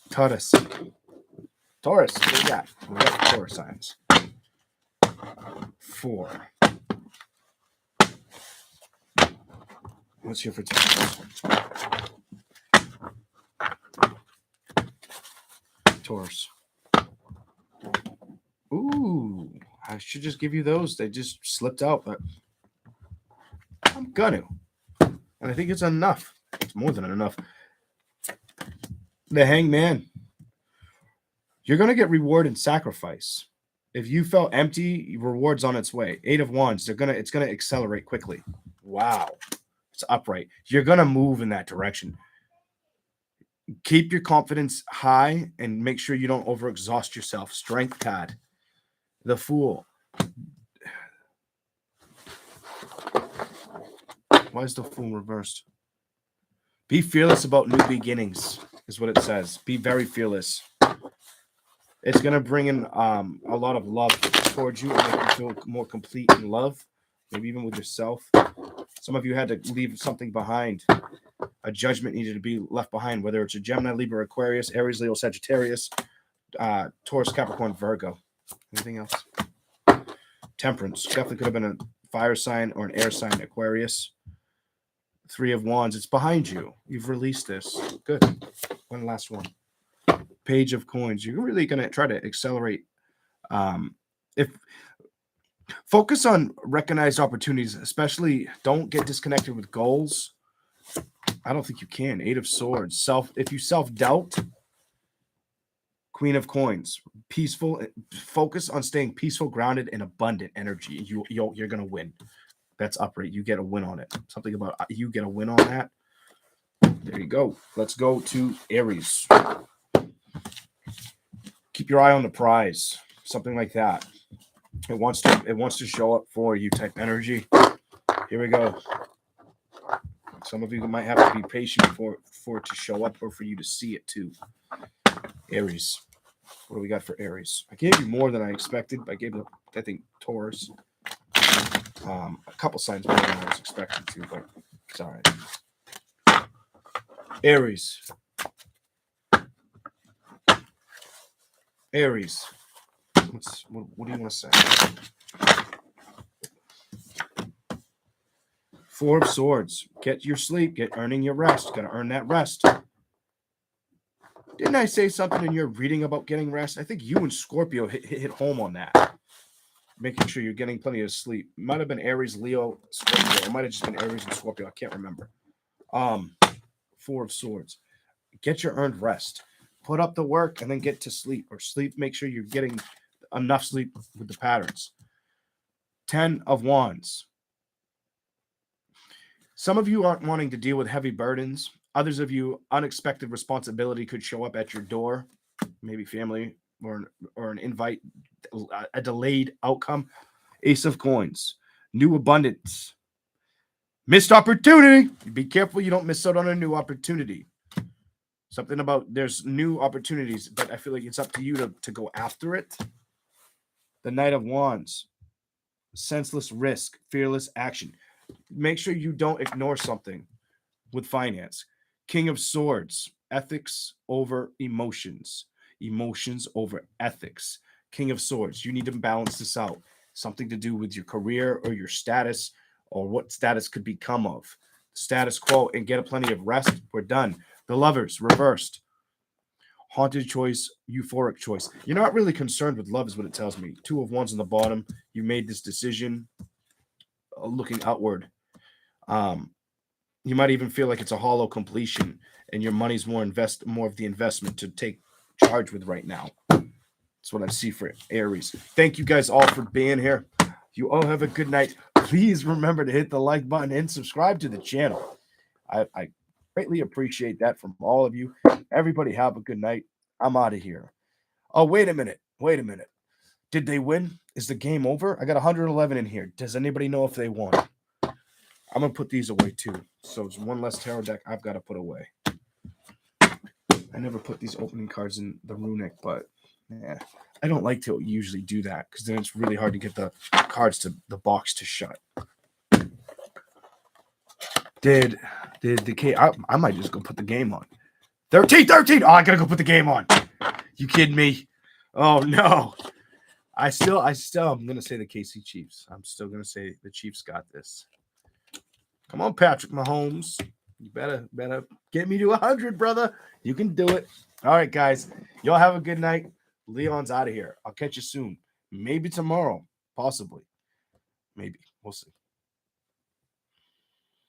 Taurus. Taurus. What do we got? We got Taurus signs. 4. What's here for Taurus? Taurus. Ooh, I should just give you those. They just slipped out, but I'm gonna. And I think it's enough. It's more than enough. The Hangman. You're going to get reward and sacrifice. If you felt empty, reward's on its way. 8 of Wands. It's going to accelerate quickly. Wow. It's upright. You're going to move in that direction. Keep your confidence high and make sure you don't overexhaust yourself. Strength card. The Fool. Why is the Fool reversed? Be fearless about new beginnings, is what it says. Be very fearless. It's going to bring in a lot of love towards you and make you feel more complete in love, maybe even with yourself. Some of you had to leave something behind. A judgment needed to be left behind, whether it's a Gemini, Libra, Aquarius, Aries, Leo, Sagittarius, Taurus, Capricorn, Virgo. Anything else? Temperance. Definitely could have been a fire sign or an air sign, Aquarius. Three of Wands. It's behind you. You've released this. Good. One last one. Page of Coins. You're really going to try to accelerate. If focus on recognized opportunities, especially don't get disconnected with goals. I don't think you can. Eight of Swords. If you self-doubt, Queen of Coins. Peaceful. Focus on staying peaceful, grounded, and abundant energy. You're going to win. That's upright. You get a win on it. Something about you get a win on that. There you go. Let's go to Aries. Keep your eye on the prize. Something like that. It wants to show up for you type energy. Here we go. Some of you might have to be patient for it to show up or for you to see it too. Aries. What do we got for Aries? I gave you more than I expected. I gave you, I think, Taurus. A couple signs more than I was expecting to, but it's all right. Aries. Aries. What do you want to say? Four of Swords. Get your sleep. Get earning your rest. Got to earn that rest. Didn't I say something in your reading about getting rest? I think you and Scorpio hit home on that. Making sure you're getting plenty of sleep. Might have been Aries, Leo, Scorpio. It might have just been Aries and Scorpio. I can't remember. Four of Swords. Get your earned rest. Put up the work and then get to sleep. Or sleep. Make sure you're getting enough sleep with the patterns. 10 of Wands. Some of you aren't wanting to deal with heavy burdens. Others of you, unexpected responsibility could show up at your door. Maybe family or an invite, a delayed outcome. Ace of Coins. New abundance. Missed opportunity. Be careful you don't miss out on a new opportunity. Something about there's new opportunities, but I feel like it's up to you to go after it. The Knight of Wands. Senseless risk. Fearless action. Make sure you don't ignore something with finance. King of Swords. Ethics over emotions. Emotions over ethics. King of Swords. You need to balance this out. Something to do with your career or your status or what status could become of. Status quo and get plenty of rest. We're done. The Lovers. Reversed. Haunted choice. Euphoric choice. You're not really concerned with love is what it tells me. Two of Wands on the bottom. You made this decision looking outward. You might even feel like it's a hollow completion and your money's more of the investment to take charge with right now. That's what I see for Aries. Thank you guys all for being here. You all have a good night. Please remember to hit the like button and subscribe to the channel. I greatly appreciate that from all of you. Everybody have a good night. I'm out of here. Oh, wait a minute. Did they win? Is the game over? I got 111 in here. Does anybody know if they won? I'm going to put these away too. So it's one less tarot deck I've got to put away. I never put these opening cards in the runic, but yeah, I don't like to usually do that because then it's really hard to get the cards to the box to shut. Did the K? I might just go put the game on. 13. Oh, I gotta go put the game on. You kidding me? Oh no. I still I'm gonna say the KC Chiefs. I'm still gonna say the Chiefs got this. Come on, Patrick Mahomes. You better get me to 100, brother. You can do it. All right, guys. Y'all have a good night. Leon's out of here. I'll catch you soon. Maybe tomorrow. Possibly. Maybe. We'll see.